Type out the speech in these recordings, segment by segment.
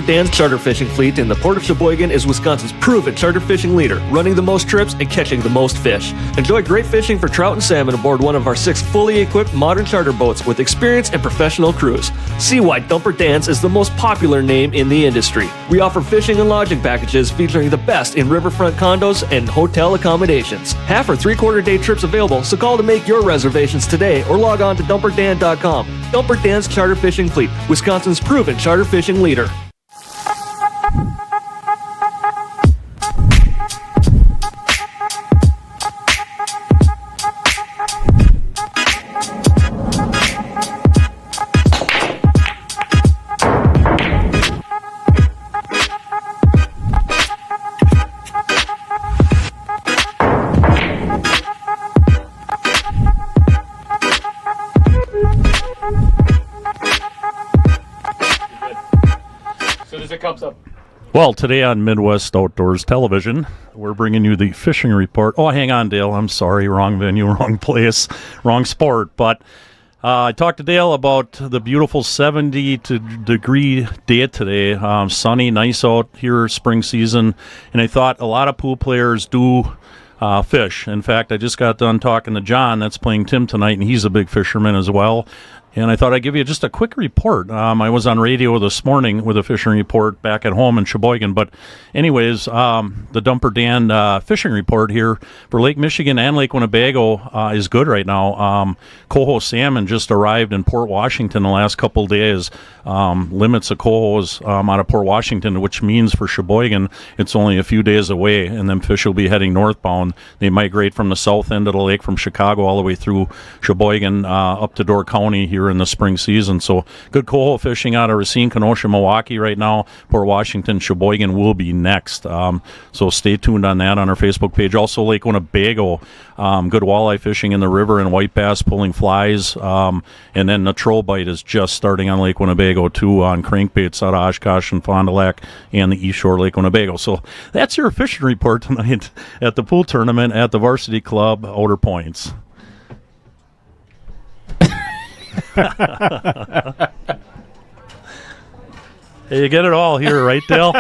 Dan's charter fishing fleet in the Port of Sheboygan is Wisconsin's proven charter fishing leader, running the most trips and catching the most fish. Enjoy great fishing for trout and salmon aboard one of our 6 fully equipped modern charter boats with experience and professional crews. See why Dumper Dan's is the most popular name in the industry. We offer fishing and lodging packages featuring the best in riverfront condos and hotel accommodations. Half or 3/4 day trips available, so call to make your reservations today or log on to dumperdan.com. Dumper Dan's Charter Fishing Fleet, Wisconsin's proven charter fishing leader. Well, today on Midwest Outdoors Television, we're bringing you the fishing report. Oh, hang on, Dale. I'm sorry. Wrong venue, wrong place, wrong sport. But I talked to Dale about the beautiful 70-degree day today. Sunny, nice out here, spring season. And I thought a lot of pool players do fish. In fact, I just got done talking to John that's playing Tim tonight, and he's a big fisherman as well. And I thought I'd give you just a quick report. I was on radio this morning with a fishing report back at home in Sheboygan. But anyways, the Dumper Dan fishing report here for Lake Michigan and Lake Winnebago is good right now. Coho salmon just arrived in Port Washington the last couple of days. Limits of cohos out of Port Washington, which means for Sheboygan, it's only a few days away, and then fish will be heading northbound. They migrate from the south end of the lake from Chicago all the way through Sheboygan up to Door County here in the spring season. So good coho fishing out of Racine, Kenosha, Milwaukee right now. Port Washington, Sheboygan will be next. So stay tuned on that on our Facebook page. Also Lake Winnebago, good walleye fishing in the river and white bass pulling flies. And then the troll bite is just starting on Lake Winnebago too on crankbaits out of Oshkosh and Fond du Lac and the East Shore Lake Winnebago. So that's your fishing report tonight at the pool tournament at the Varsity Club Outer Points. Hey, you get it all here, right, Dale?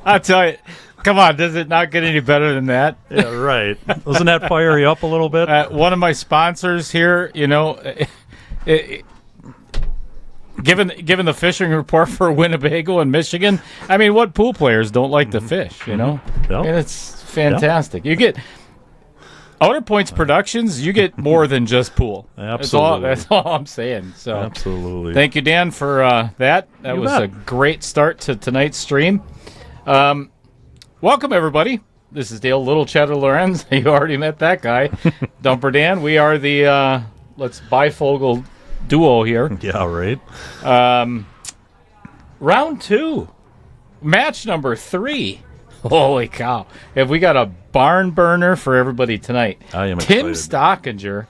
I'll tell you. Come on, does it not get any better than that? Yeah, right. Doesn't that fire you up a little bit? One of my sponsors here, given the fishing report for Winnebago and Michigan, I mean, what pool players don't like to fish, you know? Yep. I mean, it's fantastic. Yep. You get Outer Points Productions, you get more than just pool. Absolutely. That's all I'm saying. So absolutely. Thank you, Dan, for that. That was a great start to tonight's stream. Welcome, everybody. This is Dale Little Cheddar Lorenz. You already met that guy. Dumper Dan. We are the let's bifocal duo here. Yeah, right. Round 2. Match number 3. Holy cow. Have we got a barn burner for everybody tonight. I am Tim excited. Stockinger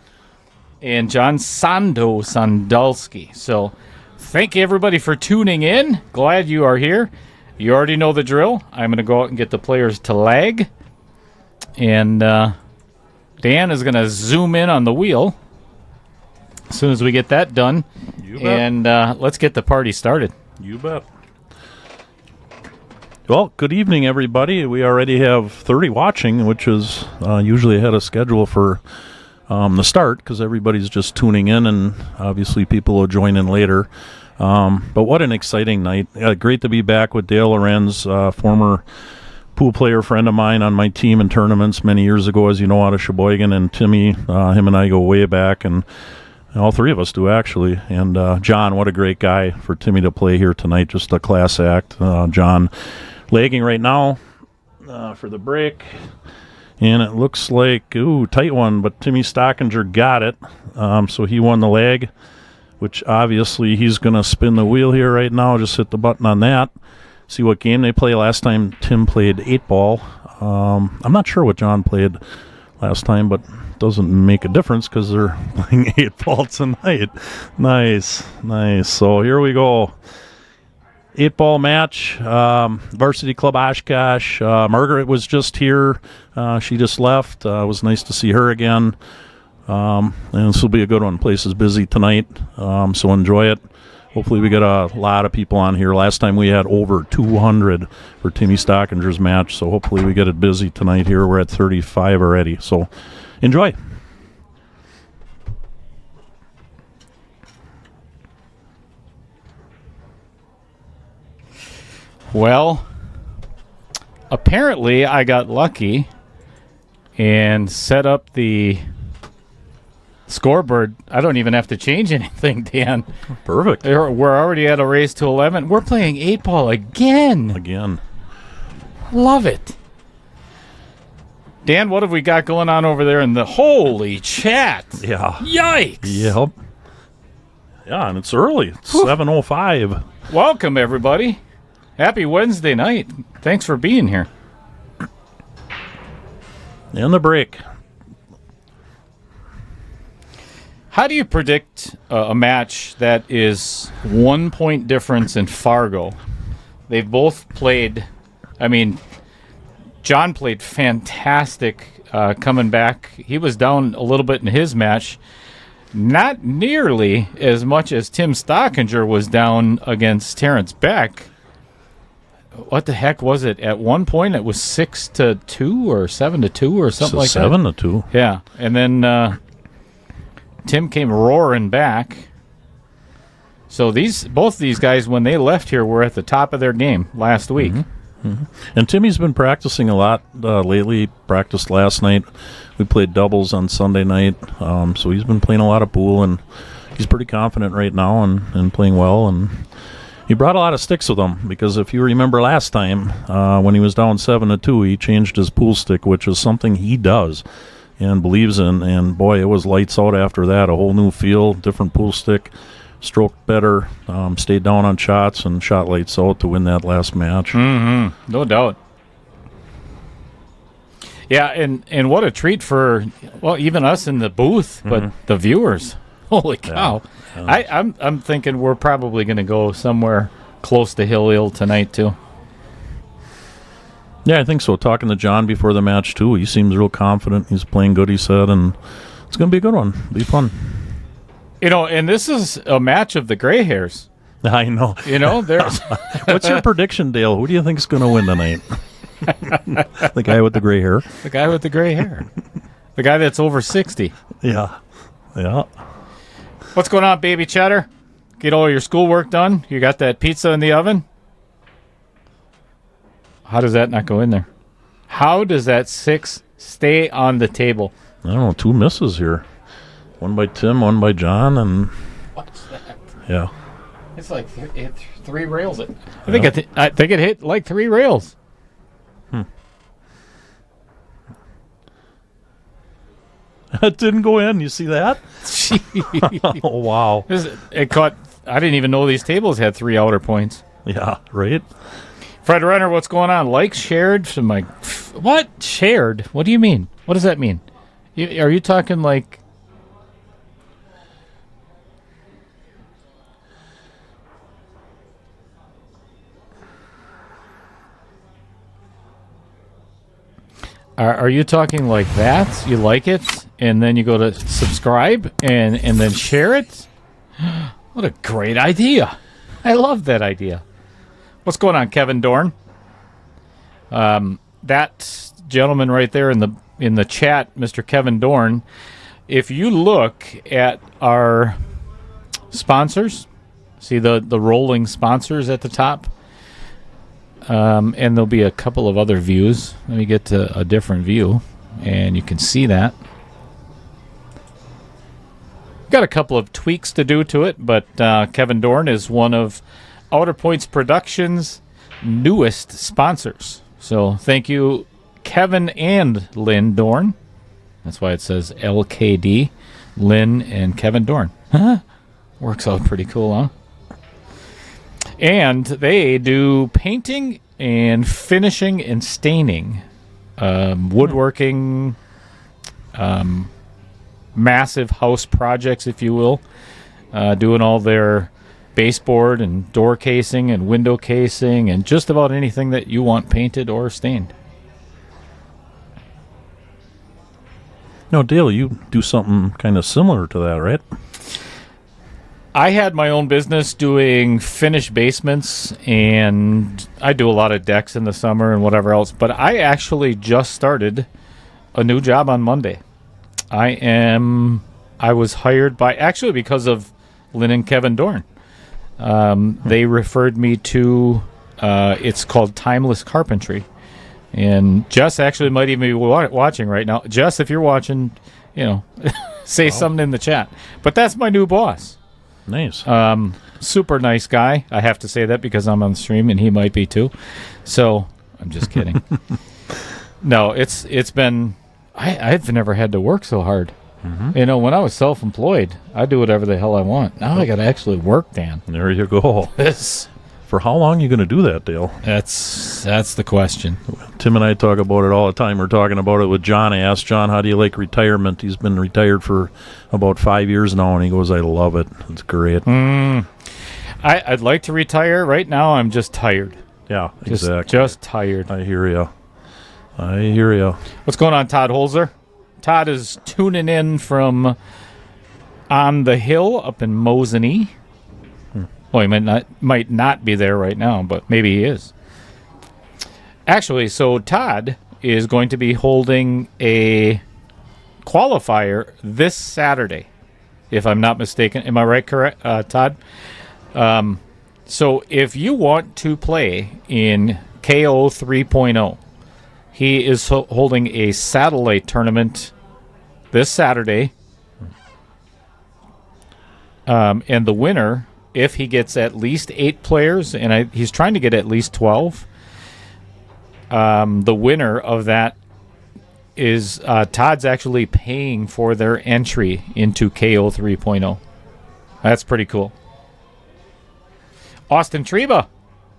and John Sondelski. So thank you, everybody, for tuning in. Glad you are here. You already know the drill. I'm going to go out and get the players to lag. And Dan is going to zoom in on the wheel as soon as we get that done. You bet. And let's get the party started. You bet. Well, good evening, everybody. We already have 30 watching, which is usually ahead of schedule for the start because everybody's just tuning in, and obviously people will join in later. But what an exciting night. Great to be back with Dale Lorenz, former pool player friend of mine on my team in tournaments many years ago, as you know, out of Sheboygan. And Timmy, him and I go way back, and all three of us do, actually. And John, what a great guy for Timmy to play here tonight. Just a class act. John lagging right now for the break. And it looks like, tight one, but Timmy Stockinger got it. So he won the leg, which obviously he's going to spin the wheel here right now. Just hit the button on that. See what game they play. Last time Tim played 8-ball. I'm not sure what John played last time, but doesn't make a difference because they're playing 8-ball tonight. Nice. So here we go. 8-ball match. Varsity Club Oshkosh. Margaret was just here. She just left. It was nice to see her again. And this will be a good one. Place is busy tonight, so enjoy it. hopefully we get a lot of people on here. Last time we had over 200 for Timmy Stockinger's match, so hopefully we get it busy tonight here. We're at 35 already, so enjoy. Well, apparently I got lucky and set up the scoreboard. I don't even have to change anything, Dan. Perfect. We're already at a race to 11. We're playing 8-ball again. Love it. Dan, what have we got going on over there in the holy chat? Yeah. Yikes. Yep. Yeah, and it's early. It's 7:05. Welcome, everybody. Happy Wednesday night. Thanks for being here. And the break. How do you predict a match that is 1 point difference in Fargo? They've both played. I mean, John played fantastic coming back. He was down a little bit in his match. Not nearly as much as Tim Stockinger was down against Terrence Beck. What the heck was it? At one point, it was 6-2 or 7-2 or something like that. 7-2. Yeah, and then Tim came roaring back. So both these guys, when they left here, were at the top of their game last week. And Timmy's been practicing a lot lately. Practiced last night. We played doubles on Sunday night. So he's been playing a lot of pool, and he's pretty confident right now and playing well. And he brought a lot of sticks with him because if you remember last time when he was down 7-2, he changed his pool stick, which is something he does and believes in. And boy, it was lights out after that. A whole new feel, different pool stick, stroked better, stayed down on shots and shot lights out to win that last match. No doubt. Yeah, and what a treat for, well, even us in the booth, but the viewers. Holy cow. Yeah. I'm thinking we're probably going to go somewhere close to Hill Hill tonight, too. Yeah, I think so. Talking to John before the match, too. He seems real confident. He's playing good, he said, and it's going to be a good one. Be fun. You know, and this is a match of the gray hairs. I know. You know, there's. What's your prediction, Dale? Who do you think is going to win tonight? The guy with the gray hair? The guy with the gray hair. The guy that's over 60. Yeah. Yeah. What's going on, baby cheddar? Get all your schoolwork done? You got that pizza in the oven? How does that not go in there? How does that 6 stay on the table? I don't know. 2 misses here. One by Tim, one by John, and what's that? Yeah. It's like it hit 3 rails. I think it hit like 3 rails. It didn't go in. You see that? Oh, wow. It caught. I didn't even know these tables had 3 outer points. Yeah, right? Fred Renner, what's going on? Like, shared? So my, what? Shared? What do you mean? What does that mean? Are you talking like... Are you talking like that? You like it, and then you go to subscribe, and then share it? What a great idea. I love that idea. What's going on, Kevin Dorn? That gentleman right there in the chat, Mr. Kevin Dorn, if you look at our sponsors, see the rolling sponsors at the top? And there'll be a couple of other views. Let me get to a different view, and you can see that. Got a couple of tweaks to do to it, but Kevin Dorn is one of Outer Points Productions' newest sponsors. So thank you, Kevin and Lynn Dorn. That's why it says LKD, Lynn and Kevin Dorn. Works out pretty cool, huh? And they do painting and finishing and staining, woodworking, massive house projects, if you will, doing all their baseboard and door casing and window casing and just about anything that you want painted or stained. No, Dale, you do something kind of similar to that, right? I had my own business doing finished basements, and I do a lot of decks in the summer and whatever else. But I actually just started a new job on Monday. I was hired because of Lynn and Kevin Dorn. They referred me to, it's called Timeless Carpentry. And Jess actually might even be watching right now. Jess, if you're watching, say something in the chat. But that's my new boss. Nice. Super nice guy. I have to say that because I'm on the stream and he might be too. So I'm just kidding. No, it's been, I've never had to work so hard. Mm-hmm. When I was self-employed, I do whatever the hell I want. Now I got to actually work, Dan. There you go. For how long are you going to do that, Dale? That's the question. Tim and I talk about it all the time. We're talking about it with John. I asked John, how do you like retirement? He's been retired for about 5 years now, and he goes, I love it. It's great. I'd like to retire. Right now, I'm just tired. Yeah, exactly. Just tired. I hear you. What's going on, Todd Holzer? Todd is tuning in from on the hill up in Mosinee. Well, he might not be there right now, but maybe he is. Actually, so Todd is going to be holding a qualifier this Saturday, if I'm not mistaken. Am I right, correct, Todd? So if you want to play in KO 3.0, he is holding a satellite tournament this Saturday. And the winner, if he gets at least 8 players, and he's trying to get at least 12, the winner of that is Todd's actually paying for their entry into KO 3.0. That's pretty cool. Austin Treba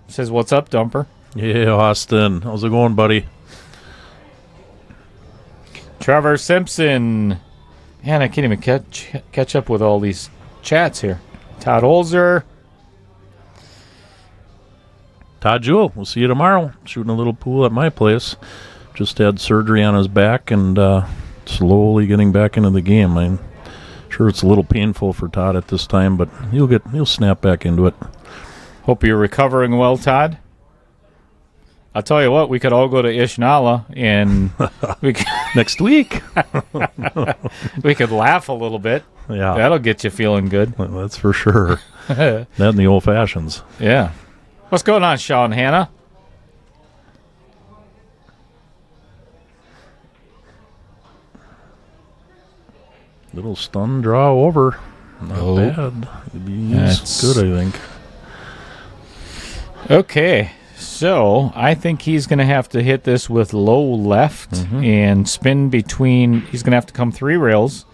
says, what's up, Dumper? Yeah, Austin. How's it going, buddy? Trevor Simpson. Man, I can't even catch up with all these chats here. Todd Holzer. Todd Jewell, we'll see you tomorrow. Shooting a little pool at my place. Just had surgery on his back and slowly getting back into the game. I'm sure it's a little painful for Todd at this time, but he'll snap back into it. Hope you're recovering well, Todd. I'll tell you what, we could all go to Ishnala and we could next week. We could laugh a little bit. Yeah. That'll get you feeling good. Well, that's for sure. That and the old fashions. Yeah. What's going on, Sean Hanna? Little stun draw over. Not bad. He's good, I think. Okay. So I think he's going to have to hit this with low left and spin between. He's going to have to come 3 rails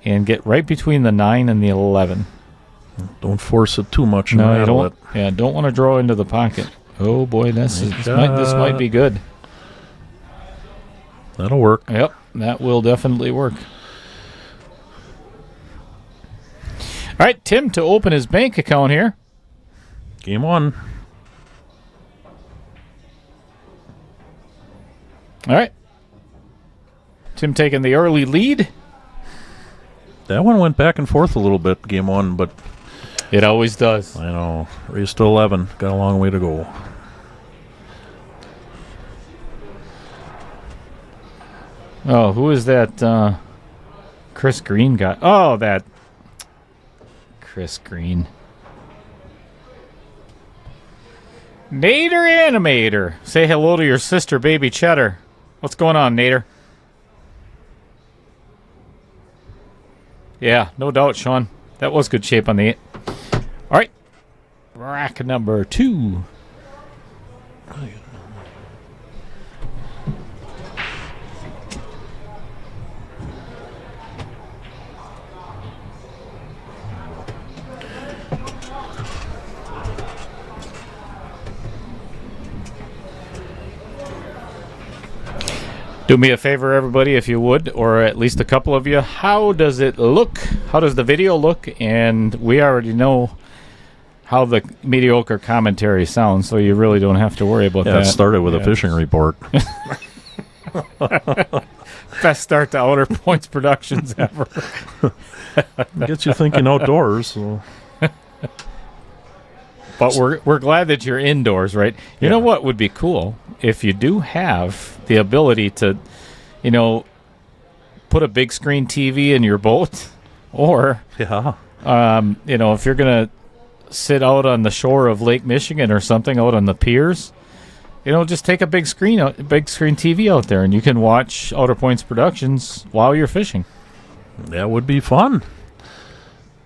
and get right between the 9 and the 11. Don't force it too much. No, you don't. Yeah, don't want to draw into the pocket. Oh boy, this might be good. That'll work. Yep, that will definitely work. All right, Tim, to open his bank account here. Game 1. All right. Tim taking the early lead. That one went back and forth a little bit, game 1, but it always does. I know. Race to 11. Got a long way to go. Oh, who is that Chris Green guy? Oh, that Chris Green. Nader Animator. Say hello to your sister, Baby Cheddar. What's going on, Nader? Yeah, no doubt, Sean. That was good shape on the 8. All right. Rack number 2. Do me a favor, everybody, if you would, or at least a couple of you. How does it look? How does the video look? And we already know how the mediocre commentary sounds, so you really don't have to worry about that. It started with a fishing report. Best start to Outer Points Productions ever. Gets you thinking outdoors. So. But we're glad that you're indoors, right? You know what would be cool? If you do have the ability to, put a big screen TV in your boat, or, Yeah. if you're going to sit out on the shore of Lake Michigan or something out on the piers, just take a big screen TV out there, and you can watch Outer Points Productions while you're fishing. That would be fun.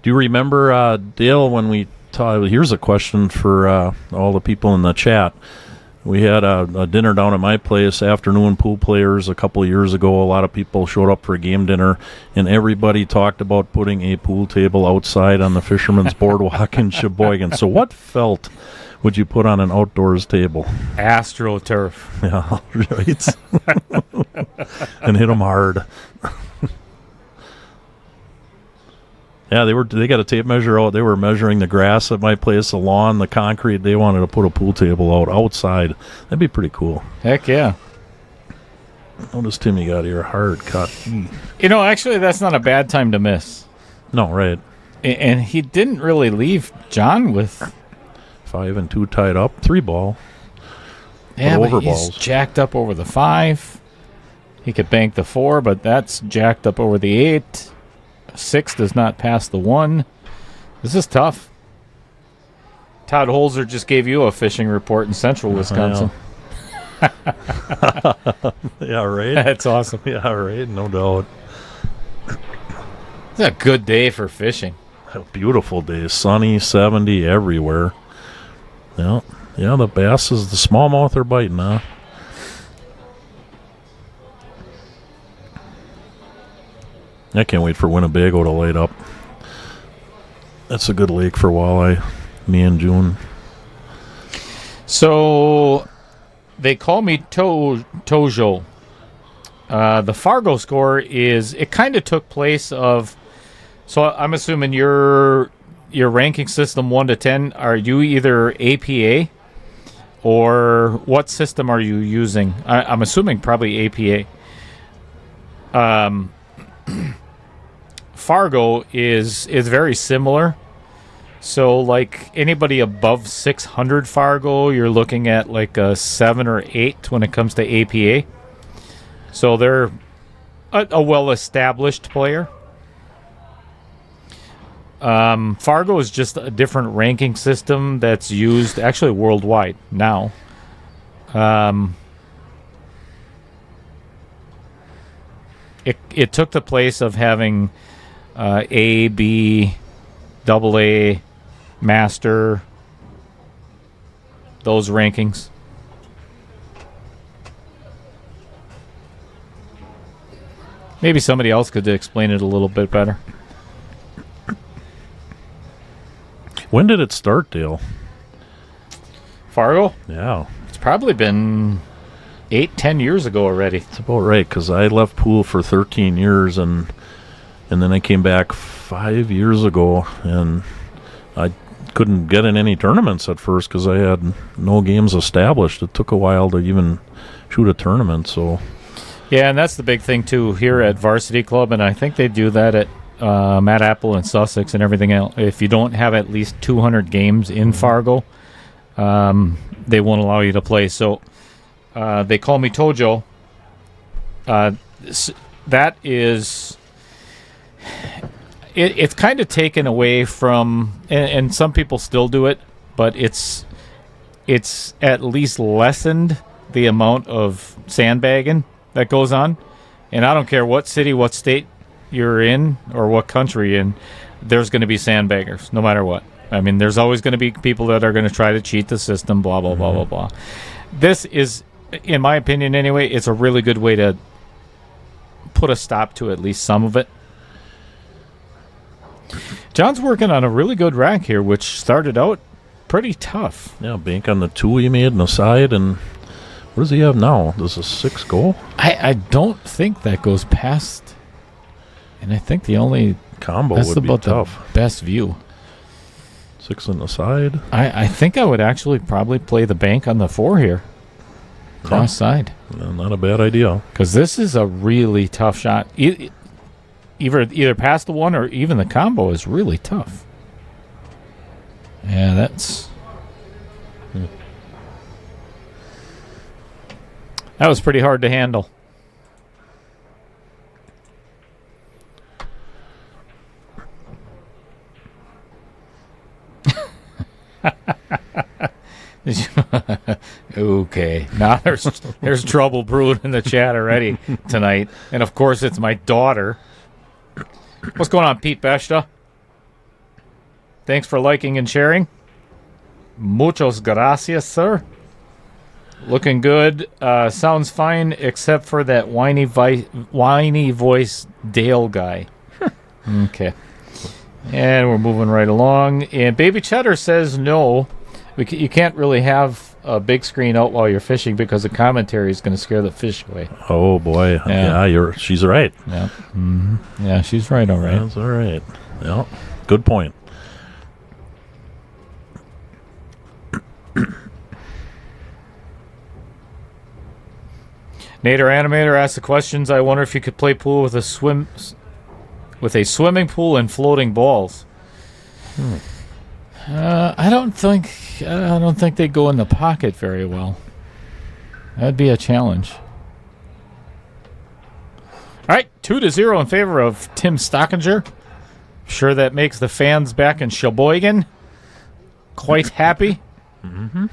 Do you remember, Dale, when we here's a question for all the people in the chat. We had a dinner down at my place, afternoon pool players, a couple of years ago. A lot of people showed up for a game dinner, and everybody talked about putting a pool table outside on the Fisherman's Boardwalk in Sheboygan. So what felt would you put on an outdoors table? AstroTurf. Yeah, right. And hit them hard. Yeah, they got a tape measure out. They were measuring the grass at my place, the lawn, the concrete. They wanted to put a pool table outside. That'd be pretty cool. Heck yeah. Notice Timmy got here hard cut. Actually, that's not a bad time to miss. No, right. And he didn't really leave John with 5 and 2 tied up, 3 ball. Yeah, but but over he's balls. jacked up over the 5. He could bank the 4, but that's jacked up over the 8. 6 does not pass the 1. This is tough. Todd Holzer just gave you a fishing report in central Wisconsin. Yeah, right. That's awesome. Yeah, right. No doubt. It's a good day for fishing. A beautiful day. Sunny, 70 everywhere. Yeah, the bass is the smallmouth are biting, huh? I can't wait for Winnebago to light up. That's a good lake for walleye. Me and June. So they call me Tojo. The Fargo score it kind of took place of. So I'm assuming your ranking system 1 to 10. Are you either APA or what system are you using? I'm assuming probably APA. Fargo is very similar. So like anybody above 600 Fargo, you're looking at like a 7 or 8 when it comes to APA. So they're a well-established player. Fargo is just a different ranking system that's used actually worldwide now. It took the place of having A, B, AA, Master, those rankings. Maybe somebody else could explain it a little bit better. When did it start, Dale? Fargo? Yeah. It's probably been 8-10 years ago already. That's about right, because I left pool for 13 years, and then I came back 5 years ago, and I couldn't get in any tournaments at first because I had no games established. It took a while to even shoot a tournament, so... Yeah, and that's the big thing, too, here at Varsity Club, and I think they do that at Mad Apple and Sussex and everything else. If you don't have at least 200 games in Fargo, they won't allow you to play. So they call me Tojo. That is... It's kind of taken away from... And some people still do it, but it's at least lessened the amount of sandbagging that goes on. And I don't care what city, what state you're in, or what country you're in, there's going to be sandbaggers, no matter what. I mean, there's always going to be people that are going to try to cheat the system, blah, blah, blah, blah, blah. This is, in my opinion anyway, it's a really good way to put a stop to at least some of it. John's working on a really good rack here, which started out pretty tough. Yeah, bank on the 2 he made on the side, and what does he have now? Does a 6 go? I don't think that goes past, and I think the only Combo that's would be about tough. the best view. 6 on the side. I think I would actually probably play the bank on the 4 here, cross side, Not a bad idea. because this is a really tough shot. Either past the 1 or even the combo is really tough. Yeah, that's... That was pretty hard to handle. Okay, now there's trouble brewing in the chat already tonight, and of course it's my daughter. What's going on, Pete Beshta? Thanks for liking and sharing. Muchos gracias, sir. Looking good. Sounds fine, except for that whiny voice Dale guy. Okay. And we're moving right along. And Baby Cheddar says no. You can't really have a big screen out while you're fishing because the commentary is going to scare the fish away. Oh, boy. Yeah, she's right. Yeah. Mm-hmm. Yeah, she's right, all right. That's all right. Yeah, good point. Nader Animator asked the questions. I wonder if you could play pool with a swimming pool and floating balls. I don't think they go in the pocket very well. That'd be a challenge. All right, 2-0 in favor of Tim Stockinger. Sure, that makes the fans back in Sheboygan quite happy. Mm-hmm.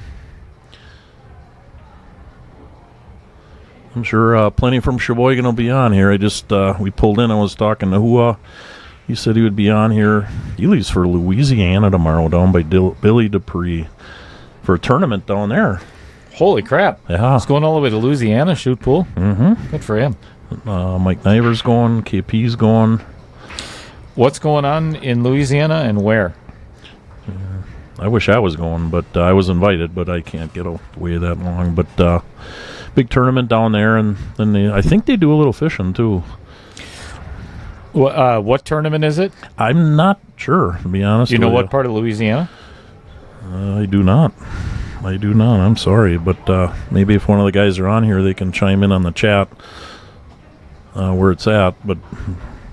I'm sure plenty from Sheboygan will be on here. I just we pulled in. I was talking to Hua. He said he would be on here. He leaves for Louisiana tomorrow down by Billy Dupree for a tournament down there. Holy crap. Yeah. He's going all the way to Louisiana, shoot pool. Mm-hmm. Good for him. Mike Niver's going. KP's going. What's going on in Louisiana and where? I wish I was going, but I was invited, but I can't get away that long. But big tournament down there, and then I think they do a little fishing, too. What tournament is it? I'm not sure, to be honest. You know what part of Louisiana? I do not. I'm sorry, but maybe if one of the guys are on here, they can chime in on the chat where it's at. But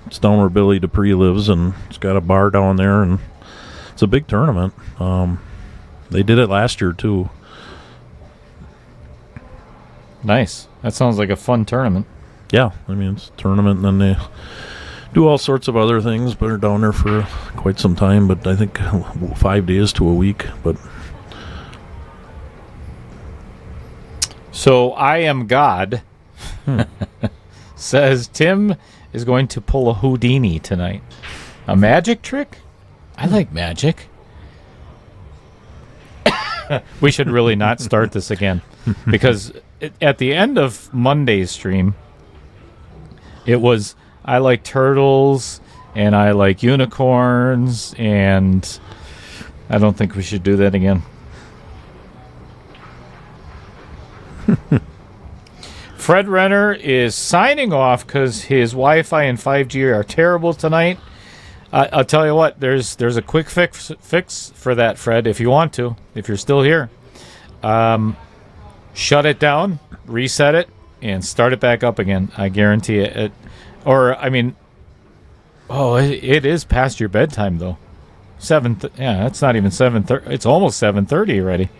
it's down where Billy Dupree lives, and it's got a bar down there, and it's a big tournament. They did it last year, too. Nice. That sounds like a fun tournament. Yeah, I mean, it's a tournament, and then they do all sorts of other things, but are down there for quite some time, but I think 5 days to a week. But so I am God says Tim is going to pull a Houdini tonight. A magic trick? I like magic. We should really not start this again because at the end of Monday's stream, it was I like turtles and I like unicorns, and I don't think we should do that again. Fred Renner is signing off because his Wi-Fi and 5G are terrible tonight. I'll tell you what, there's a quick fix for that, Fred, if you want to, if you're still here. Shut it down, reset it, and start it back up again. I guarantee it. It is past your bedtime, though. It's not even 7:30. It's almost 7:30 already.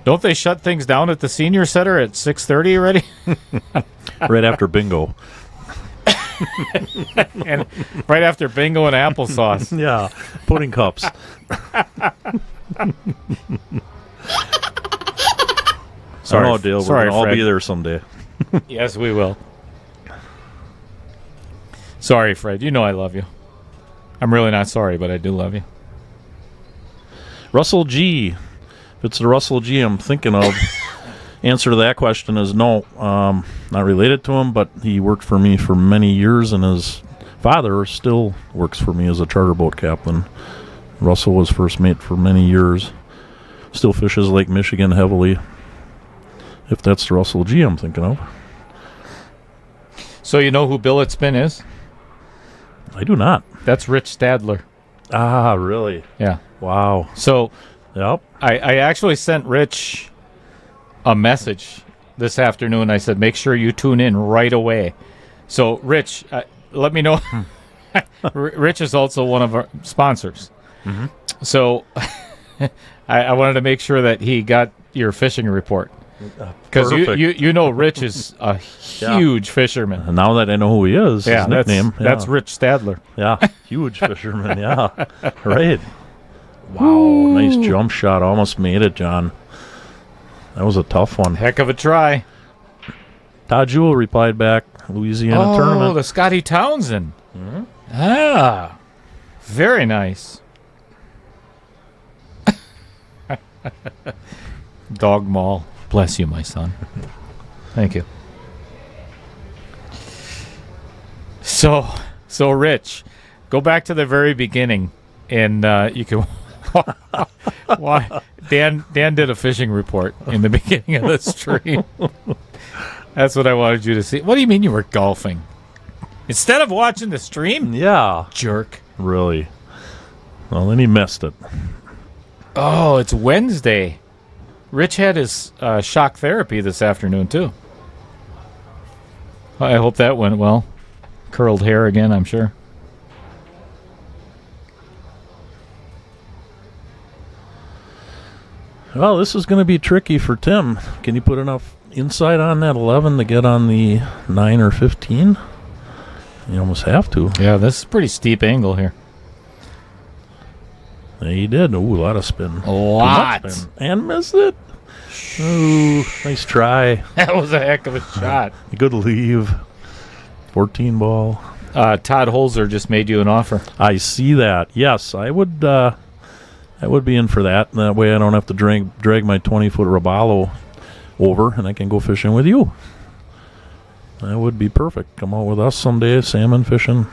Don't they shut things down at the senior center at 6:30 already? right after bingo. And right after bingo and applesauce. Yeah, pudding cups. Sorry, oh, Dale, we're going to all be there someday. Yes, we will. Sorry, Fred. You know I love you. I'm really not sorry, but I do love you. Russell G. If it's the Russell G I'm thinking of, answer to that question is no. Not related to him, but he worked for me for many years, and his father still works for me as a charter boat captain. Russell was first mate for many years. Still fishes Lake Michigan heavily. If that's the Russell G I'm thinking of. So you know who Billet Spin is? I do not. That's Rich Stadler. Ah, really? Yeah. Wow. So yep. I actually sent Rich a message this afternoon. I said, make sure you tune in right away. So, Rich, let me know. Rich is also one of our sponsors. Mm-hmm. So I wanted to make sure that he got your fishing report. Because you know Rich is a huge fisherman. And now that I know who he is, his nickname. That's Rich Stadler. Yeah, huge fisherman, yeah. Right. Wow, nice jump shot. Almost made it, John. That was a tough one. Heck of a try. Todd Jewell replied back, Louisiana tournament. Oh, the Scotty Townsend. Mm-hmm. Ah, very nice. Dog Mall. Bless you, my son. Thank you. So Rich, go back to the very beginning, and you can. Why Dan did a fishing report in the beginning of the stream. That's what I wanted you to see. What do you mean you were golfing? Instead of watching the stream? Yeah. Jerk. Really? Well, then he missed it. Oh, it's Wednesday. Rich had his shock therapy this afternoon, too. I hope that went well. Curled hair again, I'm sure. Well, this is going to be tricky for Tim. Can you put enough insight on that 11 to get on the 9 or 15? You almost have to. Yeah, this is a pretty steep angle here. Yeah, he did. Ooh, a lot of spin. A lot. Spin. And missed it. Ooh, nice try. That was a heck of a shot. Good leave. 14 ball. Todd Holzer just made you an offer. I see that. Yes, I would be in for that. That way I don't have to drag my 20-foot Robalo over, and I can go fishing with you. That would be perfect. Come out with us someday, salmon fishing.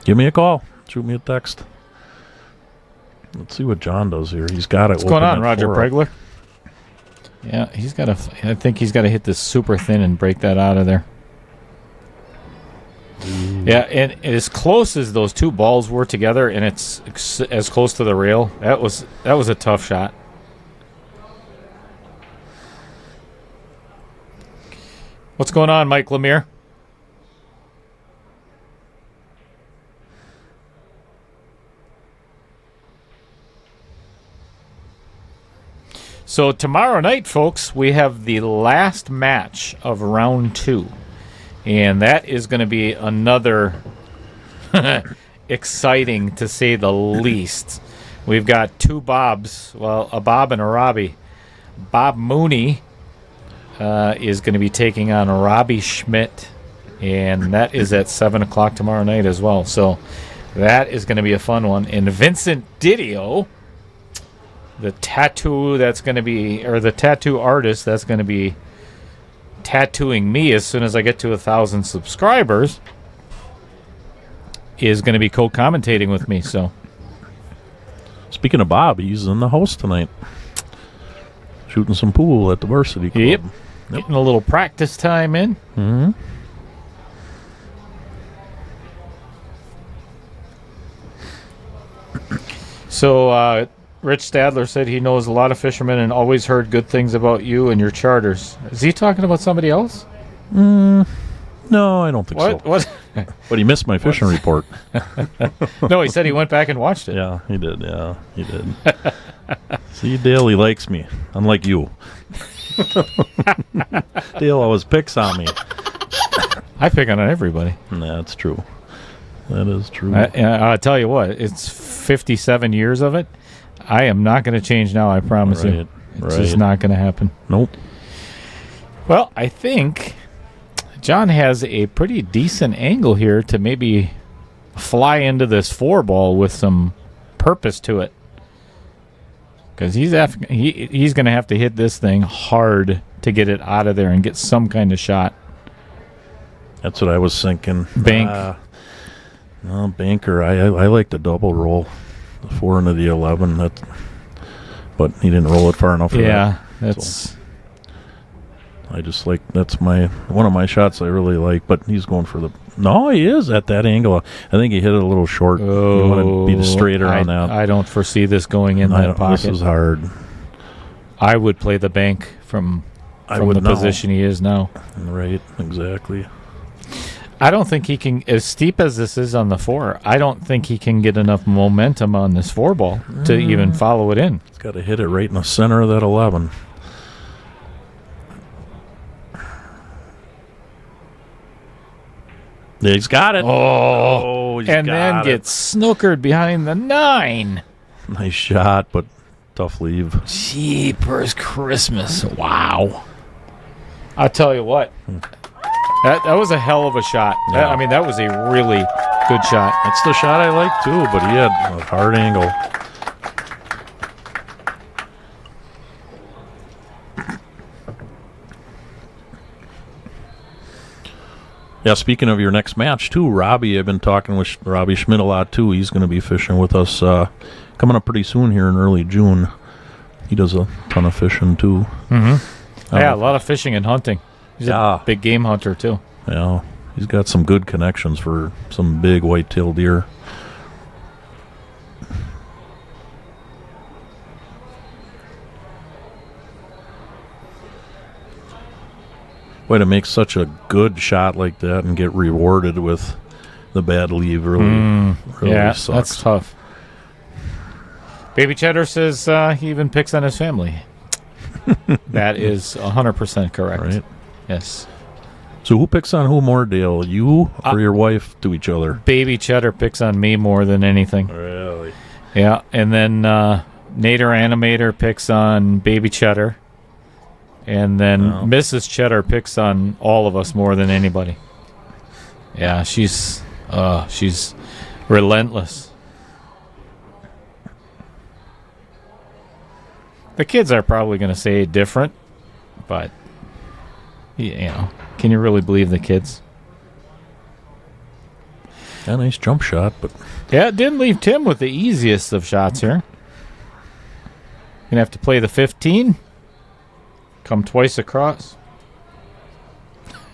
Give me a call. Shoot me a text. Let's see what John does here. He's got it. What's going on, Roger Pregler? Yeah, he's got to. I think he's got to hit this super thin and break that out of there. Yeah, and as close as those two balls were together, and it's as close to the rail, that was a tough shot. What's going on, Mike Lemire? So tomorrow night, folks, we have the last match of round 2. And that is going to be another exciting, to say the least. We've got two Bobs, well, a Bob and a Robbie. Bob Mooney is going to be taking on Robbie Schmidt, and that is at 7 o'clock tomorrow night as well. So that is going to be a fun one. And Vincent Didio, the tattoo artist that's going to be tattooing me as soon as I get to 1,000 subscribers, is going to be co-commentating with me. So, speaking of Bob, he's in the house tonight, shooting some pool at the varsity club. Yep. Getting a little practice time in. Mm-hmm. So, Rich Stadler said he knows a lot of fishermen and always heard good things about you and your charters. Is he talking about somebody else? No, I don't think so. What? But he missed my fishing report. No, he said he went back and watched it. Yeah, he did. See, Dale, he likes me, unlike you. Dale always picks on me. I pick on everybody. That's true. That is true. I'll tell you what, it's 57 years of it. I am not going to change now, I promise you. It's just not going to happen. Nope. Well, I think John has a pretty decent angle here to maybe fly into this 4-ball with some purpose to it. Because he's going to have to hit this thing hard to get it out of there and get some kind of shot. That's what I was thinking. Bank. No, banker. I like the double roll. The 4 into the 11, but he didn't roll it far enough for that. Yeah, that's. So I just like, that's one of my shots I really like, but he's going for the. No, he is at that angle. I think he hit it a little short. Oh, you want to be straighter on that. I don't foresee this going in that pocket. This is hard. I would play the bank from the position he is now. Right, exactly. I don't think he can, as steep as this is on the 4, I don't think he can get enough momentum on this 4 ball to even follow it in. He's got to hit it right in the center of that 11. He's got it. He's and got then it. gets snookered behind the 9. Nice shot, but tough leave. Jeepers Christmas. Wow. I'll tell you what. That was a hell of a shot. Yeah. That was a really good shot. That's the shot I like too, but he had a hard angle. Yeah, speaking of your next match too, Robbie, I've been talking with Robbie Schmidt a lot too. He's going to be fishing with us coming up pretty soon here in early June. He does a ton of fishing too. Mm-hmm. Yeah, a lot of fishing and hunting. He's a big game hunter too. Yeah, he's got some good connections for some big white-tailed deer. Way to make such a good shot like that and get rewarded with the bad leave really sucks. That's tough. Baby Cheddar says he even picks on his family. That is 100% correct. Right. Yes. So who picks on who more, Dale? You or your wife to each other? Baby Cheddar picks on me more than anything. Really? Yeah, and then Nader Animator picks on Baby Cheddar. And then Mrs. Cheddar picks on all of us more than anybody. Yeah, she's relentless. The kids are probably going to say different, but can you really believe the kids? A nice jump shot, but yeah, it didn't leave Tim with the easiest of shots here. Gonna have to play the 15. Come twice across.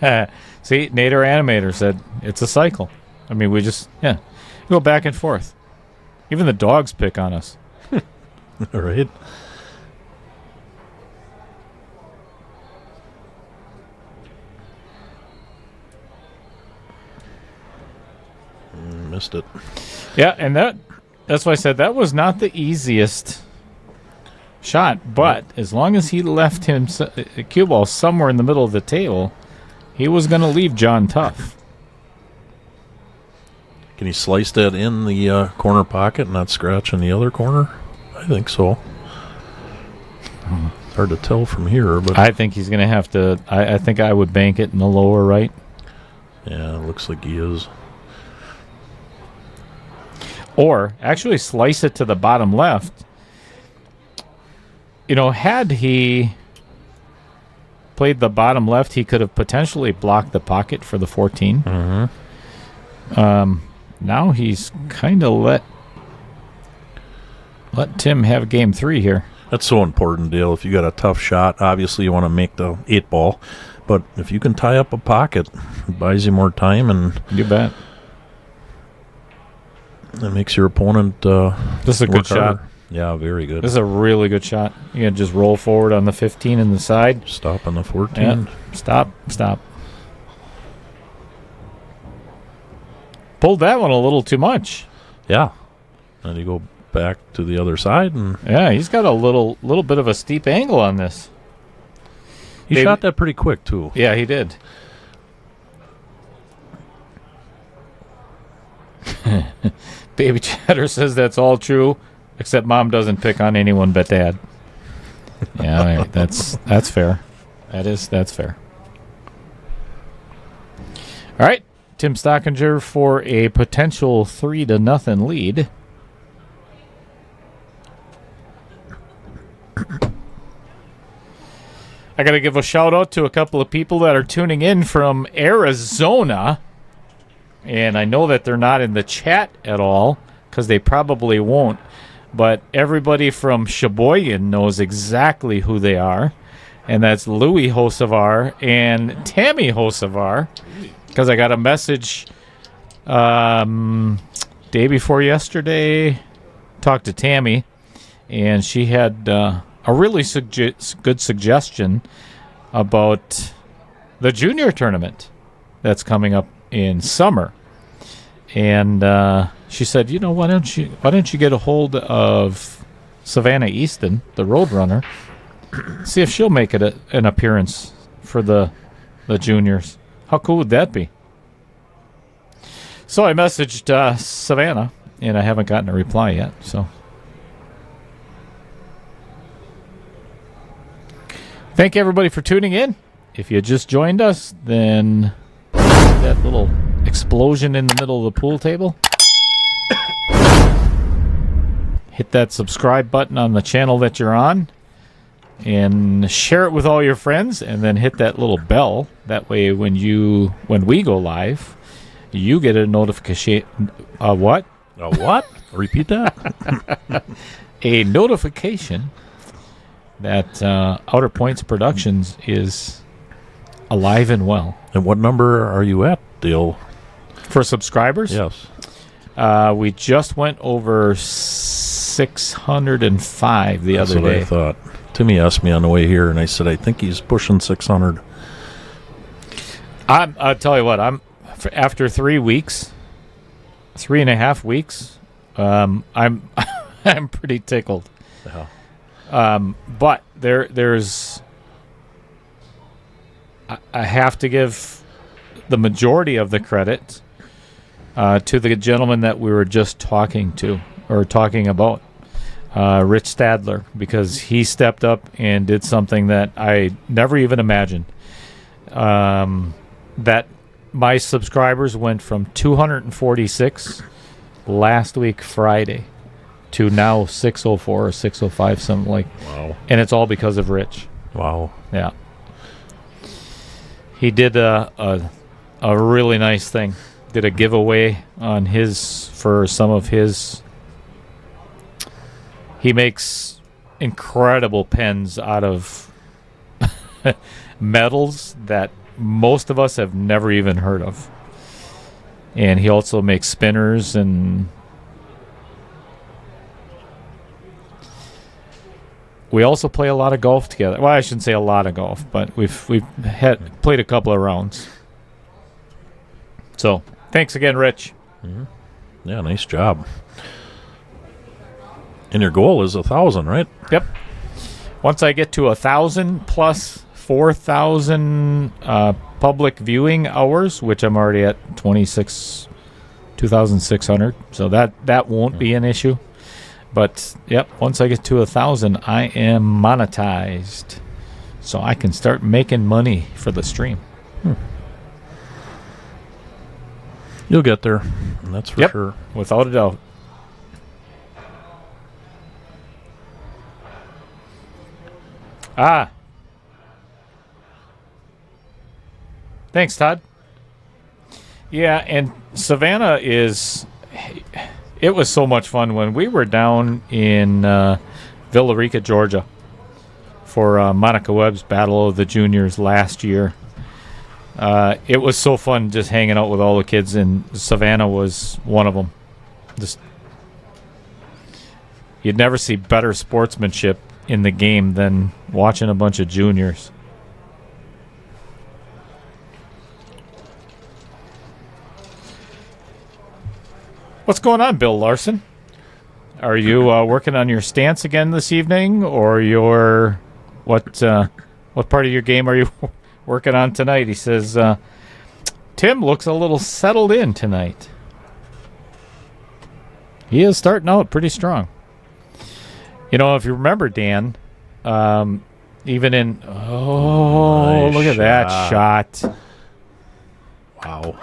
See, Nader Animator said it's a cycle. We just go back and forth. Even the dogs pick on us. all right. Missed it. Yeah, and that's why I said that was not the easiest shot, but as long as he left him a cue ball somewhere in the middle of the table, he was going to leave John tough. Can he slice that in the corner pocket and not scratch in the other corner? I think so. It's hard to tell from here, but I think he's going to have to. I think I would bank it in the lower right. Yeah, it looks like he is. Or actually slice it to the bottom left. Had he played the bottom left, he could have potentially blocked the pocket for the 14. Mm-hmm. Now he's kind of let Tim have game 3 here. That's so important, Dale. If you got a tough shot, obviously you want to make the 8 ball. But if you can tie up a pocket, it buys you more time, and You bet. it makes your opponent This is a good shot. harder. Yeah, very good. This is a really good shot. You can just roll forward on the 15 in the side. Stop on the 14. Yeah. Stop. Pulled that one a little too much. Yeah. And you go back to the other side, and Yeah, he's got a little bit of a steep angle on this. he Baby- shot that pretty quick, too. Yeah, he did. Baby Cheddar says that's all true, except Mom doesn't pick on anyone but Dad. Yeah, all right, that's fair. That's fair. All right, Tim Stockinger for a potential 3-0 lead. I got to give a shout out to a couple of people that are tuning in from Arizona. And I know that they're not in the chat at all because they probably won't. But everybody from Sheboygan knows exactly who they are. And that's Louis Hosevar and Tammy Hosevar. Because I got a message day before yesterday. Talked to Tammy. And she had a really good suggestion about the junior tournament that's coming up in summer. And she said, why don't you get a hold of Savannah Easton, the Roadrunner, see if she'll make it an appearance for the juniors. How cool would that be? So I messaged Savannah, and I haven't gotten a reply yet. So thank you, everybody, for tuning in. If you just joined us, then that little explosion in the middle of the pool table. Hit that subscribe button on the channel that you're on and share it with all your friends, and then hit that little bell. That way when we go live, you get a notification. What? A what? Repeat that. A notification that Outer Points Productions is alive and well. And what number are you at, Dale? For subscribers? Yes. We just went over 605 the That's other what day. I thought. Timmy asked me on the way here, and I said, I think he's pushing 600. I'll tell you what, after 3 weeks, 3.5 weeks, I'm I'm pretty tickled. But there's I have to give the majority of the credit to the gentleman that we were just talking about, Rich Stadler, because he stepped up and did something that I never even imagined. That my subscribers went from 246 last week Friday to now 604 or 605, something like. Wow. And it's all because of Rich. Wow. Yeah. He did a really nice thing. Did a giveaway on for some of his. He makes incredible pens out of metals that most of us have never even heard of. And he also makes spinners, and we also play a lot of golf together. Well, I shouldn't say a lot of golf, but we've played a couple of rounds. So, thanks again, Rich. Mm-hmm. Yeah, nice job. And your goal is 1,000, right? Yep. Once I get to 1,000 plus 4,000 public viewing hours, which I'm already at 2,600, so that won't be an issue. But yep, once I get to 1,000, I am monetized, so I can start making money for the stream. You'll get there, that's for sure. Without a doubt. Thanks, Todd. Yeah, and Savannah it was so much fun when we were down in Villa Rica, Georgia for Monica Webb's Battle of the Juniors last year. It was so fun just hanging out with all the kids, and Savannah was one of them. You'd never see better sportsmanship in the game than watching a bunch of juniors. What's going on, Bill Larson? Are you working on your stance again this evening, or what part of your game are you working on tonight? He says, Tim looks a little settled in tonight. He is starting out pretty strong. If you remember, Dan, even in... Oh, nice, look at that shot. Wow.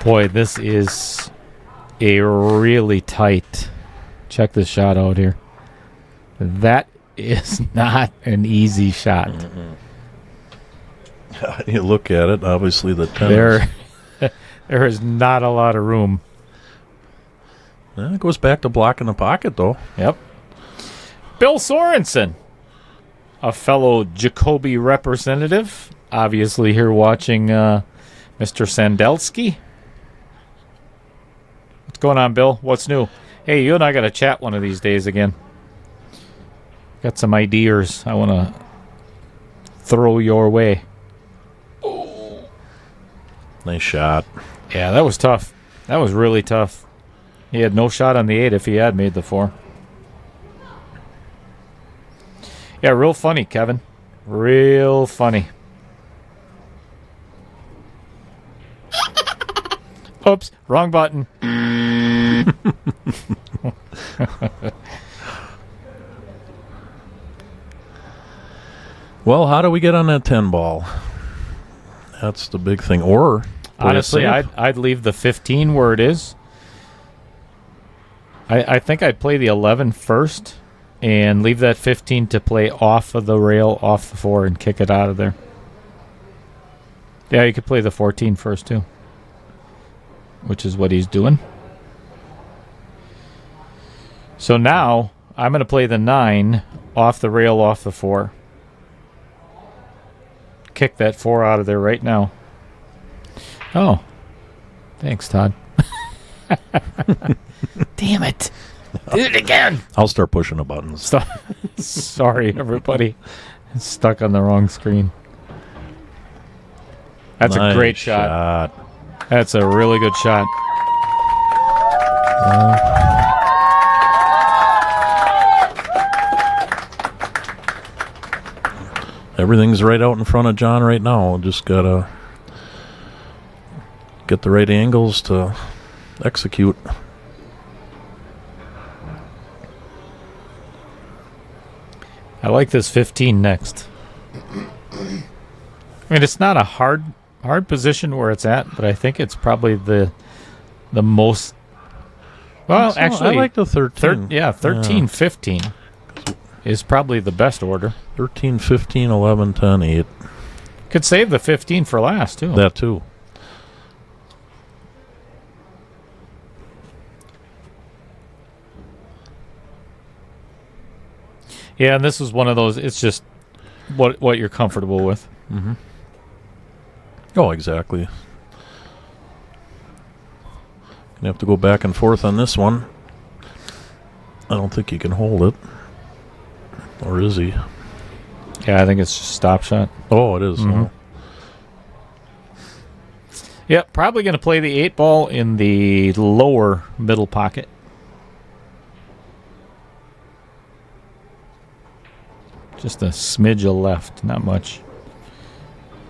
Boy, this is a really tight... Check this shot out here. That is not an easy shot. Mm-hmm. You look at it, obviously the tennis. There is not a lot of room. It goes back to blocking the pocket, though. Yep. Bill Sorensen, a fellow Jacoby representative, obviously here watching Mr. Sondelski. What's going on, Bill? What's new? Hey, you and I got to chat one of these days again. Got some ideas I want to throw your way. Nice shot. Yeah, that was tough. That was really tough. He had no shot on the 8 if he had made the 4. Yeah, real funny, Kevin. Real funny. Oops, wrong button. Well, how do we get on that 10 ball? That's the big thing. Or honestly, I'd leave the 15 where it is. I think I'd play the 11 first and leave that 15 to play off of the rail, off the 4, and kick it out of there. Yeah, you could play the 14 first too, which is what he's doing. So now I'm going to play the 9 off the rail, off the 4. Kick that 4 out of there right now. Oh. Thanks, Todd. Damn it. Do it again. I'll start pushing the buttons. Sorry, everybody. It's stuck on the wrong screen. That's Nice a great shot. That's a really good shot. Everything's right out in front of John right now. Just got to get the right angles to execute. I like this 15 next. I mean, it's not a hard position where it's at, but I think it's probably the most. Well, actually, I like the 13. 13, 15 is probably the best order. 13, 15, 11, 10, 8. Could save the 15 for last, too. That too. Yeah, and this is one of those, it's just what you're comfortable with. Mm-hmm. Oh, exactly. Gonna have to go back and forth on this one. I don't think he can hold it. Or is he? Yeah, I think it's just stop shot. Oh, it is. Mm-hmm. Yep, probably going to play the 8 ball in the lower middle pocket. Just a smidge of left, not much.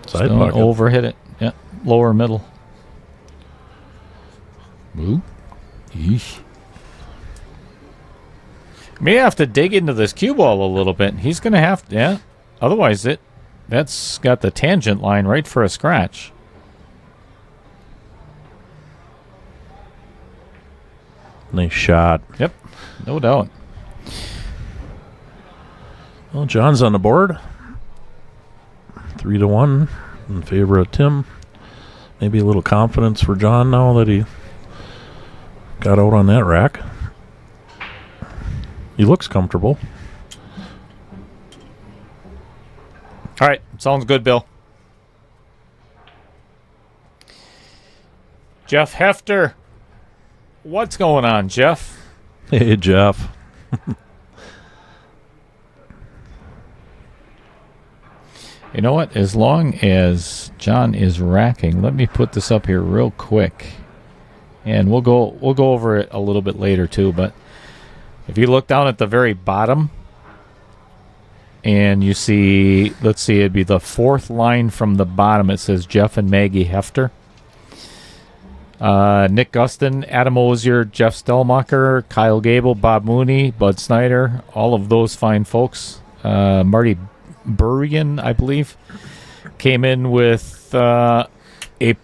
Side Don't pocket. overhit it. Yeah, lower middle. Ooh. Yeesh. May have to dig into this cue ball a little bit. He's going to have to, yeah. Otherwise, that's got the tangent line right for a scratch. Nice shot. Yep, no doubt. Well, John's on the board. 3-1 in favor of Tim. Maybe a little confidence for John now that he got out on that rack. He looks comfortable. All right, sounds good, Bill. Jeff Hefter. What's going on, Jeff? Hey, Jeff. You know what? As long as John is racking, let me put this up here real quick, and we'll go over it a little bit later too. But if you look down at the very bottom, and you see, let's see, it'd be the 4th line from the bottom. It says Jeff and Maggie Hefter. Nick Gustin, Adam Ozier, Jeff Stellmacher, Kyle Gable, Bob Mooney, Bud Snyder, all of those fine folks. Marty Burian, I believe, came in with a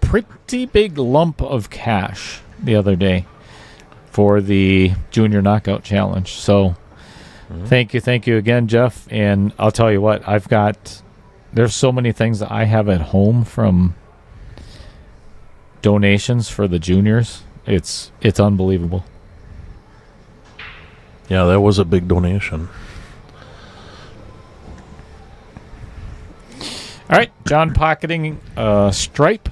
pretty big lump of cash the other day for the Junior Knockout Challenge. So thank you again, Jeff. And I'll tell you what, there's so many things that I have at home from donations for the juniors. It's unbelievable. Yeah, that was a big donation. All right, John pocketing stripe.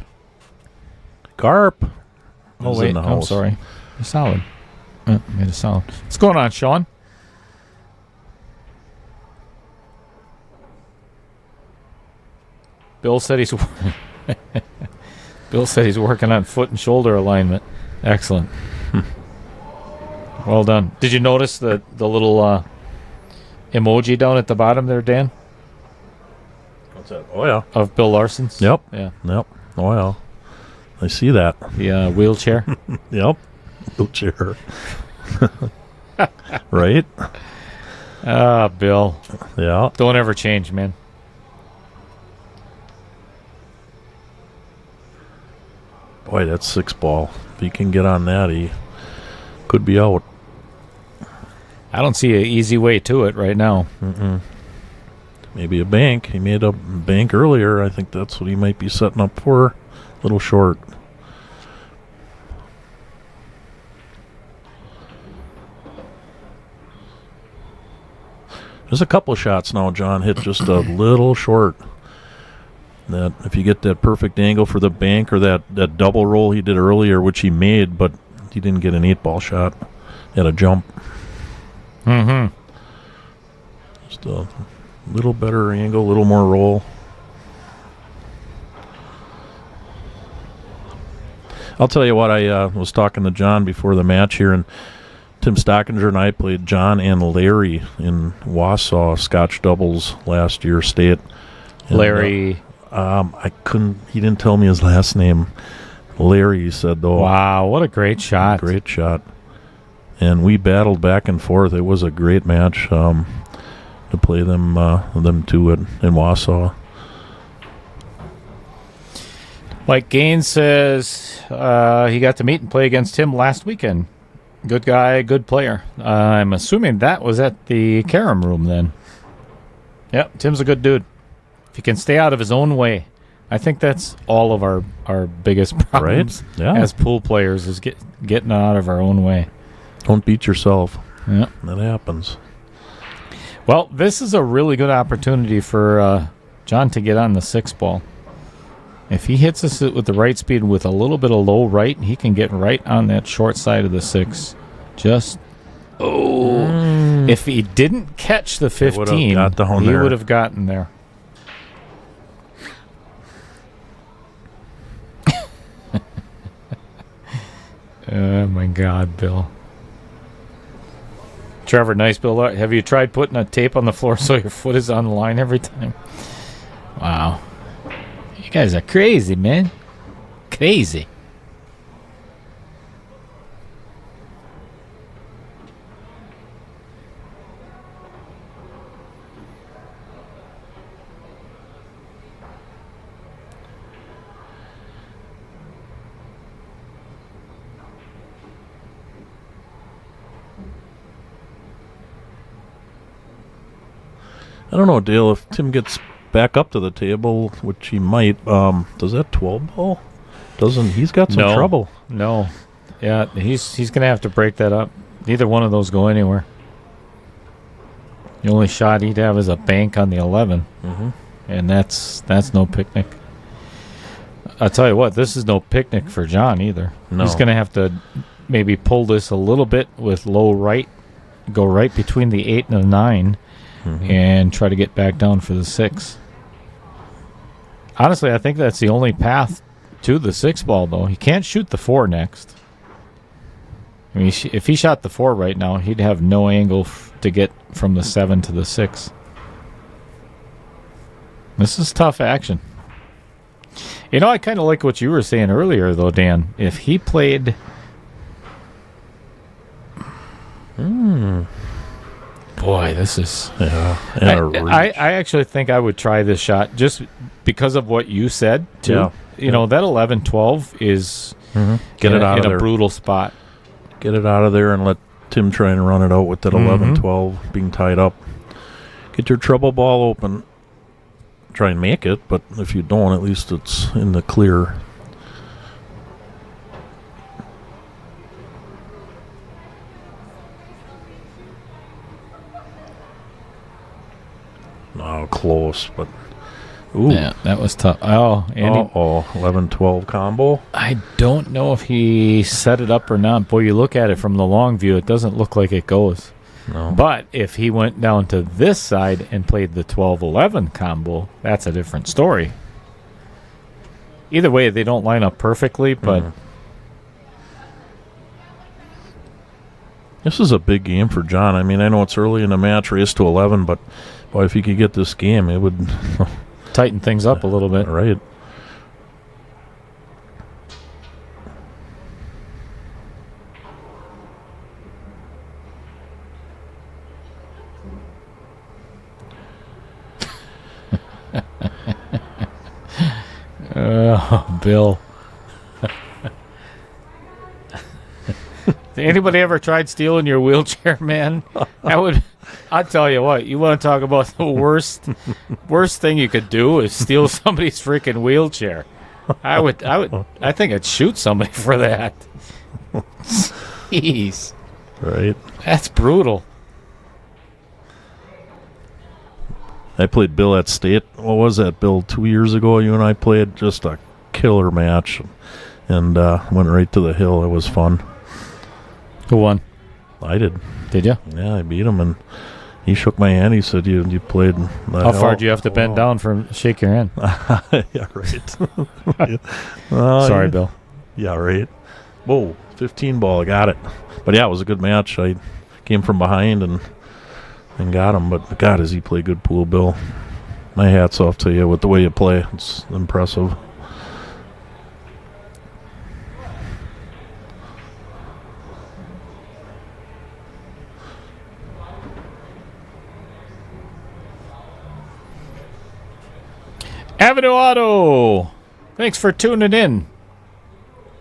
Garp. Oh, is wait, in the I'm house. sorry. A solid. Made a solid. What's going on, Sean? Bill said he's Bill said he's working on foot and shoulder alignment. Excellent. Well done. Did you notice the little emoji down at the bottom there, Dan? What's that? Oh, yeah. Of Bill Larson's? Yep. Yeah. Yep. Oh, yeah. I see that. The wheelchair? Yep. Wheelchair. Right? Ah, Bill. Yeah. Don't ever change, man. Boy, that's 6 ball. If he can get on that, he could be out. I don't see an easy way to it right now. Maybe a bank. He made a bank earlier. I think that's what he might be setting up for. A little short. There's a couple shots now John hit just a little short. That if you get that perfect angle for the bank or that double roll he did earlier, which he made, but he didn't get an 8-ball shot. He had a jump. Just a little better angle, a little more roll. I'll tell you what, I was talking to John before the match here, and Tim Stockinger and I played John and Larry in Wausau Scotch doubles last year, state. And, Larry. He didn't tell me his last name. Larry, he said, though. Wow, what a great shot. Great shot. And we battled back and forth. It was a great match to play them two in Wausau. Mike Gaines says he got to meet and play against him last weekend. Good guy, good player. I'm assuming that was at the Karam room then. Yep, Tim's a good dude. If he can stay out of his own way. I think that's all of our biggest problems as pool players is getting out of our own way. Don't beat yourself. Yeah. That happens. Well, this is a really good opportunity for John to get on the 6-ball. If he hits us with the right speed with a little bit of low right, he can get right on that short side of the 6. If he didn't catch the 15, he would have gotten there. Oh, my God, Bill. Trevor, nice, Bill. Have you tried putting a tape on the floor so your foot is on the line every time? Wow. You guys are crazy, man. Crazy. I don't know, Dale, if Tim gets back up to the table, which he might, does that 12 ball? He's got some trouble. No. Yeah, he's going to have to break that up. Neither one of those go anywhere. The only shot he'd have is a bank on the 11. And that's no picnic. I'll tell you what, this is no picnic for John either. No. He's going to have to maybe pull this a little bit with low right, go right between the 8 and the 9. And try to get back down for the 6. Honestly, I think that's the only path to the 6-ball, though. He can't shoot the 4 next. I mean, if he shot the 4 right now, he'd have no angle to get from the 7 to the 6. This is tough action. You know, I kind of like what you were saying earlier, though, Dan. If he played... Boy, this is... Yeah. I actually think I would try this shot just because of what you said, too. Yeah. You know, that 11-12 is Get it out of in there. A brutal spot. Get it out of there and let Tim try and run it out with that 11-12 being tied up. Get your trouble ball open. Try and make it, but if you don't, at least it's in the clear. No, close, but... Ooh. Yeah, that was tough. Oh, Andy. 11-12 combo. I don't know if he set it up or not. Boy, you look at it from the long view, it doesn't look like it goes. No. But if he went down to this side and played the 12-11 combo, that's a different story. either way, they don't line up perfectly, but This is a big game for John. I mean, I know it's early in the match, race to 11, but boy, if he could get this game, it would tighten things up a little bit. Right. Bill. Anybody ever tried stealing your wheelchair, man? I'll tell you what, you want to talk about the worst thing you could do is steal somebody's freaking wheelchair. I think I'd shoot somebody for that. Jeez. Right. That's brutal. I played Bill at State. What was that, Bill? 2 years ago, you and I played just a killer match, and went right to the hill. It was fun. Who won? I did. Did you? Yeah, I beat him, and he shook my hand. He said, "You played." How far do you have to bend down for shake your hand? Yeah, right. Sorry, Bill. Yeah, right. Whoa, 15 ball. I got it. But yeah, it was a good match. I came from behind and got him. But God, does he play good pool, Bill? My hat's off to you with the way you play. It's impressive. Avenue Auto, thanks for tuning in.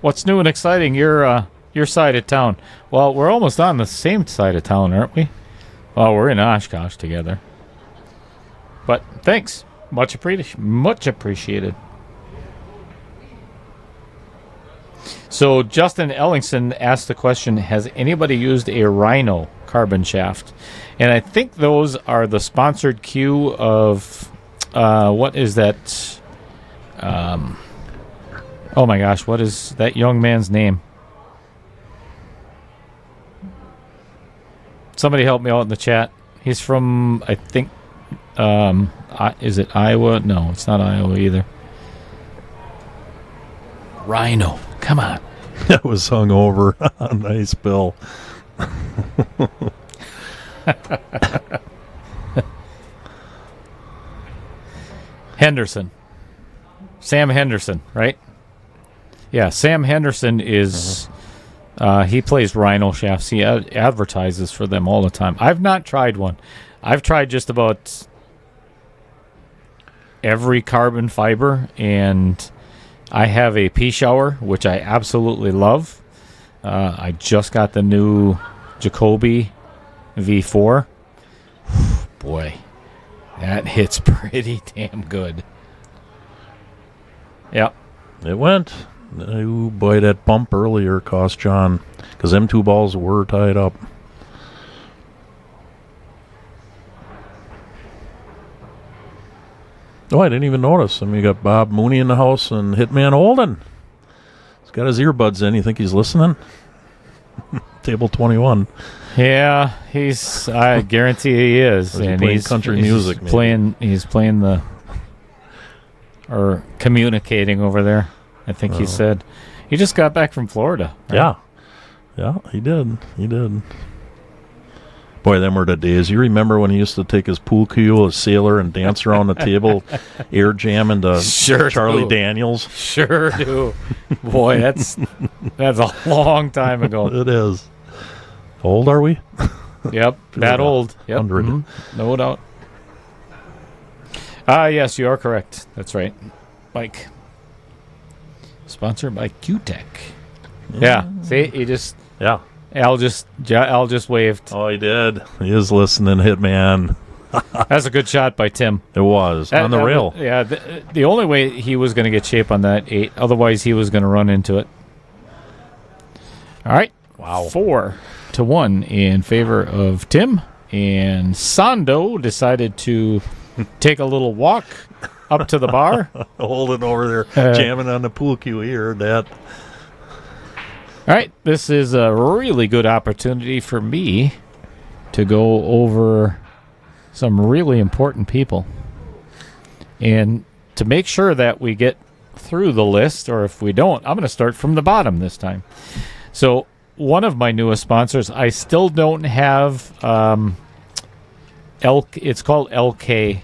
What's new and exciting your side of town? Well, we're almost on the same side of town, aren't we? Well, we're in Oshkosh together. But thanks, much appreciated. So Justin Ellingson asked the question: has anybody used a Rhino carbon shaft? And I think those are the sponsored queue of. What is that? Oh my gosh, what is that young man's name? Somebody help me out in the chat. He's from, I think, is it Iowa? No, it's not Iowa either. Rhino, come on. That was hung over. Nice, Bill. Henderson. Sam Henderson, right? Yeah, Sam Henderson is... he plays Rhino shafts. He advertises for them all the time. I've not tried one. I've tried just about every carbon fiber, and I have a pea shower, which I absolutely love. I just got the new Jacoby V4. Boy, that hits pretty damn good. Yep. It went. Oh boy, that bump earlier cost John, because them two balls were tied up. Oh, I didn't even notice. I mean, you got Bob Mooney in the house and Hitman Holden. He's got his earbuds in. You think he's listening? Table 21. Yeah, I guarantee he is. And he's country music. He's playing or communicating over there. I think he said. He just got back from Florida. Right? Yeah, he did. Boy, them were the days. You remember when he used to take his pool cue, his sailor, and dance around the table, air jamming to Charlie Daniels? Sure do. Boy, that's a long time ago. It is. How old are we? Yep, that old. Yep. 100. Mm-hmm. No doubt. Yes, you are correct. That's right. Mike. Sponsored by Q-Tech. Yeah. See, he just... Yeah. Al just waved. Oh, he did. He is listening, Hitman. That's a good shot by Tim. It was. On the rail. The only way he was going to get shape on that 8, otherwise he was going to run into it. All right. Wow. 4-1 in favor of Tim. And Sando decided to take a little walk up to the bar. Holding over there, jamming on the pool cue here. That. All right, this is a really good opportunity for me to go over some really important people. And to make sure that we get through the list, or if we don't, I'm going to start from the bottom this time. So one of my newest sponsors, I still don't have it's called LK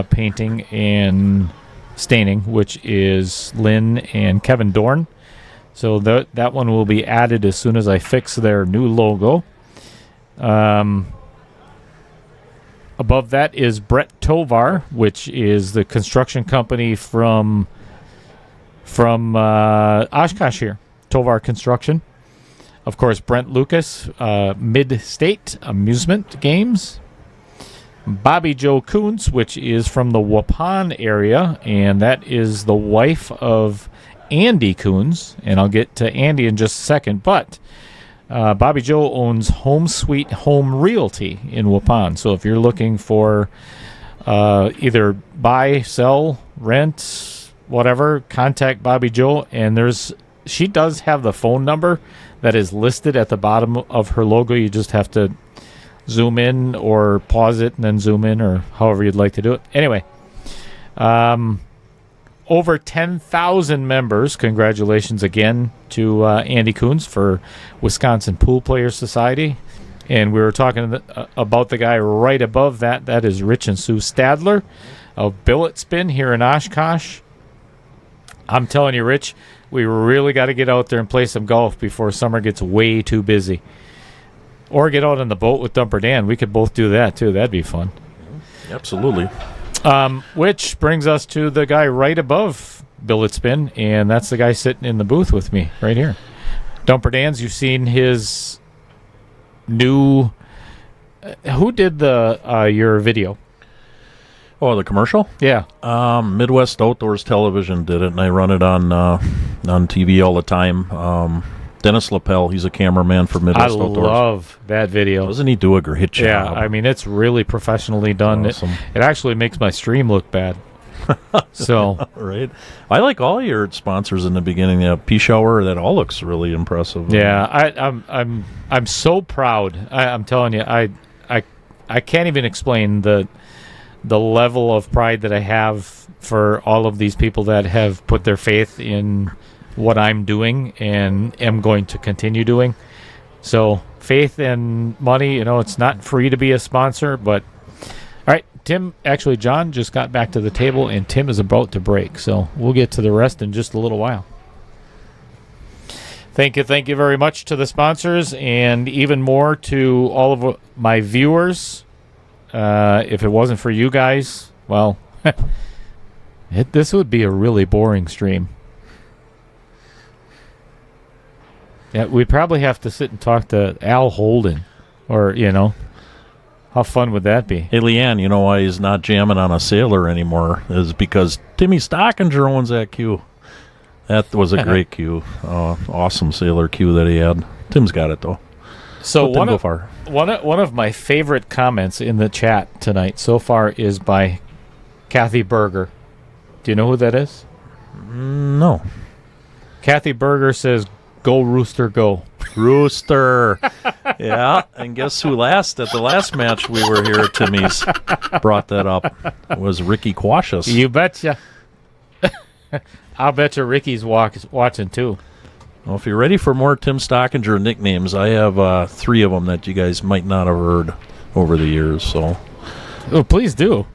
Painting and Staining, which is Lynn and Kevin Dorn. So that one will be added as soon as I fix their new logo. Above that is Brett Tovar, which is the construction company from Oshkosh here, Tovar Construction. Of course, Brent Lucas, Mid-State Amusement Games. Bobby Joe Coons, which is from the Waupun area, and that is the wife of Andy Coons, and I'll get to Andy in just a second, but Bobby Joe owns Home Sweet Home Realty in Waupun. So if you're looking for either buy, sell, rent, whatever, contact Bobby Joe. And she does have the phone number that is listed at the bottom of her logo. You just have to zoom in or pause it and then zoom in, or however you'd like to do it. Anyway, over 10,000 members. Congratulations again to Andy Coons for Wisconsin Pool Players Society. And we were talking about the guy right above that. That is Rich and Sue Stadler of Billet Spin here in Oshkosh. I'm telling you, Rich, we really got to get out there and play some golf before summer gets way too busy. Or get out on the boat with Dumper Dan. We could both do that, too. That'd be fun. Absolutely. Which brings us to the guy right above Billet Spin, and that's the guy sitting in the booth with me right here. Dumper Dan's, you've seen his new... who did your video? Oh, the commercial? Yeah. Midwest Outdoors Television did it, and I run it on TV all the time. Dennis Lapel, he's a cameraman for Midwest Outdoors. I love that video. Doesn't he do a great job? Yeah, I mean, it's really professionally done. Awesome. It actually makes my stream look bad. So, right. I like all your sponsors in the beginning. Pea Shower, that all looks really impressive. Yeah, I'm so proud. I'm telling you, I can't even explain the level of pride that I have for all of these people that have put their faith in what I'm doing and am going to continue doing. So faith and money, it's not free to be a sponsor, but all right, John just got back to the table and Tim is about to break. So we'll get to the rest in just a little while. Thank you very much to the sponsors, and even more to all of my viewers. If it wasn't for you guys, well, this would be a really boring stream. Yeah, we'd probably have to sit and talk to Al Holden, or, how fun would that be? Hey, Leanne, you know why he's not jamming on a sailor anymore is because Timmy Stockinger owns that cue. That was a great cue. Awesome sailor cue that he had. Tim's got it, though. So one of my favorite comments in the chat tonight so far is by Kathy Berger. Do you know who that is? No. Kathy Berger says, "Go Rooster, go." Rooster. Yeah, and guess who at the last match we were here at Timmy's brought that up? It was Ricky Quashus. You betcha. I'll bet you Ricky's watching too. Well, if you're ready for more Tim Stockinger nicknames, I have 3 of them that you guys might not have heard over the years. So, oh, please do.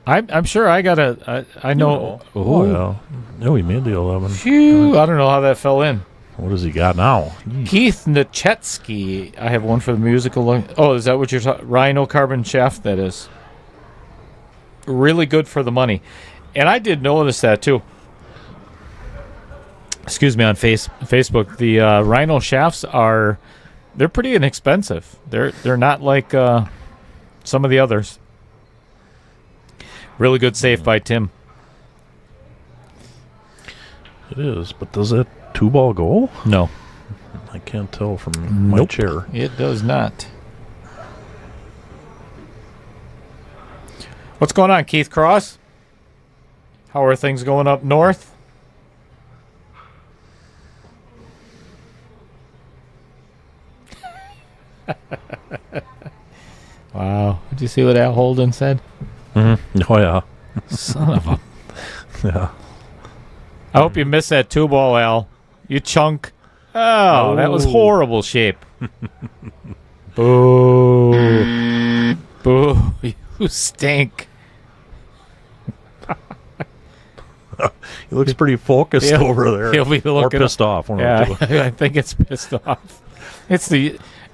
I'm sure I got I know. Oh, yeah. We made the 11. Phew, I don't know how that fell in. What does he got now? Keith Nachetsky. I have one for the musical. Oh, is that what you're talking? Rhino Carbon Chef, that is. Really good for the money. And I did notice that, too. Excuse me, on Facebook. The Rhino shafts they're pretty inexpensive. They're not like some of the others. Really good save by Tim. It is, but does that 2-ball go? No. I can't tell from my chair. It does not. What's going on, Keith Cross? How are things going up north? Wow. Did you see what Al Holden said? Mm-hmm. Oh, yeah. Son of a... Yeah. I hope you missed that 2-ball, Al. You chunk. Oh, that was horrible shape. Boo. Boo. You stink. He looks pretty focused over there. He'll be looking or pissed off. Yeah, I think it's pissed off.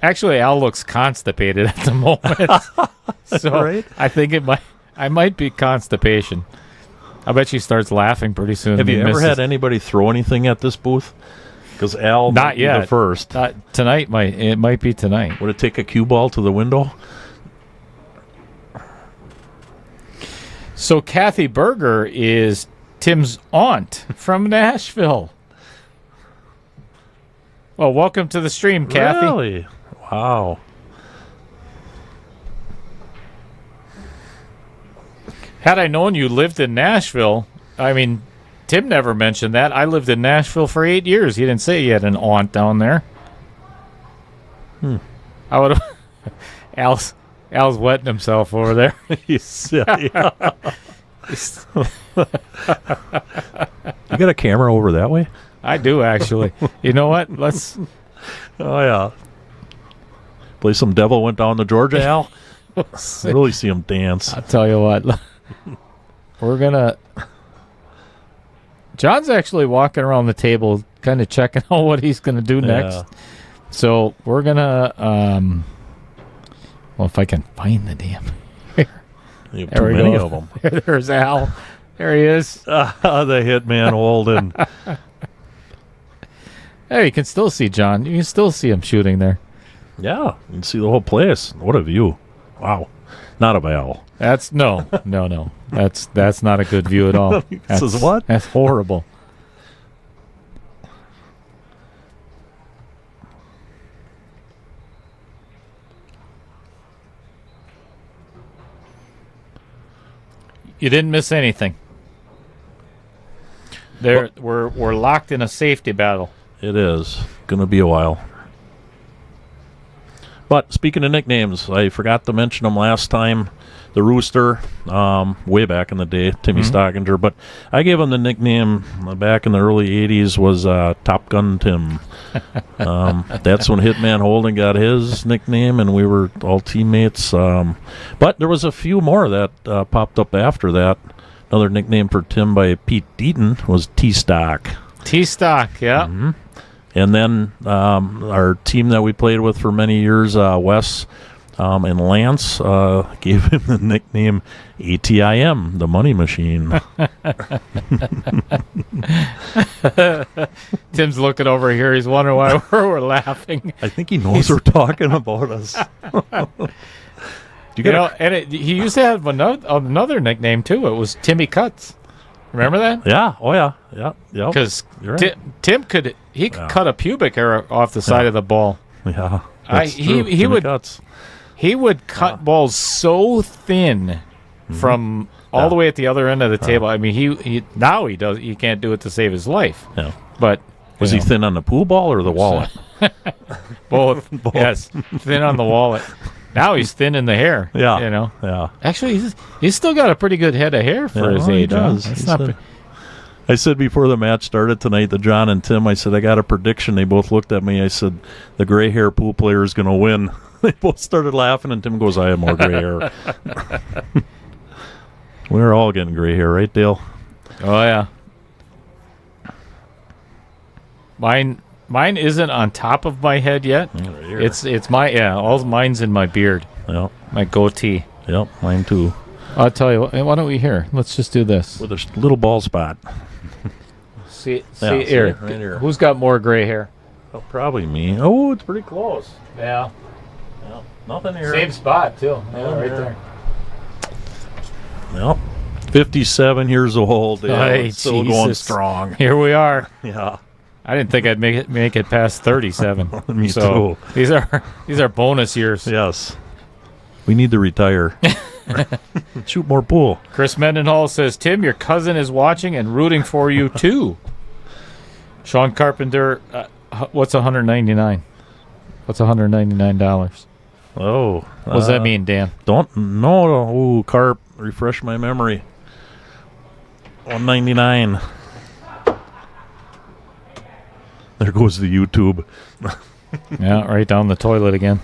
Actually, Al looks constipated at the moment. So right? I think I might be constipation. I bet she starts laughing pretty soon. Have you ever had anybody throw anything at this booth? Because Al Not might be yet. the first. Tonight it might be tonight. Would it take a cue ball to the window? So Kathy Berger is Tim's aunt from Nashville. Well, welcome to the stream, Kathy. Really? Wow. Had I known you lived in Nashville, I mean, Tim never mentioned that. I lived in Nashville for 8 years. He didn't say he had an aunt down there. I would have. Al's wetting himself over there. You got a camera over that way? I do, actually. You know what? Let's. Oh, yeah. Play some Devil Went Down to Georgia, Al. Really see him dance. I'll tell you what. We're going to. John's actually walking around the table, kind of checking out what he's going to do next. Yeah. So we're going to. Well, if I can find the damn. You have There too we many go. of them. There's Al. There he is. The hitman Holden. Hey, you can still see John. You can still see him shooting there. Yeah, you can see the whole place. What a view. Wow. Not of Al. That's no. That's not a good view at all. This is what? That's horrible. You didn't miss anything. We're locked in a safety battle. It is. Going to be a while. But speaking of nicknames, I forgot to mention them last time. The Rooster, way back in the day, Timmy Stockinger. But I gave him the nickname back in the early 80s was Top Gun Tim. That's when Hitman Holden got his nickname, and we were all teammates. But there was a few more that popped up after that. Another nickname for Tim by Pete Deaton was T-Stock. T-Stock, yeah. Mm-hmm. And then our team that we played with for many years, Wes and Lance, gave him the nickname ATIM, the Money Machine. Tim's looking over here. He's wondering why we're laughing. I think he knows we're talking about us. He used to have another nickname, too. It was Timmy Cuts. Remember that? Yeah. Oh, yeah. Yeah. Yep. Because Right. Tim could cut a pubic hair off the side of the ball. Yeah. He would cuts. He would cut balls so thin from all the way at the other end of the table. I mean, he does. He can't do it to save his life. Yeah. But Was he thin on the pool ball or the wallet? both? Yes, thin on the wallet. Now he's thin in the hair. Yeah. You know. Yeah. Actually, he's still got a pretty good head of hair for his age. He does. It's not. I said before the match started tonight to John and Tim, I said, I got a prediction. They both looked at me. I said, the gray hair pool player is going to win. They both started laughing, and Tim goes, I have more gray hair. We're all getting gray hair, right, Dale? Oh, yeah. Mine isn't on top of my head yet. Right here. It's all mine's in my beard. Yep. My goatee. Yep, mine too. I'll tell you what, why don't we here? Let's just do this. With a little ball spot. See Yeah, here. right here. Who's got more gray hair? Oh, probably me. Oh, it's pretty close. Yeah. Yep. Nothing here. Same spot too. Yeah, right here. there. Yep. 57 years old. Yeah, Ay, still going Jesus. strong. Here we are. Yeah. I didn't think I'd make it past 37. Me so too. These are bonus years. Yes. We need to retire. Shoot more pool. Chris Mendenhall says, Tim, your cousin is watching and rooting for you too. Sean Carpenter, what's $199? What's $199? Oh. What does that mean, Dan? Don't know. Ooh, Carp. Refresh my memory. $199. There goes the YouTube. Yeah, right down the toilet again.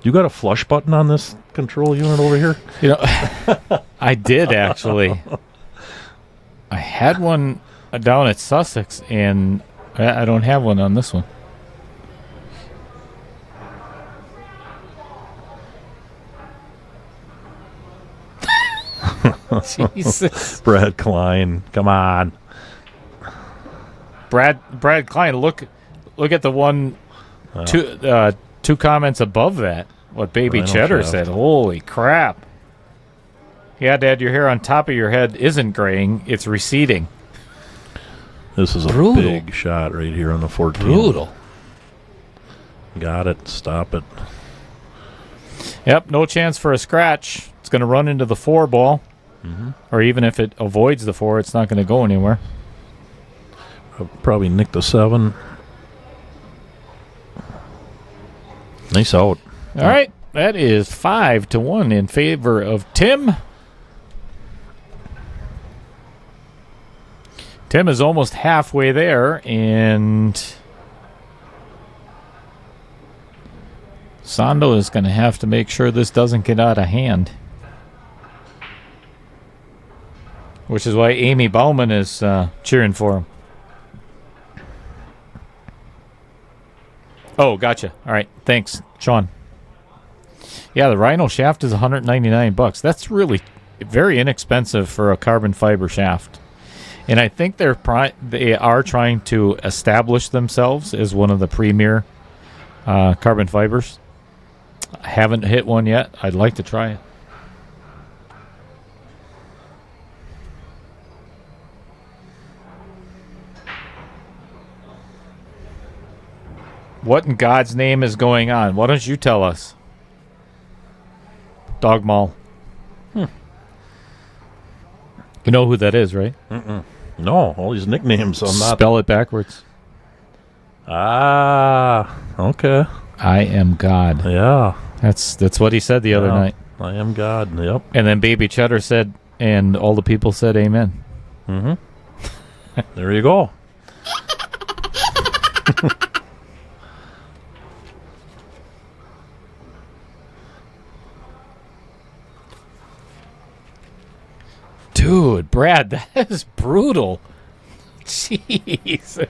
You got a flush button on this control unit over here? You know, I did actually. I had one down at Sussex, and I don't have one on this one. Jesus. Brad Klein, come on. Brad Klein, look at the one, two comments above that. What Baby Rhino Cheddar shaft. said. Holy crap. Yeah, Dad, your hair on top of your head isn't graying. It's receding. This is a Brutal. big shot right here on the 14. Brutal. Got it. Stop it. Yep, no chance for a scratch. It's going to run into the 4 ball. Or even if it avoids the 4, it's not going to go anywhere. I'll probably nick the 7. Nice out. All right, that is 5-1 in favor of Tim. Tim is almost halfway there, and Sondo is going to have to make sure this doesn't get out of hand. Which is why Amy Bauman is cheering for him. Oh, gotcha. All right, thanks, Sean. Yeah, the Rhino shaft is $199. That's really very inexpensive for a carbon fiber shaft. And I think they are trying to establish themselves as one of the premier carbon fibers. I haven't hit one yet. I'd like to try it. What in God's name is going on? Why don't you tell us? Dog Mall. You know who that is, right? No, all these nicknames. I'm not. Spell it backwards. Ah, okay. I am God. Yeah. That's what he said the other night. I am God. Yep. And then Baby Cheddar said, and all the people said amen. There you go. Dude, Brad, that is brutal. Jesus.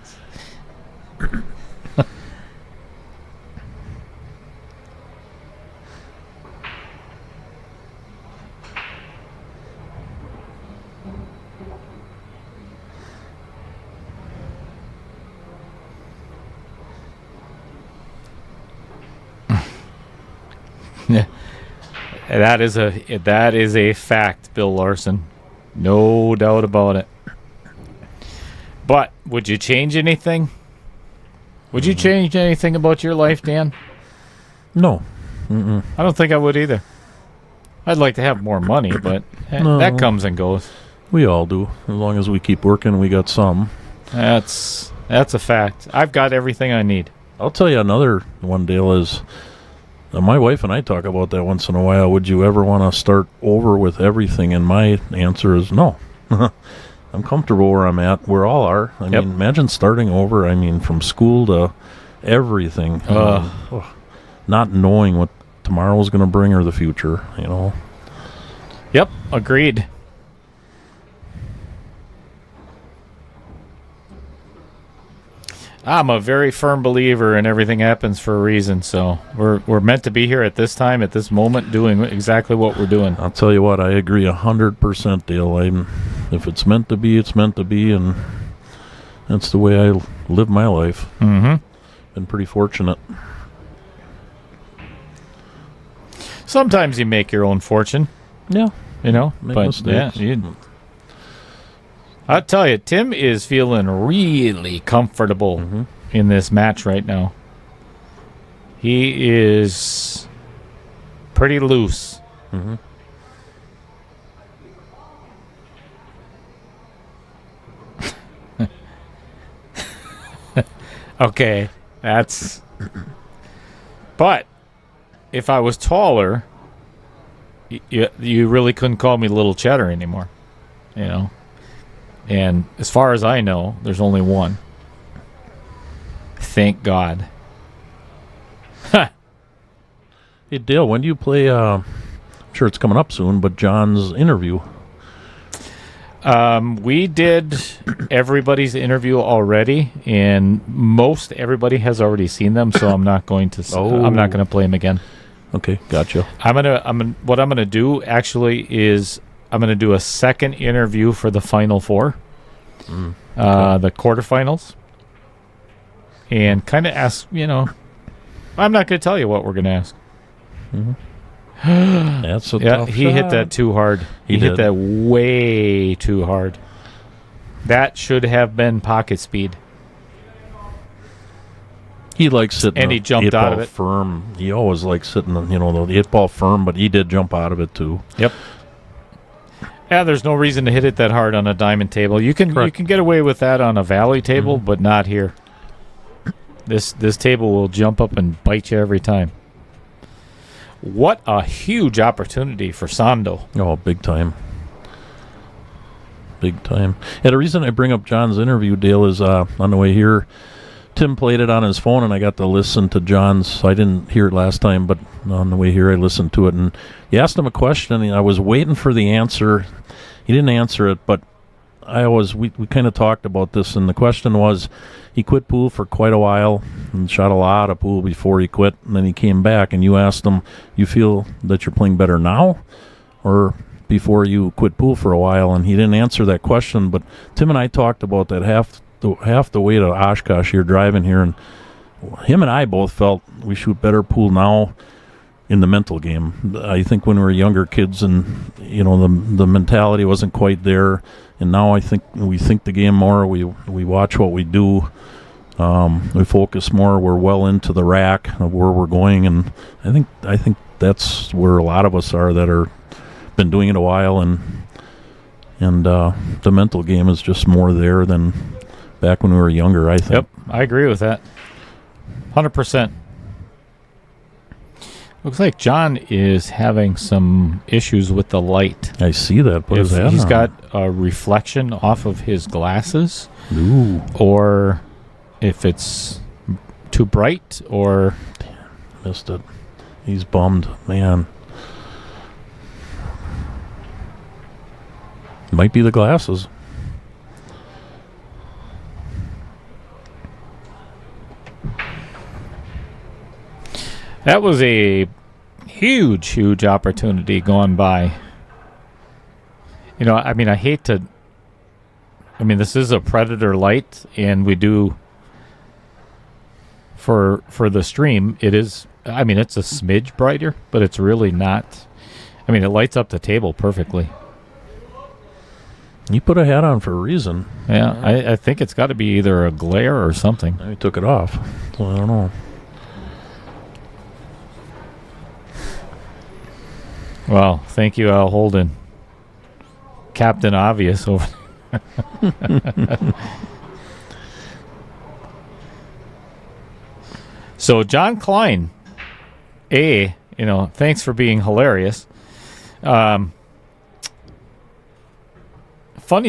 Yeah. That is a fact, Bill Larson. No doubt about it. But would you change anything? Would you change anything about your life, Dan? No. I don't think I would either. I'd like to have more money, but No. that comes and goes. We all do. As long as we keep working, we got some. That's a fact. I've got everything I need. I'll tell you another one, Dale, is my wife and I talk about that once in a while. Would you ever want to start over with everything? And my answer is no. I'm comfortable where I'm at. We all are. I Yep. mean, imagine starting over. I mean, from school to everything. Not knowing what tomorrow's going to bring or the future, you know. Yep, agreed. I'm a very firm believer in everything happens for a reason, so we're meant to be here at this time, at this moment, doing exactly what we're doing. I'll tell you what, I agree 100%, Dale. If it's meant to be, it's meant to be, and that's the way I live my life. Been pretty fortunate. Sometimes you make your own fortune, Yeah. you know, Make but mistakes. yeah, I'll tell you, Tim is feeling really comfortable in this match right now. He is pretty loose. Okay, that's... But if I was taller, you really couldn't call me Little Cheddar anymore, you know? And as far as I know, there's only one. Thank God. Hey, Dale, when do you play, I'm sure it's coming up soon, but John's interview? We did everybody's interview already, and most everybody has already seen them, so I'm not going to I'm not going to play them again. Okay, gotcha. What I'm gonna do actually is I'm gonna do a second interview for the Final Four, the quarterfinals, and kind of ask. I'm not gonna tell you what we're gonna ask. That's a tough he shot. hit that too hard. He hit that way too hard. That should have been pocket speed. He likes sitting, and he jumped out of it firm. He always likes sitting, the 8-ball firm, but he did jump out of it too. Yep. Yeah, there's no reason to hit it that hard on a diamond table. You can get away with that on a valley table, but not here. This table will jump up and bite you every time. What a huge opportunity for Sondo. Oh, big time. Big time. Yeah, the reason I bring up John's interview, Dale, is on the way here, Tim played it on his phone, and I got to listen to John's. I didn't hear it last time, but on the way here, I listened to it. And he asked him a question, and I was waiting for the answer. He didn't answer it, but we kind of talked about this, and the question was, he quit pool for quite a while and shot a lot of pool before he quit, and then he came back, and you asked him, you feel that you're playing better now or before you quit pool for a while? And he didn't answer that question, but Tim and I talked about that half the way to Oshkosh here, driving here, and him and I both felt we shoot better pool now in the mental game. I think when we were younger kids and the mentality wasn't quite there, and now I think we think the game more. We watch what we do. We focus more. We're well into the rack of where we're going, and I think that's where a lot of us are that are been doing it a while, and the mental game is just more there than back when we were younger, I think. Yep, I agree with that. 100%. Looks like John is having some issues with the light. I see that. What is that? He's got a reflection off of his glasses. Ooh. Or if it's too bright, or... Damn, missed it. He's bummed. Man. Might be the glasses. That was a huge opportunity going by. I hate to... this is a Predator light, and we do... For the stream, it is... it's a smidge brighter, but it's really not... it lights up the table perfectly. You put a hat on for a reason. Yeah, I think it's got to be either a glare or something. I took it off, so I don't know. Well, thank you, Al Holden. Captain Obvious over So, John Klein, thanks for being hilarious. Funny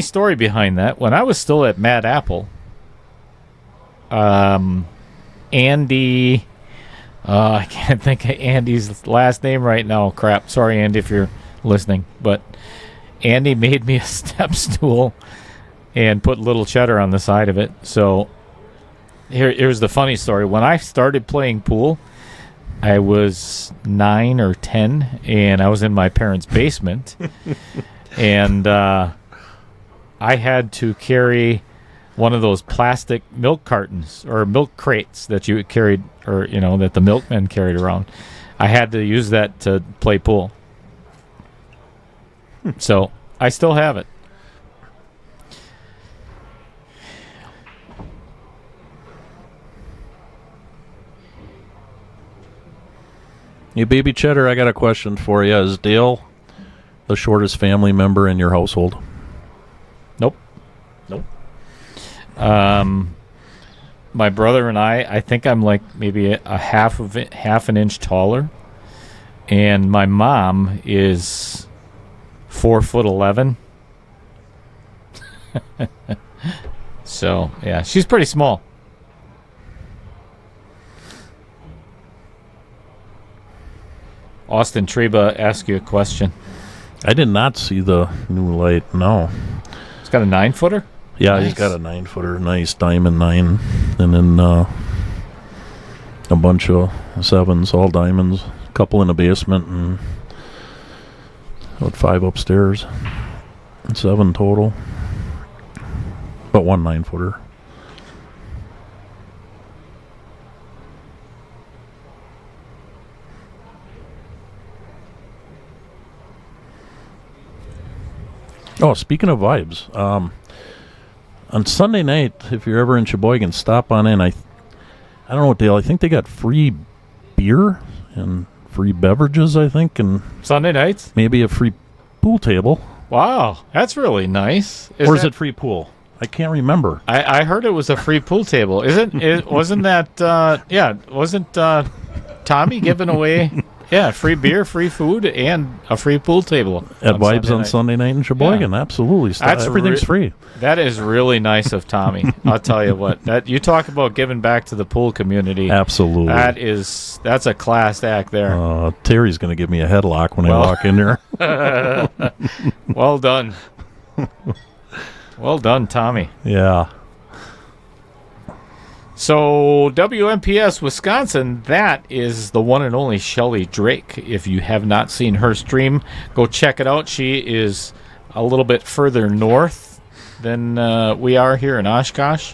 story behind that. When I was still at Mad Apple, Andy... I can't think of Andy's last name right now. Crap. Sorry, Andy, if you're listening. But Andy made me a step stool and put little cheddar on the side of it. So here's the funny story. When I started playing pool, I was 9 or 10, and I was in my parents' basement. And I had to carry one of those plastic milk cartons or milk crates that you carried, or that the milkmen carried around. I had to use that to play pool. So I still have it. Hey, Baby Cheddar, I got a question for you. Is Dale the shortest family member in your household? Nope. My brother and I think I'm like maybe a half an inch taller, and my mom is 4'11". So yeah, she's pretty small. Austin Treba ask you a question. I did not see the new light. No. It's got a 9-footer? Yeah, Nice. he's got a 9-footer, nice diamond 9, and then a bunch of 7s, all diamonds. A couple in the basement and 5 upstairs. 7 total, but 1 9-footer. Oh, speaking of vibes, on Sunday night, if you're ever in Sheboygan, stop on in. I don't know what Dale. I think they got free beer and free beverages. I think, and Sunday nights? maybe a free pool table. Wow, that's really nice. Or is it free pool? I can't remember. I heard it was a free pool table. Wasn't that? Wasn't Tommy giving away? Yeah, free beer, free food, and a free pool table At Vibes Sunday on night. Sunday night in Sheboygan, absolutely. Everything's free. That is really nice of Tommy. I'll tell you what. That you talk about giving back to the pool community. Absolutely. That's a class act there. Terry's going to give me a headlock when I walk in there. Well done. Well done, Tommy. Yeah. So, WMPS Wisconsin, that is the one and only Shelley Drake. If you have not seen her stream, go check it out. She is a little bit further north than we are here in Oshkosh.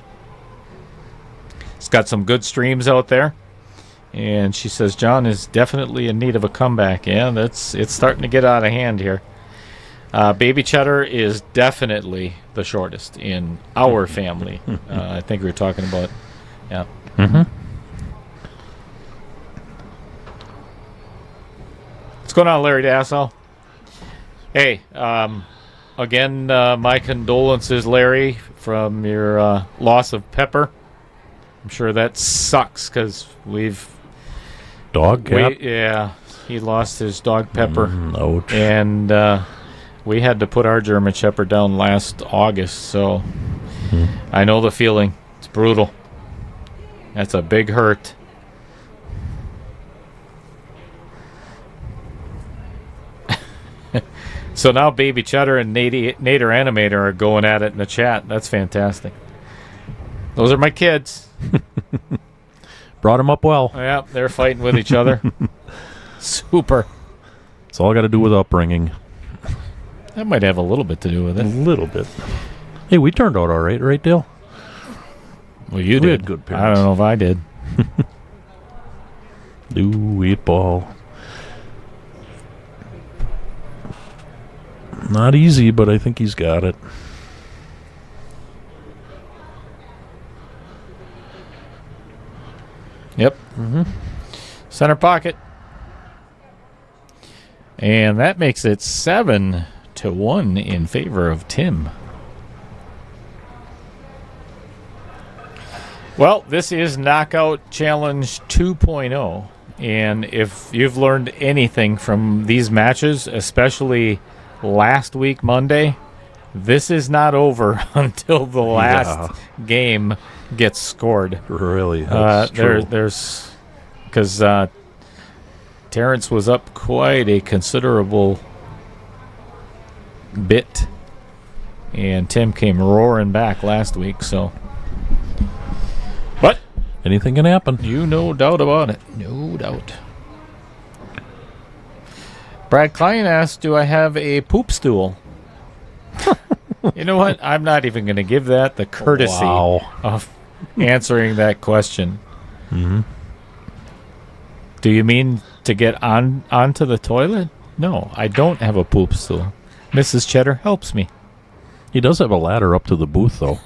It's got some good streams out there. And she says John is definitely in need of a comeback. Yeah, it's starting to get out of hand here. Baby Cheddar is definitely the shortest in our family. I think we were talking about. Yeah. Mm-hmm. What's going on, Larry Dassel? Hey, again, my condolences, Larry, from your loss of Pepper. I'm sure that sucks because Dog cat? he lost his dog Pepper. Ouch. And we had to put our German Shepherd down last August, so I know the feeling. It's brutal. That's a big hurt. So now Baby Cheddar and Nader Animator are going at it in the chat. That's fantastic. Those are my kids. Brought him up well. Yeah, they're fighting with each other. Super. It's all got to do with upbringing. That might have a little bit to do with A it. little bit. Hey, we turned out all right, Dale? Well, you We did. had good I parents. don't know if I did. Do eat ball. Not easy, but I think he's got it. Yep. Center pocket. And that makes it 7-1 in favor of Tim. Well, this is Knockout Challenge 2.0. And if you've learned anything from these matches, especially last week, Monday, this is not over until the last game gets scored. Really? That's true. There's because Terrence was up quite a considerable bit, and Tim came roaring back last week. So, but Anything can happen. you no doubt about it, no doubt. Brad Klein asked, "Do I have a poop stool?" You know what? I'm not even going to give that the courtesy Wow. of answering that question. Mm-hmm. Do you mean to get onto the toilet? No, I don't have a poop stool. Mrs. Cheddar helps me. He does have a ladder up to the booth, though.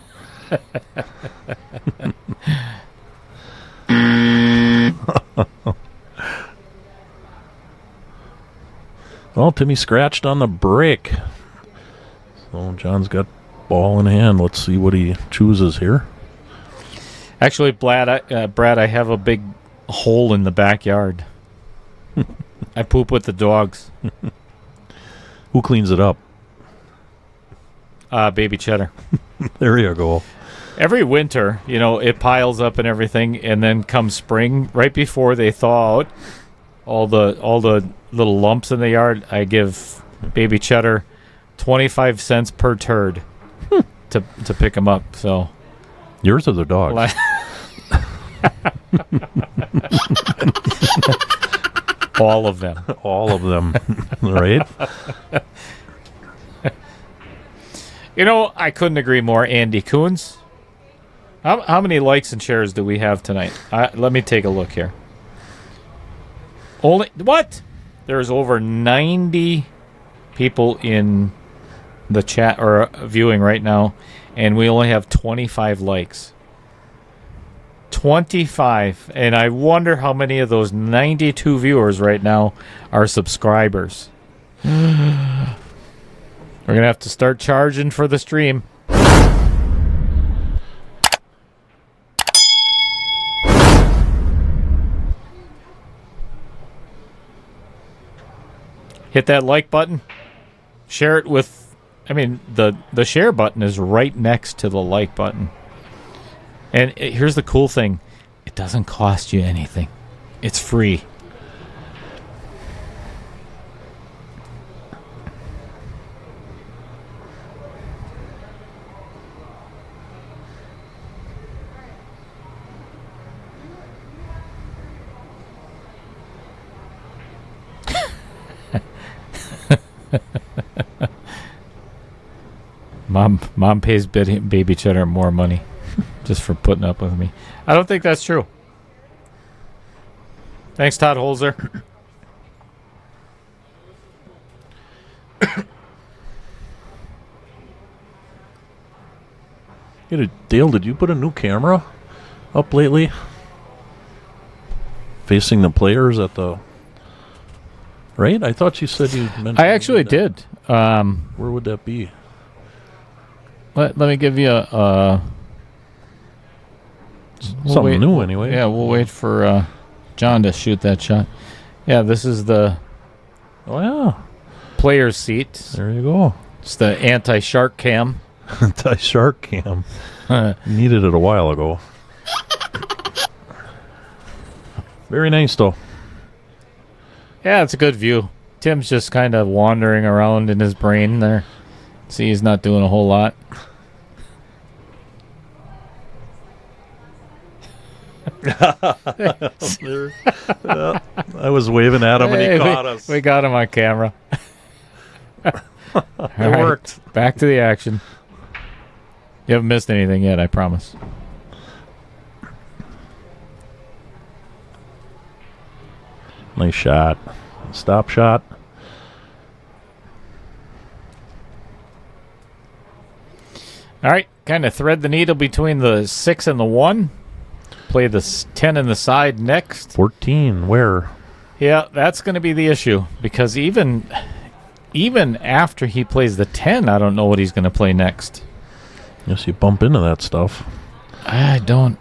Well, Timmy scratched on the brake. So John's got ball in hand. Let's see what he chooses here. Actually, Brad, I have a big hole in the backyard. I poop with the dogs. Who cleans it up? Baby Cheddar. There you go. Every winter, it piles up and everything, and then come spring, right before they thaw out, all the little lumps in the yard, I give Baby Cheddar 25 cents per turd to pick them up. So Yours or the dog's? All of them. All of them, right? You know, I couldn't agree more. Andy Coons. How many likes and shares do we have tonight? Let me take a look here. Only what? There's over 90 people in the chat or viewing right now, and we only have 25 likes. 25, and I wonder how many of those 92 viewers right now are subscribers. We're gonna have to start charging for the stream. Hit that like button. Share it with, I mean, the share button is right next to the like button. And here's the cool thing. It doesn't cost you anything. It's free. Mom pays Baby Cheddar more money just for putting up with me. I don't think that's true. Thanks, Todd Holzer. Dale, did you put a new camera up lately? Facing the players at the... Right? I thought you said you mentioned... I actually did. Where would that be? Let me give you a... Something new, anyway. Yeah, we'll wait for John to shoot that shot. Yeah, this is the... Oh, yeah. Player's seat. There you go. It's the anti-shark cam. Anti-shark cam. Needed it a while ago. Very nice, though. Yeah, it's a good view. Tim's just kind of wandering around in his brain there. See, he's not doing a whole lot. I was waving at him and he caught us. We got him on camera. It worked. Back to the action. You haven't missed anything yet, I promise. Nice shot. Stop shot. All right, kind of thread the needle between the 6 and the 1. Play the 10 in the side next. 14, where? Yeah, that's going to be the issue because even after he plays the 10, I don't know what he's going to play next. Yes, you bump into that stuff. I don't.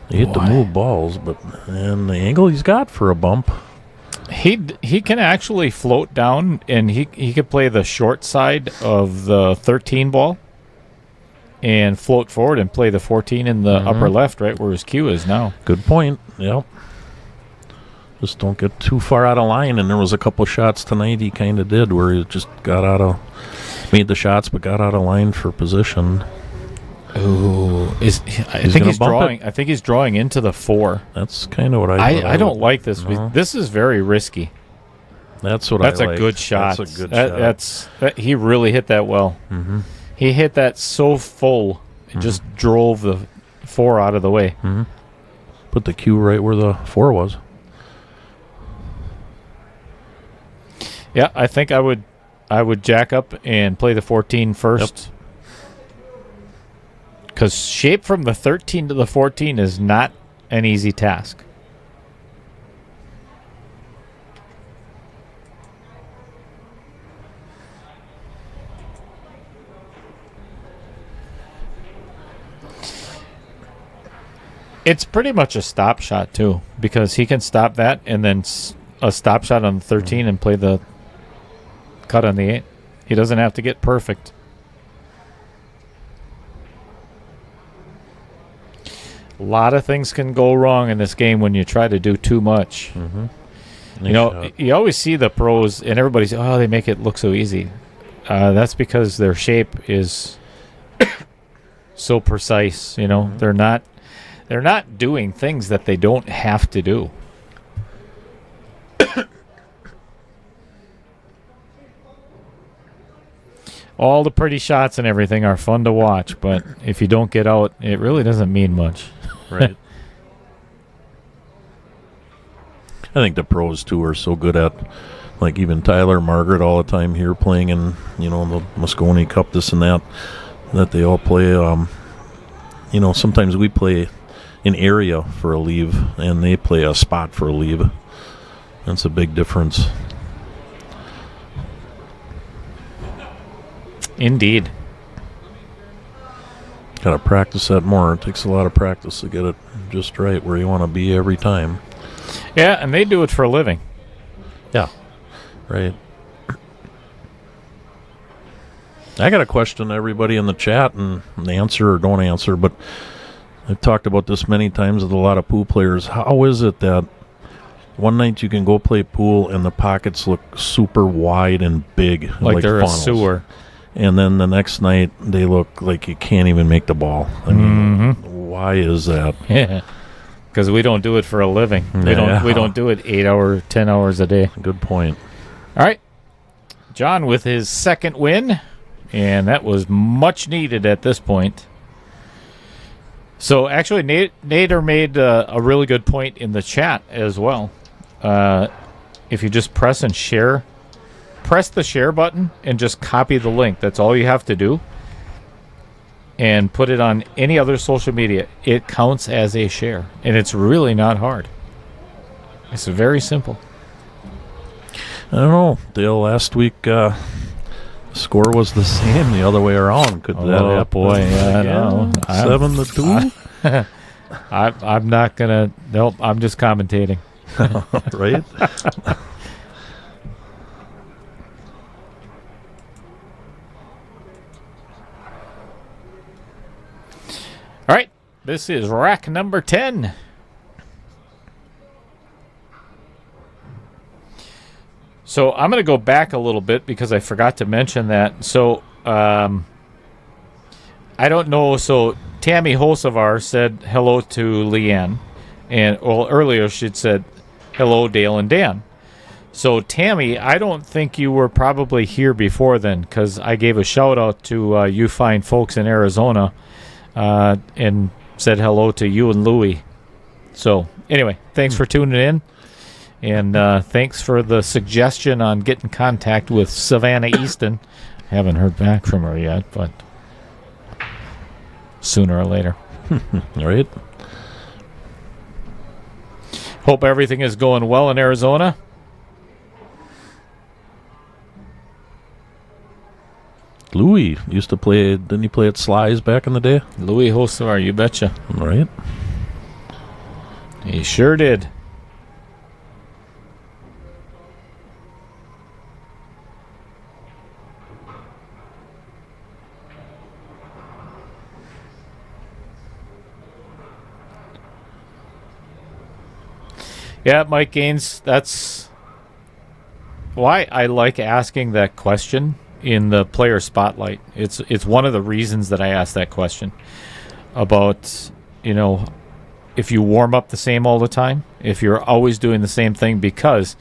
You hate to move balls, but and the angle he's got for a bump. He can actually float down, and he could play the short side of the 13 ball and float forward and play the 14 in the upper left, right where his cue is now. Good point. Yep. Just don't get too far out of line. And there was a couple shots tonight he kind of did where he just made the shots but got out of line for position. Ooh, I think he's drawing into the 4. That's kind of what I don't like this. No. This is very risky. That's a good shot. That's a good shot. He really hit that well. Mm-hmm. He hit that so full, it just drove the 4 out of the way. Mm-hmm. Put the cue right where the 4 was. Yeah, I think I would jack up and play the 14 first. Because shape from the 13 to the 14 is not an easy task. It's pretty much a stop shot, too, because he can stop that and then a stop shot on the 13 and play the cut on the 8. He doesn't have to get perfect. A lot of things can go wrong in this game when you try to do too much. You know, you always see the pros, and everybody's, oh, they make it look so easy. That's because their shape is so precise. You know, they're not doing things that they don't have to do. All the pretty shots and everything are fun to watch, but if you don't get out, it really doesn't mean much. Right. I think the pros, too, are so good at, like even Tyler, Margaret all the time here playing in, you know, the Moscone Cup, this and that they all play. You know, sometimes we play an area for a leave, and they play a spot for a leave. That's a big difference. Indeed. Got to practice that more. It takes a lot of practice to get it just right where you want to be every time. Yeah, and they do it for a living. Yeah, right. I got a question to everybody in the chat, and answer or don't answer, but I've talked about this many times with a lot of pool players. How is it that one night you can go play pool and the pockets look super wide and big, like they're funnels, a sewer, and then the next night they look like you can't even make the ball? I mean, why is that? Yeah. Because we don't do it for a living. Yeah. We don't do it 8 hours, 10 hours a day. Good point. All right. John with his second win, and that was much needed at this point. So actually, Nader made a really good point in the chat as well. If you just press the share button and just copy the link. That's all you have to do. And put it on any other social media. It counts as a share. And it's really not hard. It's very simple. I don't know, Dale. Last week, score was the same the other way around. Could that happen? Oh boy, yeah, I know. 7-2. I'm not gonna. Nope. I'm just commentating. Right. All right. This is rack number 10. So I'm going to go back a little bit because I forgot to mention that. So I don't know. So Tammy Hosevar said hello to Leanne. And earlier she'd said hello, Dale and Dan. So Tammy, I don't think you were probably here before then because I gave a shout out to you fine folks in Arizona and said hello to you and Louie. So anyway, thanks for tuning in. And thanks for the suggestion on getting in contact with Savannah Easton. Haven't heard back from her yet, but sooner or later. All right. Hope everything is going well in Arizona. Louis used to play, didn't he play at Sly's back in the day? Louis Hosevar, you betcha. Right. He sure did. Yeah, Mike Gaines, that's why I like asking that question in the player spotlight. It's one of the reasons that I ask that question about, if you warm up the same all the time, if you're always doing the same thing, because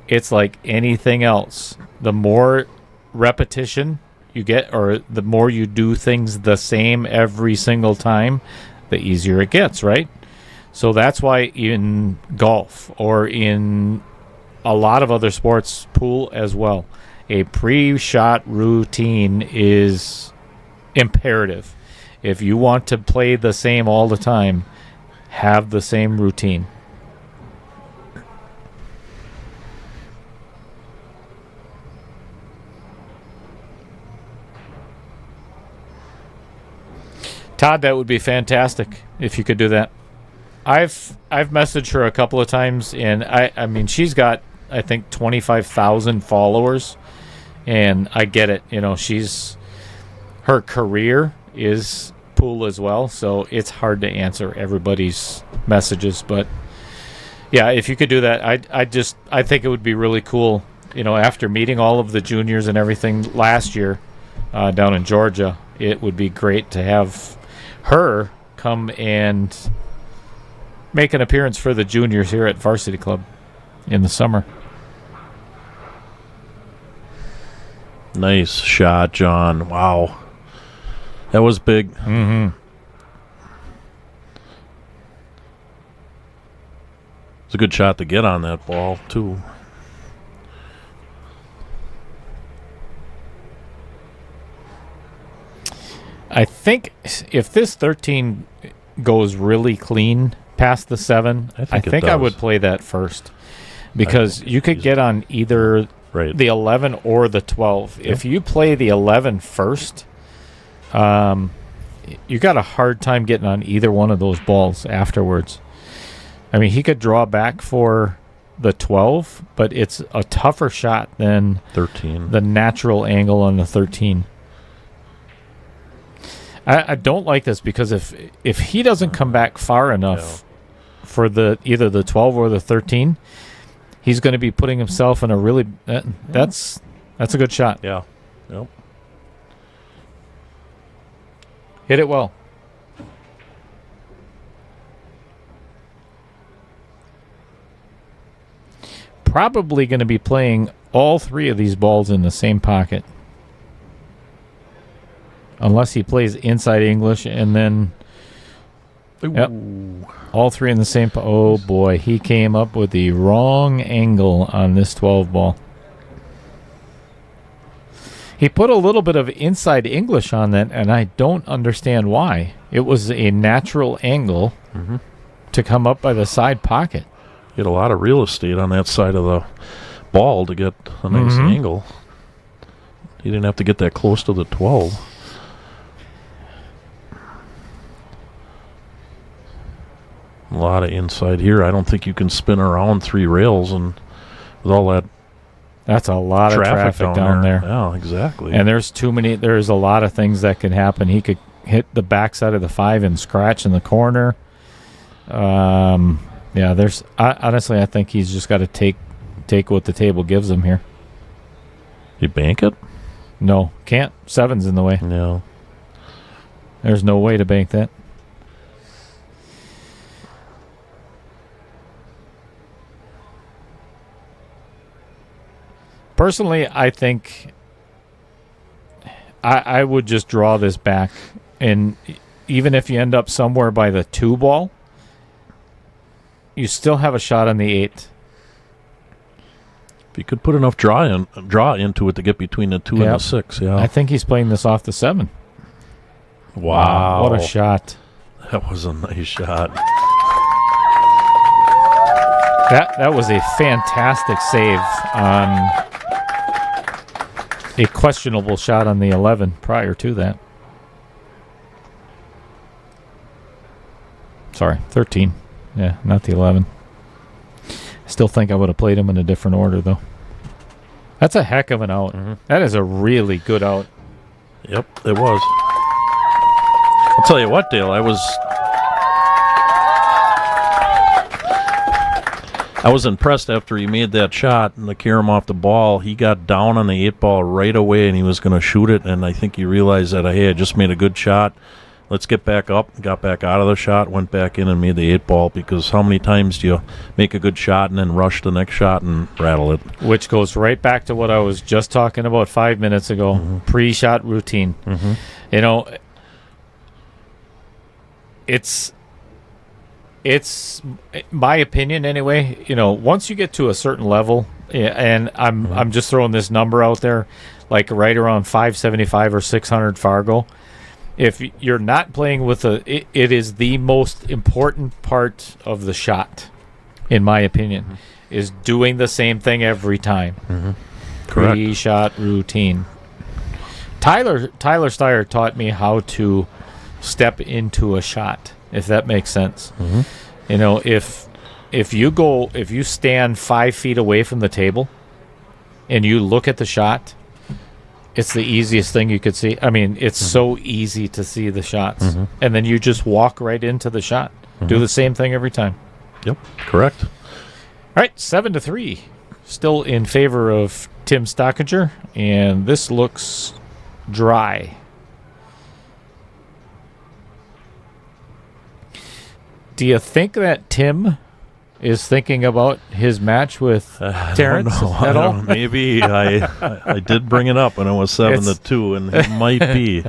it's like anything else. The more repetition you get, or the more you do things the same every single time, the easier it gets, right? So that's why in golf or in a lot of other sports, pool as well, a pre-shot routine is imperative. If you want to play the same all the time, have the same routine. Todd, that would be fantastic if you could do that. I've messaged her a couple of times, and I mean she's got, I think, 25,000 followers, and I get it. Her career is pool as well, so it's hard to answer everybody's messages. But Yeah, if you could do that, I think it would be really cool. After meeting all of the juniors and everything last year down in Georgia, it would be great to have her come and make an appearance for the juniors here at Varsity Club in the summer. Nice shot, John. Wow. That was big. Mm-hmm. It's a good shot to get on that ball, too. I think if this 13 goes really clean past the 7, I think I would play that first. Because you could get on either the 11 or the 12. Yep. If you play the 11 first, you got a hard time getting on either one of those balls afterwards. I mean, he could draw back for the 12, but it's a tougher shot than 13. The natural angle on the 13. I don't like this because if he doesn't come back far enough for either the 12 or the 13, he's going to be putting himself in a really that's a good shot. Yeah. Yep. Hit it well. Probably going to be playing all 3 of these balls in the same pocket. Unless he plays inside English and then all 3 in the same oh boy, he came up with the wrong angle on this 12 ball. He put a little bit of inside English on that, and I don't understand why. It was a natural angle to come up by the side pocket. Get a lot of real estate on that side of the ball to get a nice angle. He didn't have to get that close to the 12. A lot of inside here. I don't think you can spin around 3 rails and with all that. That's a lot of traffic down there. Yeah, exactly. And there's a lot of things that can happen. He could hit the backside of the 5 and scratch in the corner. Honestly, I think he's just got to take what the table gives him here. You bank it? No, can't. 7's in the way. No. There's no way to bank that. Personally, I think I would just draw this back, and even if you end up somewhere by the 2 ball, you still have a shot on the 8. If you could put enough draw into it to get between the 2 and the 6, yeah. I think he's playing this off the 7. Wow. What a shot. That was a nice shot. That was a fantastic save on a questionable shot on the 11 prior to that. Sorry, 13. Yeah, not the 11. I still think I would have played him in a different order, though. That's a heck of an out. That is a really good out. Yep, it was. I'll tell you what, Dale, I was impressed after he made that shot and the carom off the ball. He got down on the 8 ball right away and he was going to shoot it, and I think he realized that, hey, I just made a good shot. Let's get back up. Got back out of the shot, went back in and made the 8 ball, because how many times do you make a good shot and then rush the next shot and rattle it? Which goes right back to what I was just talking about 5 minutes ago, pre-shot routine. You know, it's my opinion anyway. You know, once you get to a certain level, and I'm just throwing this number out there, like right around 575 or 600 Fargo. If you're not playing with it is the most important part of the shot, in my opinion, is doing the same thing every time. Correct. Pre-shot routine. Tyler Steyer taught me how to step into a shot, if that makes sense. You know, if you stand 5 feet away from the table and you look at the shot, it's the easiest thing you could see. I mean, it's so easy to see the shots. And then you just walk right into the shot. Do the same thing every time. Yep, correct. All right, 7-3. Still in favor of Tim Stockinger, and this looks dry. Do you think that Tim is thinking about his match with Terrence at all? Maybe. I did bring it up when it was 7-2, and it might be.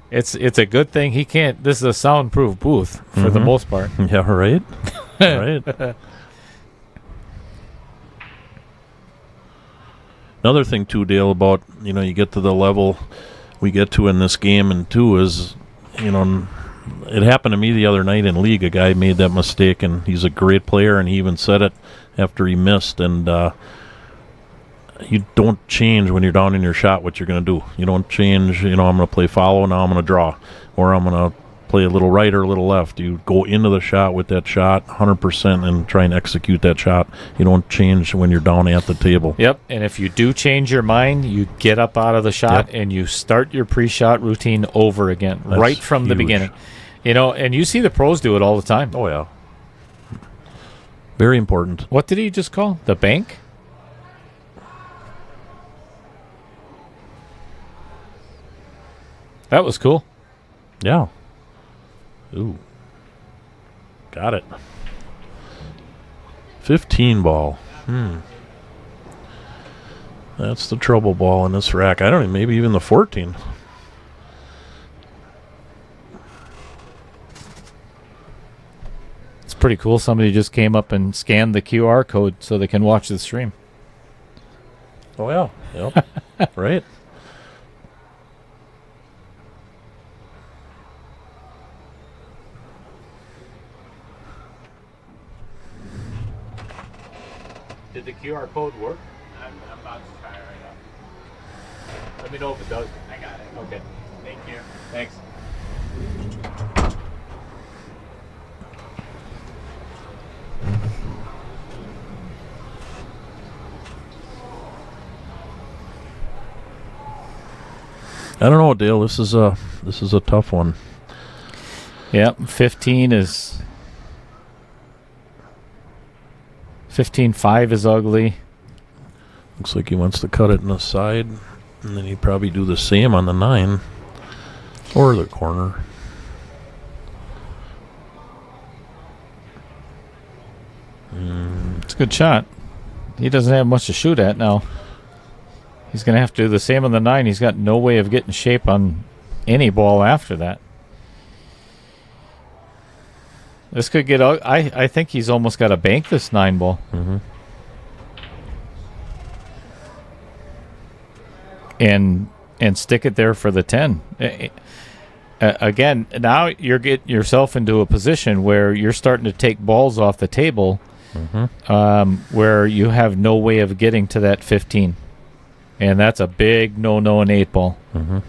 It's a good thing he can't. This is a soundproof booth for the most part. Yeah, right? Right. Another thing, too, Dale, about, you get to the level we get to in this game, and, too, is, it happened to me the other night in league. A guy made that mistake, and he's a great player, and he even said it after he missed. And you don't change when you're down in your shot what you're going to do. You don't change, I'm going to play follow, now I'm going to draw. Or I'm going to play a little right or a little left. You go into the shot with that shot 100% and try and execute that shot. You don't change when you're down at the table. Yep, and if you do change your mind, you get up out of the shot and you start your pre-shot routine over again, right from the beginning. And you see the pros do it all the time. Oh, yeah. Very important. What did he just call? The bank? That was cool. Yeah. Ooh. Got it. 15 ball. That's the trouble ball in this rack. I don't know, maybe even the 14. It's pretty cool. Somebody just came up and scanned the QR code so they can watch the stream. Oh, yeah. Yep. Right. Did the QR code work? I'm about to try it right now. Let me know if it does. I got it. Okay. Thank you. Thanks. I don't know, Dale. This is a tough one. Yep. 15 is 15-5 is ugly. Looks like he wants to cut it in the side, and then he'd probably do the same on the 9 or the corner. It's a good shot. He doesn't have much to shoot at now. He's going to have to do the same on the 9. He's got no way of getting shape on any ball after that. This could get out. I think he's almost got to bank this 9 ball. Mm-hmm. And stick it there for the 10. Again, now you're getting yourself into a position where you're starting to take balls off the table, where you have no way of getting to that 15. And that's a big no-no in 8 ball. Mm-hmm.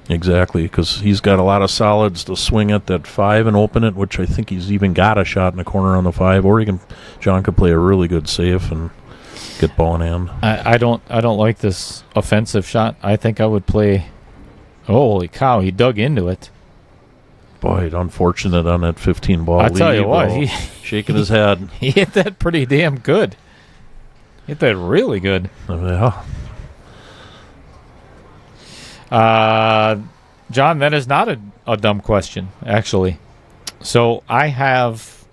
Exactly, because he's got a lot of solids to swing at that 5 and open it, which I think he's even got a shot in the corner on the 5. Or John could play a really good save and get ball in hand. I don't like this offensive shot. I think I would play. Oh, holy cow! He dug into it. Boy, unfortunate on that 15 ball. I tell you what, he shaking his head. He hit that pretty damn good. Hit that really good. Yeah. John, that is not a dumb question, actually. So I have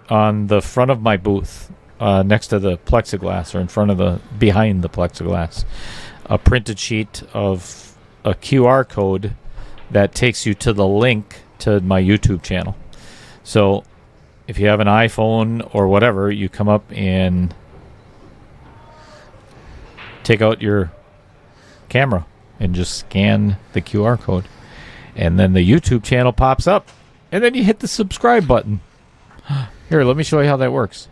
on the front of my booth, next to the plexiglass, or behind the plexiglass, a printed sheet of a QR code that takes you to the link to my YouTube channel. So if you have an iPhone or whatever, you come up and take out your camera and just scan the QR code. And then the YouTube channel pops up. And then you hit the subscribe button. Here, let me show you how that works.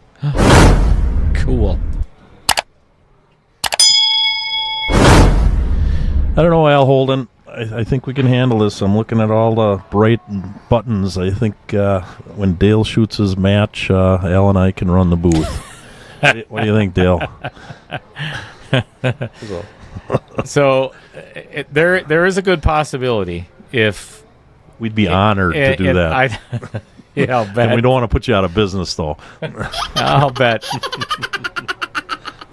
Cool. I don't know, Al Holden. I think we can handle this. I'm looking at all the bright buttons. I think when Dale shoots his match, Al and I can run the booth. What do you think, Dale? So there is a good possibility if we'd be honored to do that. Yeah, I'll bet. And we don't want to put you out of business, though. I'll bet.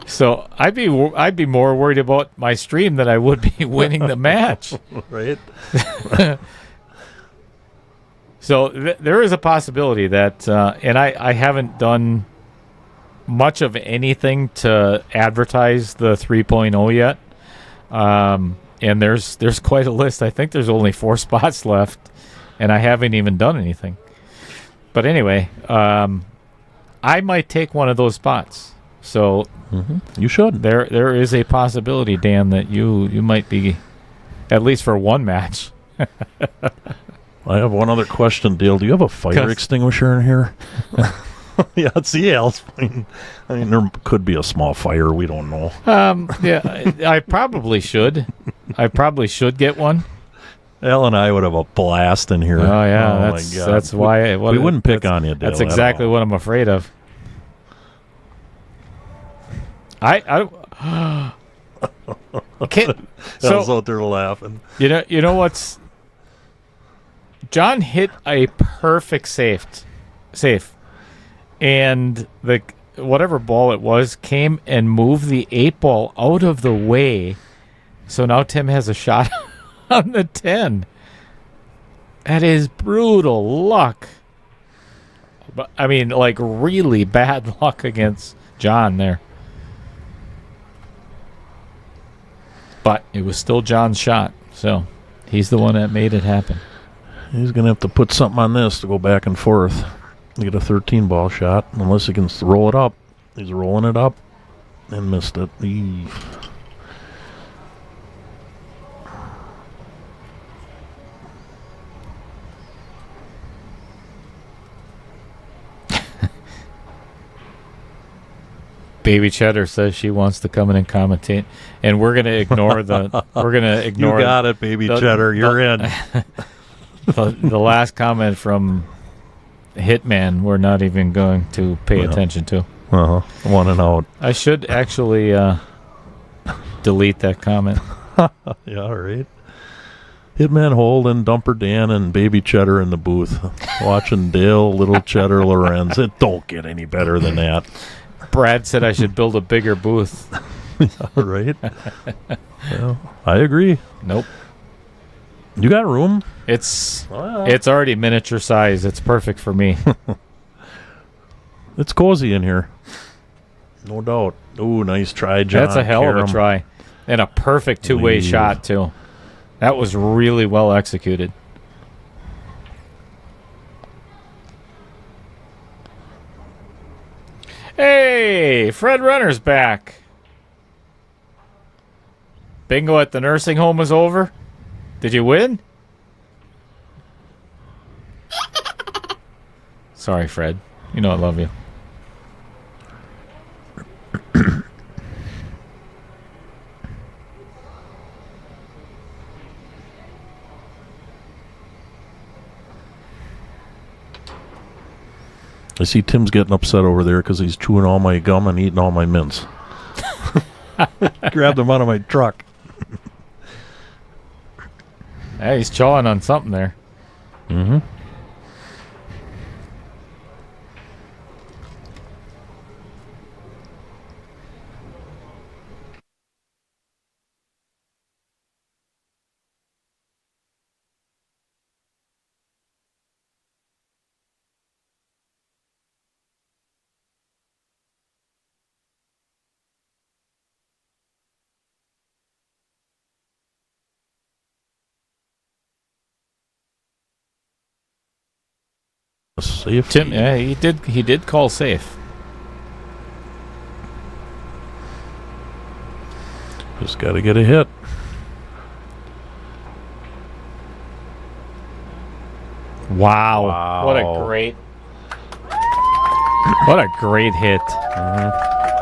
So I'd be more worried about my stream than I would be winning the match. Right? So there is a possibility that, and I haven't done much of anything to advertise the 3.0 yet. And there's quite a list. I think there's only 4 spots left, and I haven't even done anything. But anyway, I might take one of those spots. So You should. there is a possibility, Dan, that you might be, at least for one match. I have one other question, Dale. Do you have a fire extinguisher in here? Yeah, see, else. I mean, there could be a small fire. We don't know. Yeah, I probably should. I probably should get one. Al and I would have a blast in here. Oh yeah, my God. that's why We wouldn't pick on you, Dale. That's exactly what I'm afraid of. I can't. Al's So out there laughing. you know what's John hit a perfect safe, and the whatever ball it was came and moved the 8 ball out of the way. So now Tim has a shot on the 10. That is brutal luck. But I mean, like really bad luck against John there. But it was still John's shot, so he's the one that made it happen. He's going to have to put something on this to go back and forth to get a 13-ball shot, unless he can roll it up. He's rolling it up and missed it. Eee. Baby Cheddar says she wants to come in and commentate, and we're gonna ignore the. We're gonna ignore. You got it, Baby Cheddar. You're in. The last comment from Hitman, we're not even going to pay attention to. One and out. I should actually delete that comment. Yeah, all right. Hitman Holden, Dumper Dan, and Baby Cheddar in the booth. Watching Dale, Little Cheddar Lorenz. It don't get any better than that. Brad said I should build a bigger booth. Right? Well, I agree. Nope. You got room? It's already miniature size. It's perfect for me. It's cozy in here. No doubt. Ooh, nice try, John. That's a hell of a try. And a perfect two-way shot, too. That was really well executed. Hey, Fred Runner's back. Bingo at the nursing home is over. Did you win? Sorry, Fred. You know I love you. I see Tim's getting upset over there because he's chewing all my gum and eating all my mints. Grabbed them out of my truck. Hey, he's chawing on something there. Mm-hmm. Safe. Tim, yeah, he did call safe. Just got to get a hit. Wow. What a great hit.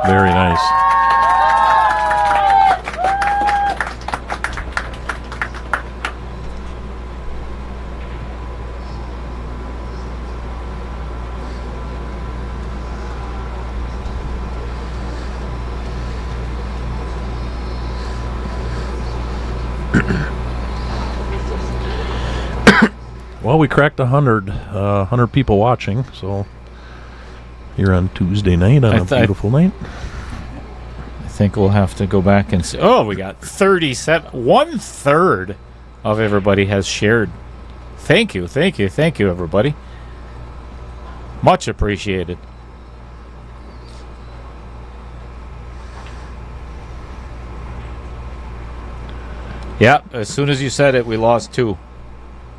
Very nice. Well, we cracked 100 people watching, so here on Tuesday night on a beautiful night. I think we'll have to go back and see. Oh, we got 37. 1/3 of everybody has shared. Thank you, everybody. Much appreciated. Yeah, as soon as you said it, we lost 2.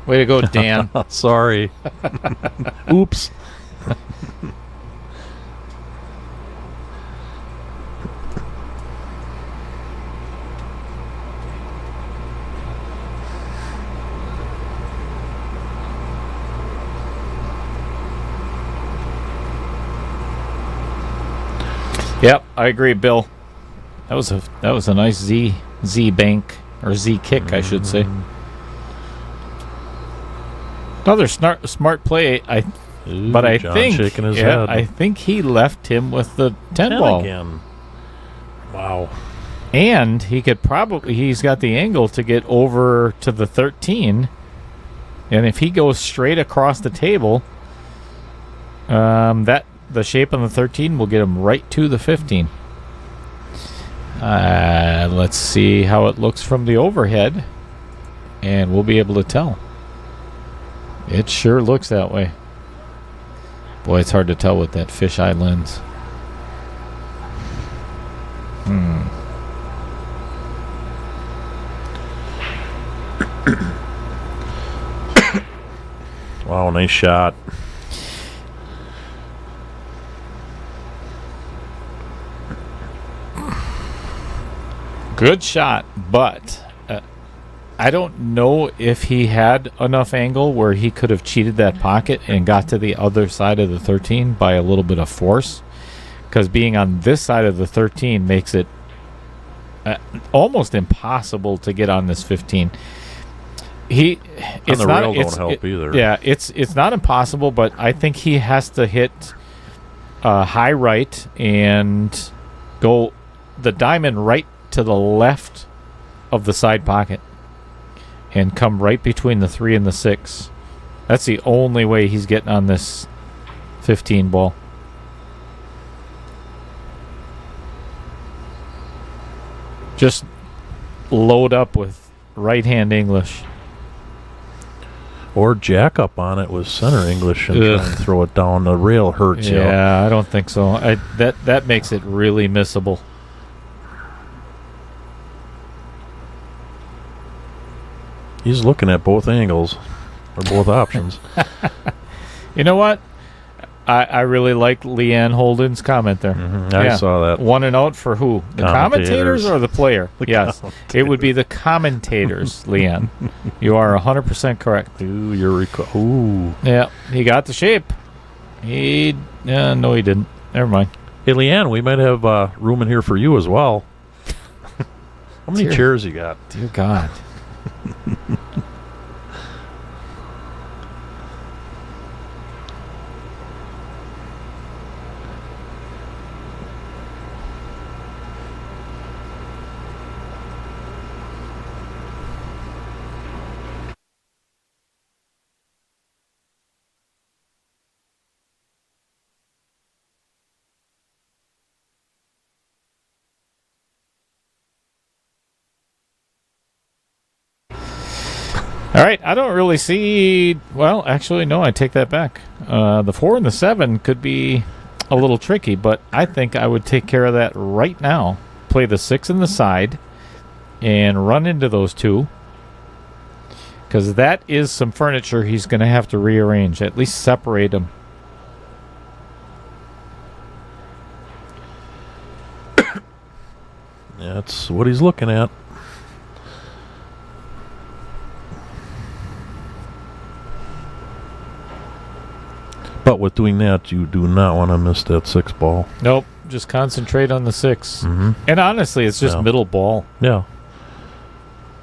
Way to go, Dan. Sorry. Oops. Yep, I agree, Bill. That was a nice Z bank or Z kick, I should say. Another smart play. But I John think shaking his head. I think he left him with the 10 ball. Again. Wow. And he's got the angle to get over to the 13. And if he goes straight across the table, the shape on the 13 will get him right to the 15. Let's see how it looks from the overhead, and we'll be able to tell. It sure looks that way. Boy, it's hard to tell with that fisheye lens. Wow, nice shot. Good shot, but I don't know if he had enough angle where he could have cheated that pocket and got to the other side of the 13 by a little bit of force, because being on this side of the 13 makes it almost impossible to get on this 15. Rail don't help either. Yeah, it's not impossible, but I think he has to hit high right and go the diamond right to the left of the side pocket and come right between the 3 and the 6. That's the only way he's getting on this 15 ball. Just load up with right-hand English. Or jack up on it with center English and try and throw it down. The rail hurts you. Yeah, I don't think so. That makes it really missable. He's looking at both angles or both options. You know what? I really like Leanne Holden's comment there. I saw that. 1 and out for who? The commentators or the player? Yes. It would be the commentators, Leanne. You are 100% correct. Ooh, Ooh. Yeah, he got the shape. No, he didn't. Never mind. Hey, Leanne, we might have room in here for you as well. How many chairs you got? Dear God. All right, I don't really see... Well, actually, no, I take that back. The 4 and the 7 could be a little tricky, but I think I would take care of that right now. Play the 6 in the side and run into those 2, because that is some furniture he's going to have to rearrange, at least separate them. That's what he's looking at. But with doing that, you do not want to miss that 6 ball. Nope, just concentrate on the 6. Mm-hmm. And honestly, it's just middle ball. Yeah.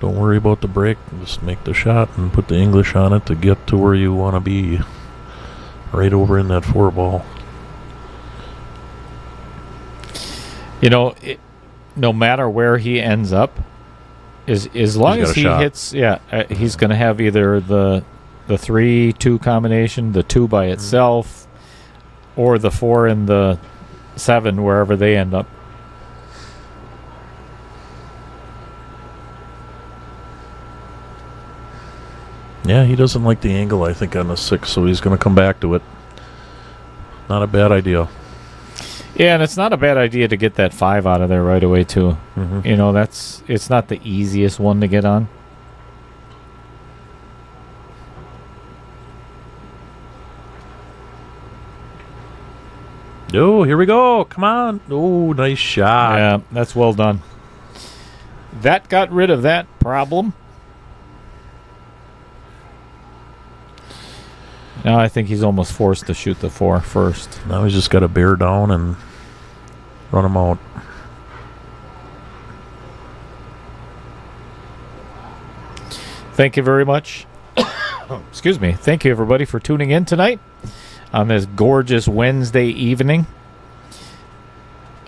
Don't worry about the break. Just make the shot and put the English on it to get to where you want to be. Right over in that 4 ball. You know, no matter where he ends up, as long as he hits, he's going to have either the the 3-2 combination, the 2 by itself, or the 4 and the 7, wherever they end up. Yeah, he doesn't like the angle, I think, on the 6, so he's going to come back to it. Not a bad idea. Yeah, and it's not a bad idea to get that 5 out of there right away, too. Mm-hmm. You know, it's not the easiest one to get on. Oh, here we go. Come on. Oh, nice shot. Yeah, that's well done. That got rid of that problem. Now I think he's almost forced to shoot the 4 first. Now he's just got to bear down and run him out. Thank you very much. Excuse me. Thank you, everybody, for tuning in tonight on this gorgeous Wednesday evening.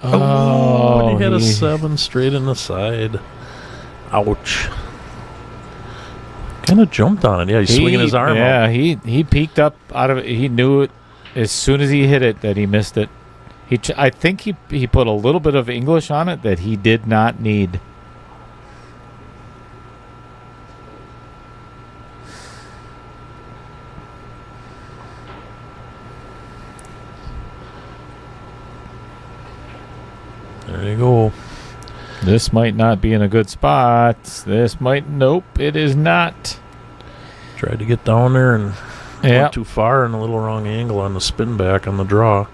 Oh, and he had a 7 straight in the side. Ouch. Kind of jumped on it. Yeah, he's swinging his arm out. Yeah, he peeked up out of it. He knew it as soon as he hit it that he missed it. I think he put a little bit of English on it that he did not need. There you go. This might not be in a good spot. Nope, it is not. Tried to get down there and Yeah. went too far and a little wrong angle on the spin back on the draw.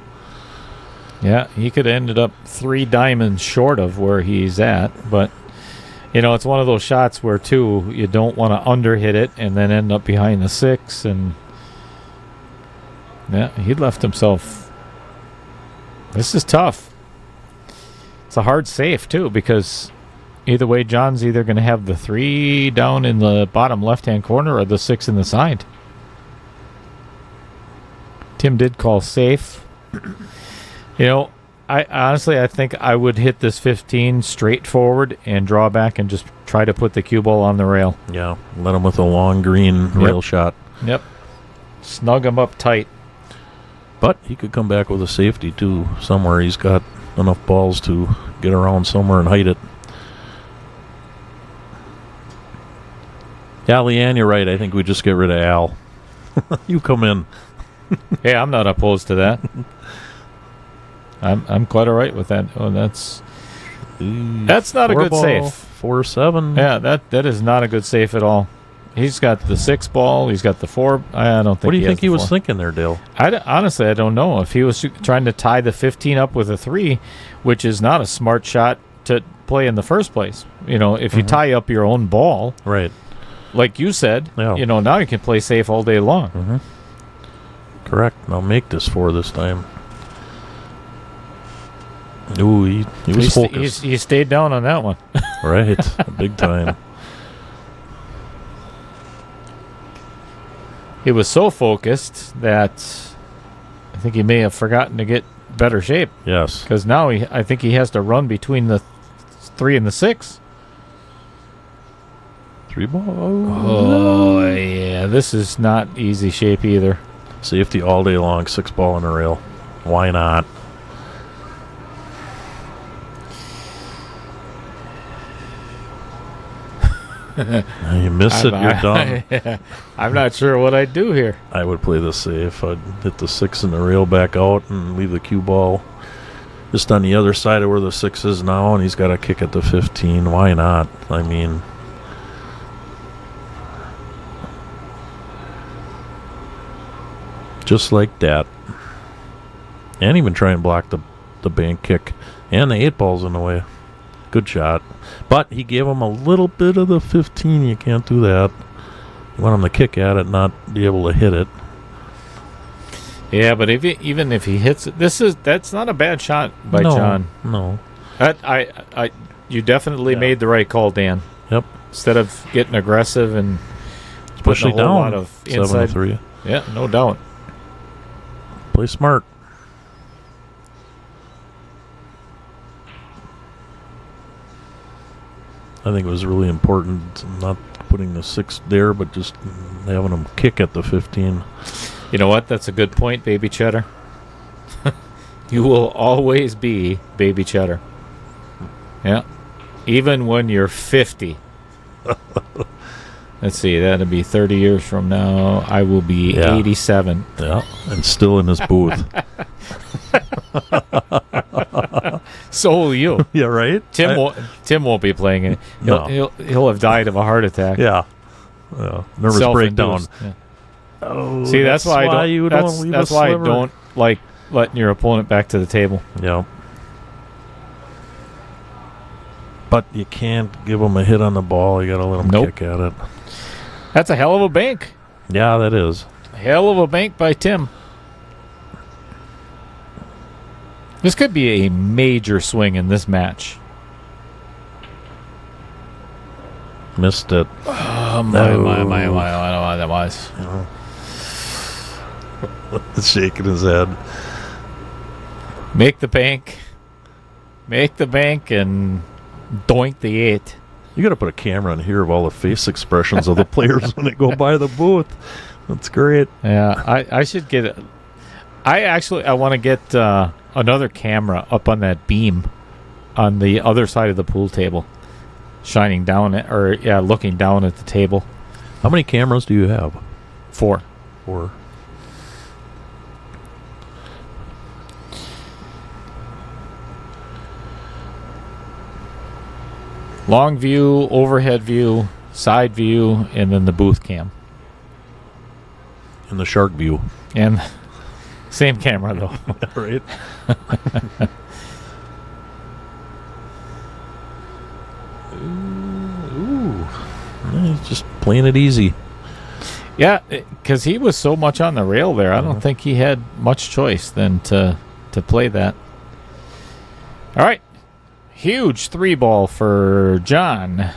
Yeah, he could have ended up 3 diamonds short of where he's at. But, you know, it's one of those shots where, too, you don't want to under-hit it and then end up behind the 6. And, yeah, he left himself. This is tough. It's a hard safe, too, because either way, John's either going to have the 3 down in the bottom left-hand corner or the 6 in the side. Tim did call safe. You know, I think I would hit this 15 straight forward and draw back and just try to put the cue ball on the rail. Yeah, let him with a long green rail shot. Yep. Snug him up tight. But he could come back with a safety, too, somewhere. He's got enough balls to get around somewhere and hide it. Yeah, Leanne, you're right. I think we just get rid of Al. You come in. Hey, I'm not opposed to that. I'm quite all right with that. Oh, that's not a good safe. 4-7. Yeah, that is not a good safe at all. He's got the 6 ball. He's got the 4. I don't think. What do you think he was 4. thinking there, Dale? Honestly, I don't know. If he was trying to tie the 15 up with a 3, which is not a smart shot to play in the first place. You know, if you tie up your own ball, Right. like you said, Yeah. you know, now you can play safe all day long. Correct. Now make this 4 this time. Ooh, he was focused. He stayed down on that one. Right. Big time. He was so focused that I think he may have forgotten to get better shape. Yes. Because now I think he has to run between the 3 and the 6. 3 ball. Oh, yeah. This is not easy shape either. Safety all day long. 6 ball in a rail. Why not? You miss it, you're done. I'm not sure what I'd do here. I would play this safe. I'd hit the 6 in the rail back out and leave the cue ball just on the other side of where the 6 is now, and he's got to kick at the 15. Why not? I mean, just like that. And even try and block the bank kick. And the 8 ball's in the way. Good shot. But he gave him a little bit of the 15. You can't do that. You want him to kick at it, not be able to hit it. Yeah, but even if he hits it, that's not a bad shot by John. No. You definitely made the right call, Dan. Yep. Instead of getting aggressive and Push putting it a whole down. lot of inside. 7-3. Yeah, no doubt. Play smart. I think it was really important to not putting the 6 there, but just having them kick at the 15. You know what? That's a good point, Baby Cheddar. You will always be Baby Cheddar. Yeah. Even when you're 50. Let's see, that'll be 30 years from now. I will be 87. Yeah, and still in his booth. So will you. Yeah, right? Tim won't be playing it. He'll have died of a heart attack. Yeah. Nervous breakdown. Yeah. Oh, see, that's why I don't like letting your opponent back to the table. Yeah. But you can't give them a hit on the ball. You got to let them kick at it. That's a hell of a bank. Yeah, that is. Hell of a bank by Tim. This could be a major swing in this match. Missed it. Oh, my, I don't know what that was. Shaking his head. Make the bank. Make the bank and doink the 8. You got to put a camera in here of all the face expressions of the players when they go by the booth. That's great. Yeah, I should get it. I want to get another camera up on that beam on the other side of the pool table, shining down it, or looking down at the table. How many cameras do you have? 4. 4. Long view, overhead view, side view, and then the booth cam. And the shark view. And same camera, though. Right? Ooh. He's just playing it easy. Yeah, because he was so much on the rail there. I don't think he had much choice than to play that. All right. Huge 3-ball for John.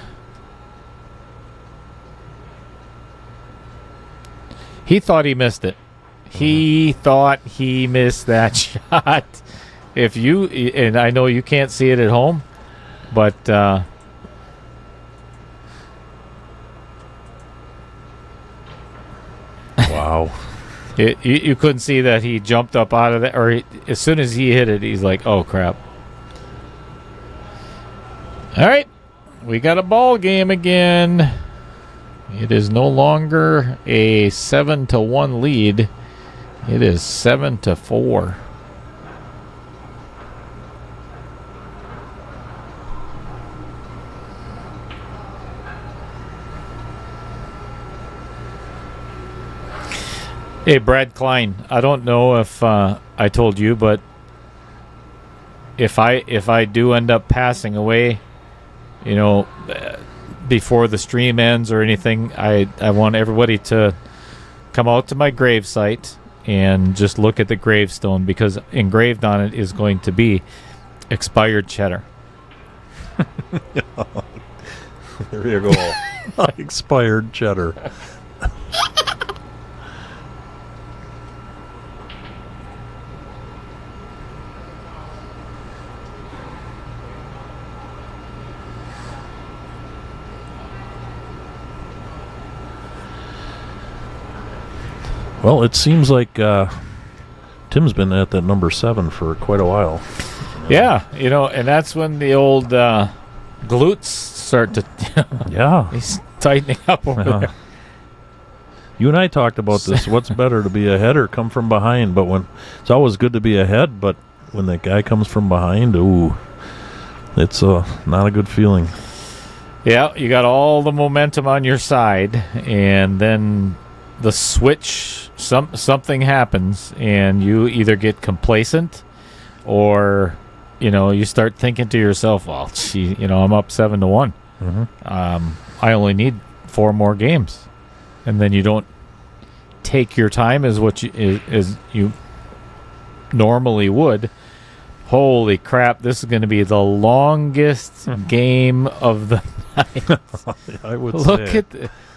He thought he missed it. He thought he missed that shot. If you, and I know you can't see it at home, but wow. You couldn't see that he jumped up out of that, or as soon as he hit it, he's like, oh crap. All right, we got a ball game again. It is no longer a 7-1 lead. It is 7-4. Hey, Brad Klein. I don't know if I told you, but if I do end up passing away, before the stream ends or anything, I want everybody to come out to my gravesite and just look at the gravestone, because engraved on it is going to be expired cheddar. There you go. Expired cheddar. Well, it seems like Tim's been at that number 7 for quite a while. Yeah, and that's when the old glutes start to... Yeah. He's tightening up over there. You and I talked about this. What's better, to be ahead or come from behind? But when it's always good to be ahead, but when the guy comes from behind, it's not a good feeling. Yeah, you got all the momentum on your side, and then the switch, something happens, and you either get complacent or, you start thinking to yourself, well, gee, I'm up 7-1. Mm-hmm. I only need 4 more games. And then you don't take your time as you normally would. Holy crap, this is going to be the longest game of the night. I would say.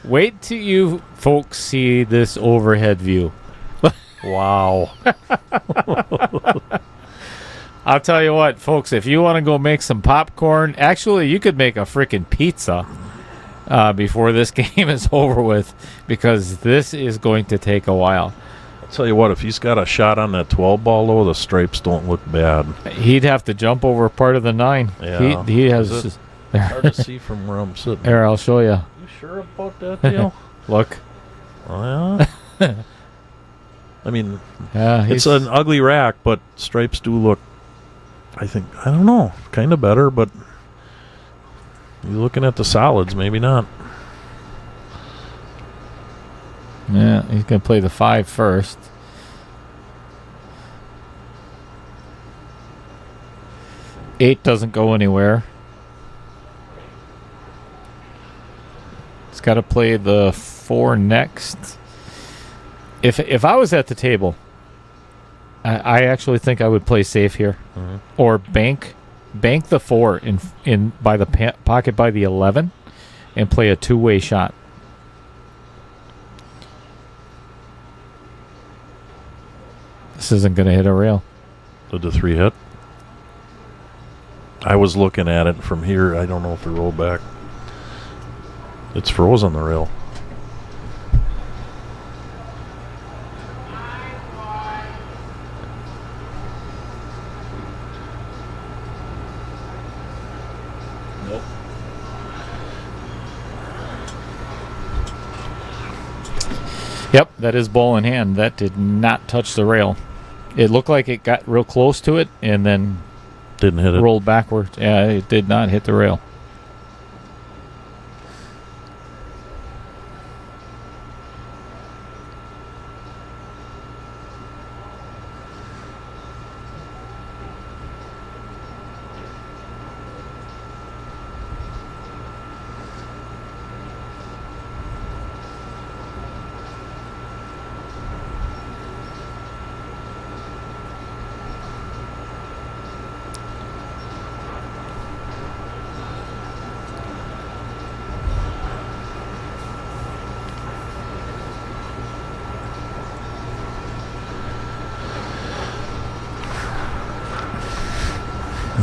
Wait till you folks see this overhead view. Wow. I'll tell you what, folks, if you want to go make some popcorn, actually, you could make a freaking pizza. before this game is over with, because this is going to take a while. I'll tell you what, if he's got a shot on that 12 ball, though, the stripes don't look bad. He'd have to jump over part of the 9. Yeah. He has... Hard to see from where I'm sitting. Here, I'll show you. You sure about that deal? Look. Oh, yeah? I mean, Yeah, it's an ugly rack, but stripes do look, I don't know, kind of better, but you're looking at the solids, maybe not. Yeah, he's going to play the 5 first. Eight doesn't go anywhere. He's got to play the 4 next. If I was at the table, I actually think I would play safe here, or bank the 4 in by the pocket by the 11, and play a 2-way shot. This isn't going to hit a rail. Did the 3 hit? I was looking at it from here. I don't know if it rolled back. It's frozen, the rail. Nope. Yep, that is ball in hand. That did not touch the rail. It looked like it got real close to it and then Didn't hit it. rolled backwards. Yeah, it did not hit the rail.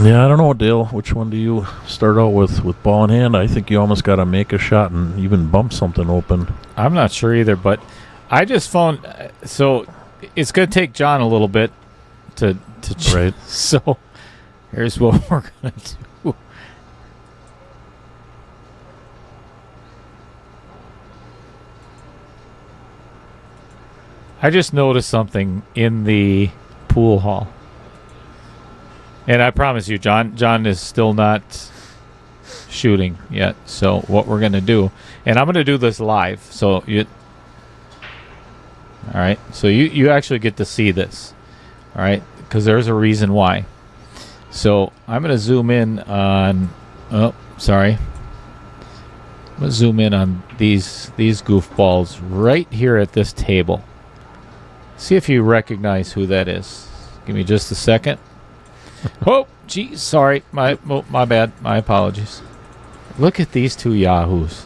Yeah, I don't know, Dale. Which one do you start out with ball in hand? I think you almost got to make a shot and even bump something open. I'm not sure either, but I just found so it's going to take John a little bit to Right. So here's what we're going to do. I just noticed something in the pool hall. And I promise you, John is still not shooting yet. So what we're going to do, and I'm going to do this live. So all right. So you actually get to see this. All right. Because there's a reason why. So I'm going to zoom in on, I'm going to zoom in on these goofballs right here at this table. See if you recognize who that is. Give me just a second. Oh, geez, sorry. My bad. My apologies. Look at these two yahoos.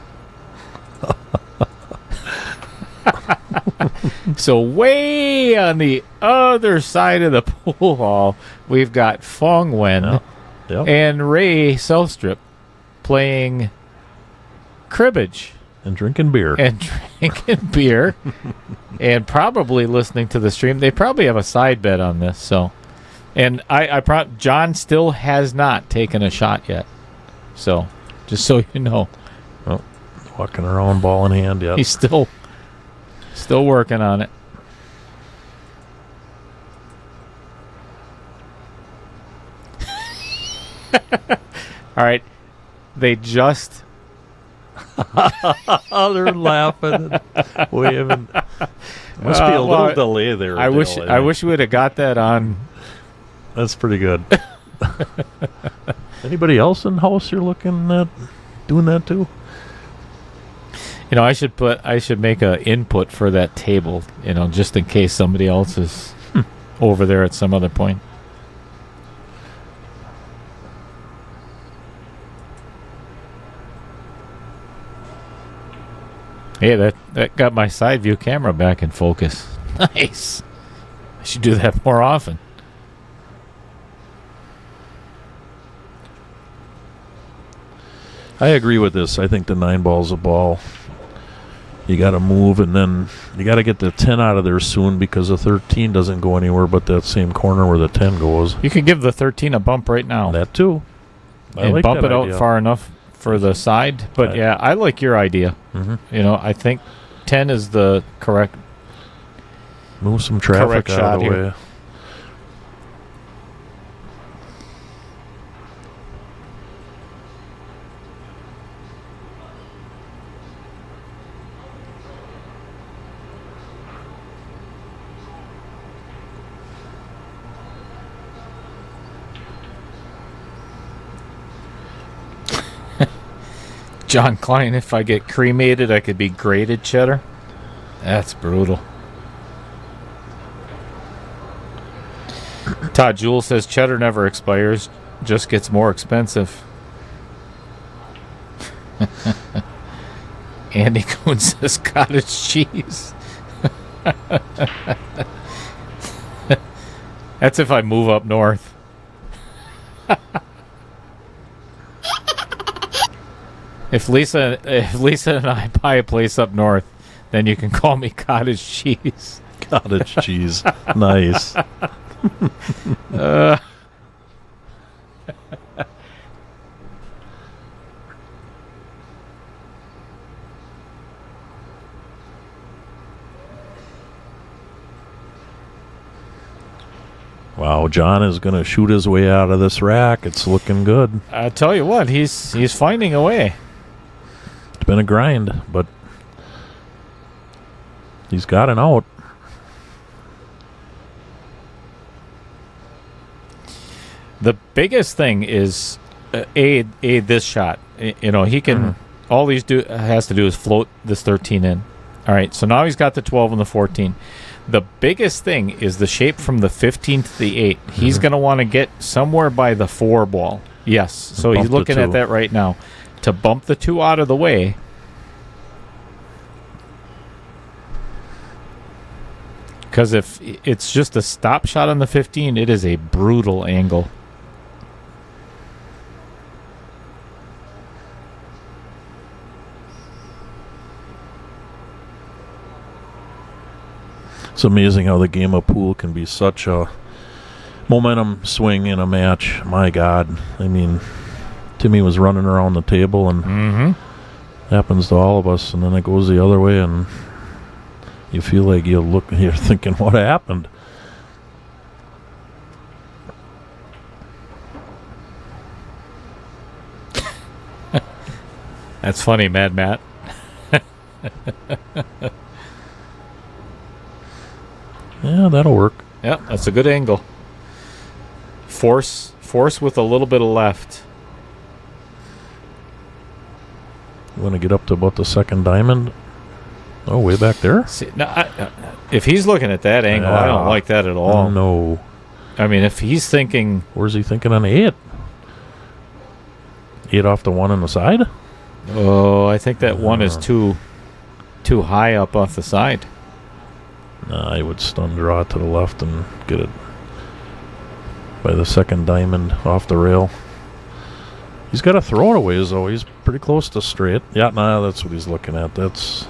So way on the other side of the pool hall, we've got Fong Wen and Ray Southstrip playing cribbage. And drinking beer. And probably listening to the stream. They probably have a side bet on this, so... And John still has not taken a shot yet. So, just so you know. Well, walking around ball in hand yet. He's still working on it. All right. They just... They're laughing and waving. Must be a little delay there. I wish we would have got that on... That's pretty good. Anybody else in house you're looking at doing that too? You know, I should make a input for that table, you know, just in case somebody else is over there at some other point. Hey, that got my side view camera back in focus. Nice. I should do that more often. I agree with this. I think the 9 ball's a ball. You got to move, and then you got to get the 10 out of there soon because the 13 doesn't go anywhere but that same corner where the 10 goes. You can give the 13 a bump right now. That too. And like bump that it out idea. far enough for the side. But, yeah, I like your idea. Mm-hmm. I think 10 is the correct. Move some traffic Correct out shot of the here. way. John Klein, if I get cremated, I could be grated cheddar. That's brutal. Todd Jewell says cheddar never expires, just gets more expensive. Andy Coon says cottage cheese. That's if I move up north. If Lisa and I buy a place up north, then you can call me cottage cheese. Cottage cheese. Nice. Wow, John is going to shoot his way out of this rack. It's looking good. I tell you what, he's finding a way. It's been a grind, but he's got an out. The biggest thing is this shot. He can all he's has to do is float this 13 in. All right, so now he's got the 12 and the 14. The biggest thing is the shape from the 15 to the 8. He's going to want to get somewhere by the 4 ball. Yes, so he's looking at that right now. To bump the 2 out of the way. Because if it's just a stop shot on the 15, it is a brutal angle. It's amazing how the game of pool can be such a momentum swing in a match. My God. I mean, Timmy was running around the table, and happens to all of us, and then it goes the other way, and you feel like you're thinking, what happened? That's funny, Mad Matt. Yeah, that'll work. Yeah, that's a good angle. Force with a little bit of left. You want to get up to about the second diamond? Oh, way back there? See, now, if he's looking at that angle, I don't like that at all. No. I mean, if he's thinking... Where's he thinking on 8? 8 off the 1 on the side? Oh, I think that 1 is too high up off the side. Nah, I would stun draw it to the left and get it by the second diamond off the rail. He's got to throw it away, though. He's pretty close to straight. Yeah, nah, that's what he's looking at. That's,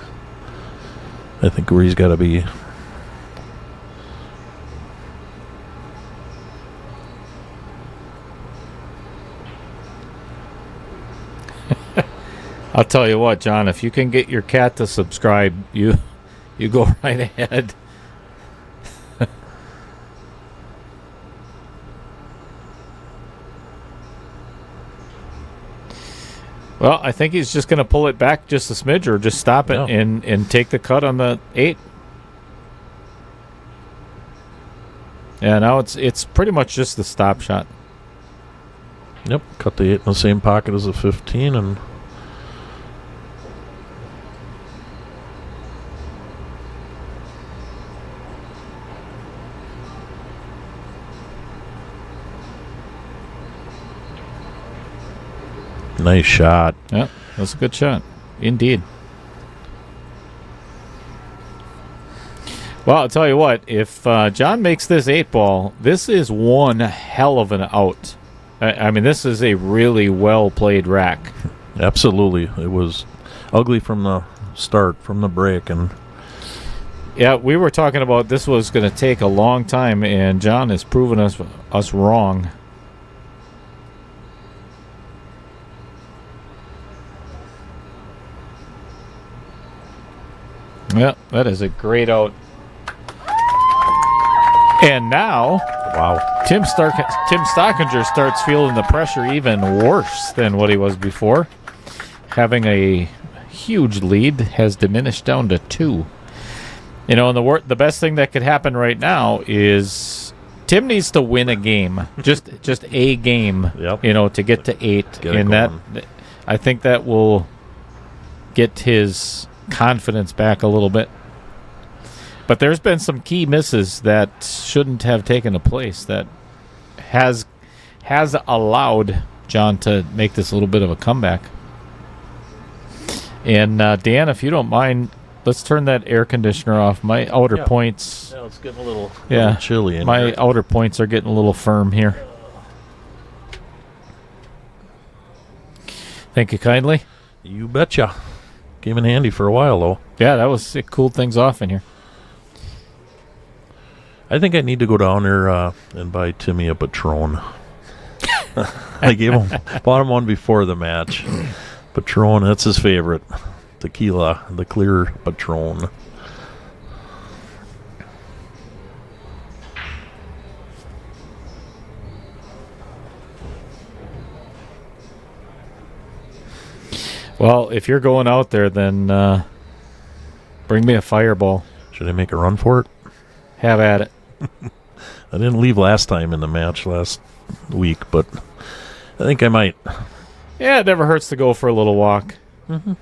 I think, where he's got to be. I'll tell you what, John, if you can get your cat to subscribe, you go right ahead. Well, I think he's just going to pull it back just a smidge or just stop it and take the cut on the 8. Yeah, now it's pretty much just the stop shot. Yep, cut the 8 in the same pocket as the 15 and... Nice shot. Yeah, that's a good shot. Indeed. Well, I'll tell you what. If John makes this 8 ball, this is one hell of an out. I mean, this is a really well-played rack. Absolutely. It was ugly from the start, from the break, and Yeah, we were talking about this was going to take a long time, and John has proven us wrong. Yeah, that is a great out. And now, wow. Tim Stockinger starts feeling the pressure even worse than what he was before. Having a huge lead has diminished down to 2. You know, and the best thing that could happen right now is Tim needs to win a game, just a game. Yep. You know, to get to 8, and that I think that will get his confidence back a little bit. But there's been some key misses that shouldn't have taken place that has allowed John to make this a little bit of a comeback. And Dan, if you don't mind, let's turn that air conditioner off. My outer points. Yeah, it's getting a little My chilly in here. outer points are getting a little firm here. Thank you kindly. You betcha. Came in handy for a while, though. Yeah, it cooled things off in here. I think I need to go down there and buy Timmy a Patron. Bought him one before the match. Patron, that's his favorite. Tequila, the clear Patron. Well, if you're going out there, then bring me a fireball. Should I make a run for it? Have at it. I didn't leave last time in the match last week, but I think I might. Yeah, it never hurts to go for a little walk. Mm-hmm.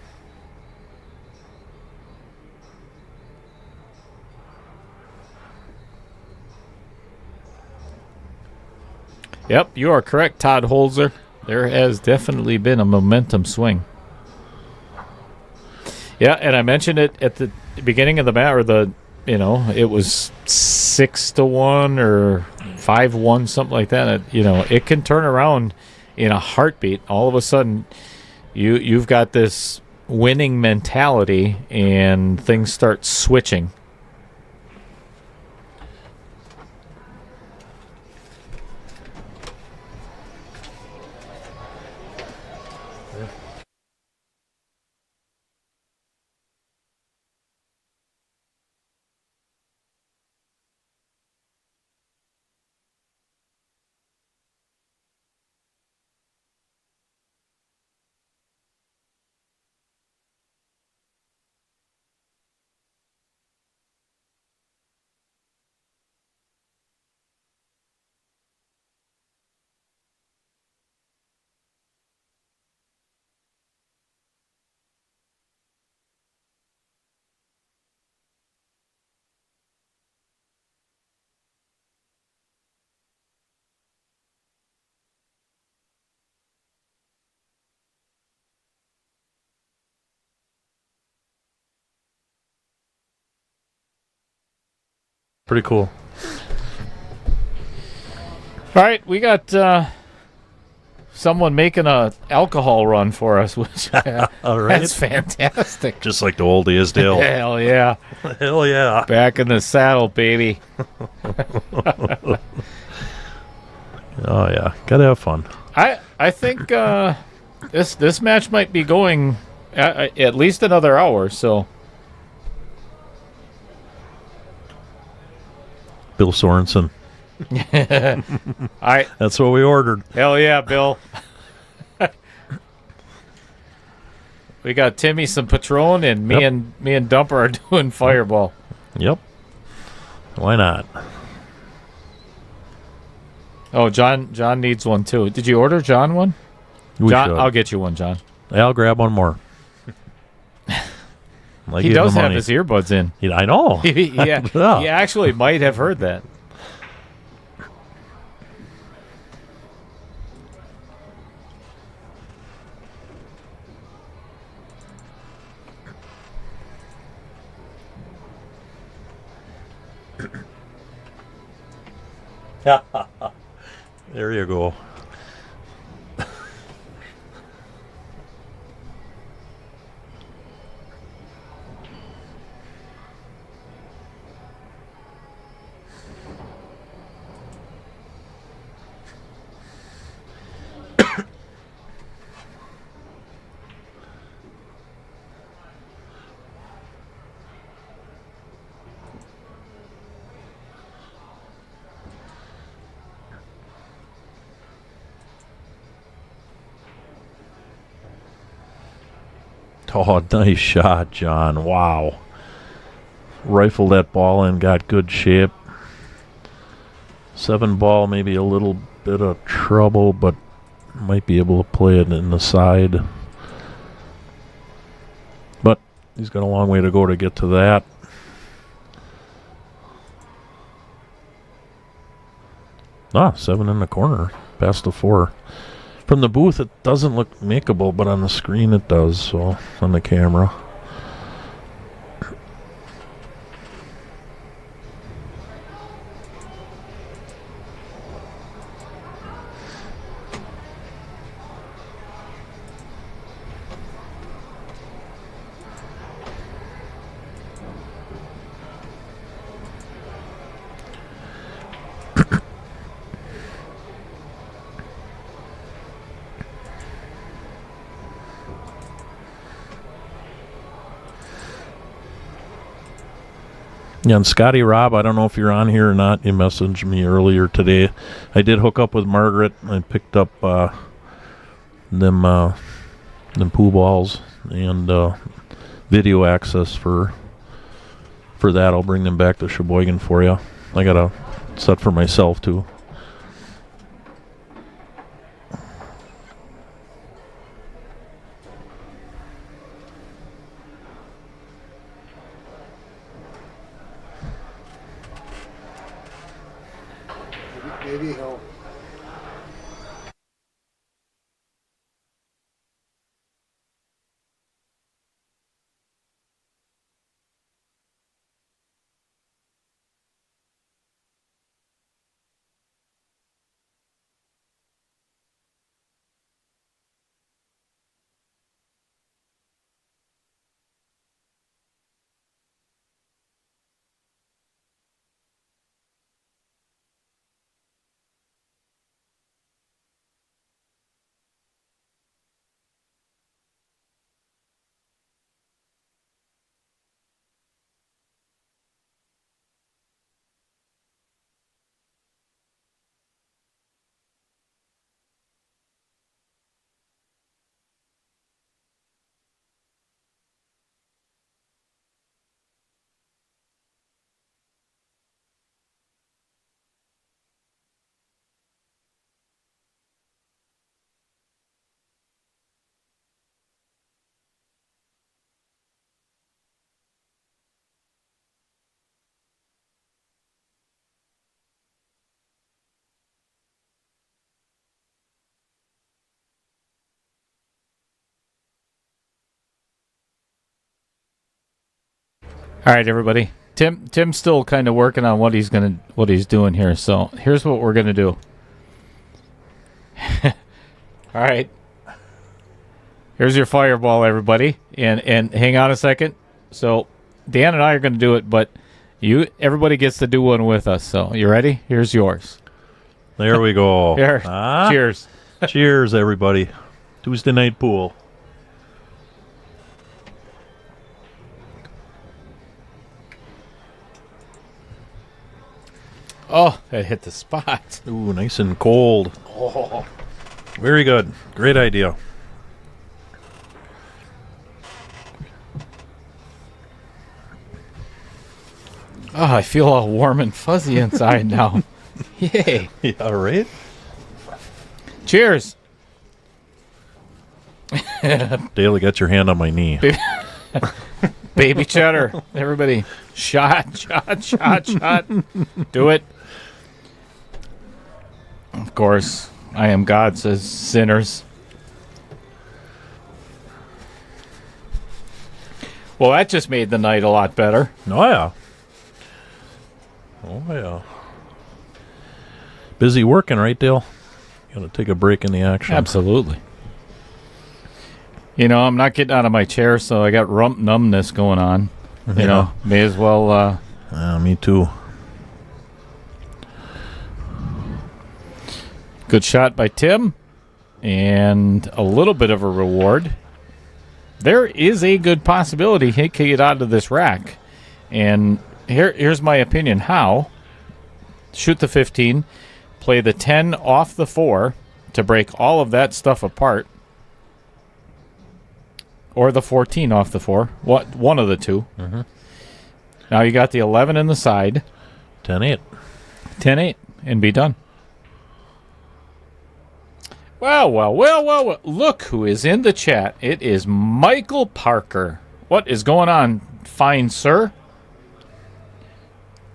Yep, you are correct, Todd Holzer. There has definitely been a momentum swing. Yeah, and I mentioned it at the beginning of the match, or it was 6-1 or 5-1, something like that. It can turn around in a heartbeat. All of a sudden, you've got this winning mentality, and things start switching. Pretty cool. All right, we got someone making a alcohol run for us, which All right. that's fantastic. Just like the old days, Dale. Hell yeah. Hell yeah. Back in the saddle, baby. Oh, yeah. Gotta have fun. I think this match might be going at least another hour, so. Bill Sorensen. That's what we ordered. Hell yeah, Bill. We got Timmy some Patron, and me and Dumper are doing Fireball. Yep. Why not? Oh, John needs one too. Did you order John one? We John, should. I'll get you one, John. I'll grab one more. He does have his earbuds in. I know. Yeah, he actually might have heard that. There you go. Oh, nice shot, John. Wow. Rifled that ball in, got good shape. 7 ball, maybe a little bit of trouble, but might be able to play it in the side. But he's got a long way to go to get to that. Ah, 7 in the corner, past the 4. From the booth, it doesn't look makeable, but on the screen it does, so on the camera. Yeah, and Scotty Rob, I don't know if you're on here or not. You messaged me earlier today. I did hook up with Margaret. I picked up them pool balls and video access for that. I'll bring them back to Sheboygan for you. I got a set for myself too. Maybe he'll. All right, everybody. Tim's still kind of working on what he's doing here. So here's what we're gonna do. All right. Here's your fireball, everybody, and hang on a second. So Dan and I are gonna do it, but everybody gets to do one with us. So you ready? Here's yours. There we go. Here. Cheers. Cheers, everybody. Tuesday night pool. Oh, that hit the spot. Ooh, nice and cold. Oh. Very good. Great idea. Oh, I feel all warm and fuzzy inside now. Yay. Yeah, right? Cheers. Daly, got your hand on my knee. Baby cheddar. Everybody. Shot. Do it. Of course, I am God, says sinners. Well, that just made the night a lot better. Oh, yeah. Oh, yeah. Busy working, right, Dale? Gotta take a break in the action. Absolutely. You know, I'm not getting out of my chair, so I got rump numbness going on. You know, may as well... me too. Good shot by Tim. And a little bit of a reward. There is a good possibility he could get out of this rack. And here's my opinion. How? Shoot the 15. Play the 10 off the 4 to break all of that stuff apart. or the 14 off the 4. One of the two. Mm-hmm. Now you got the 11 in the side. 10-8. 10-8, and be done. Well. Look who is in the chat. It is Michael Parker. What is going on, fine sir?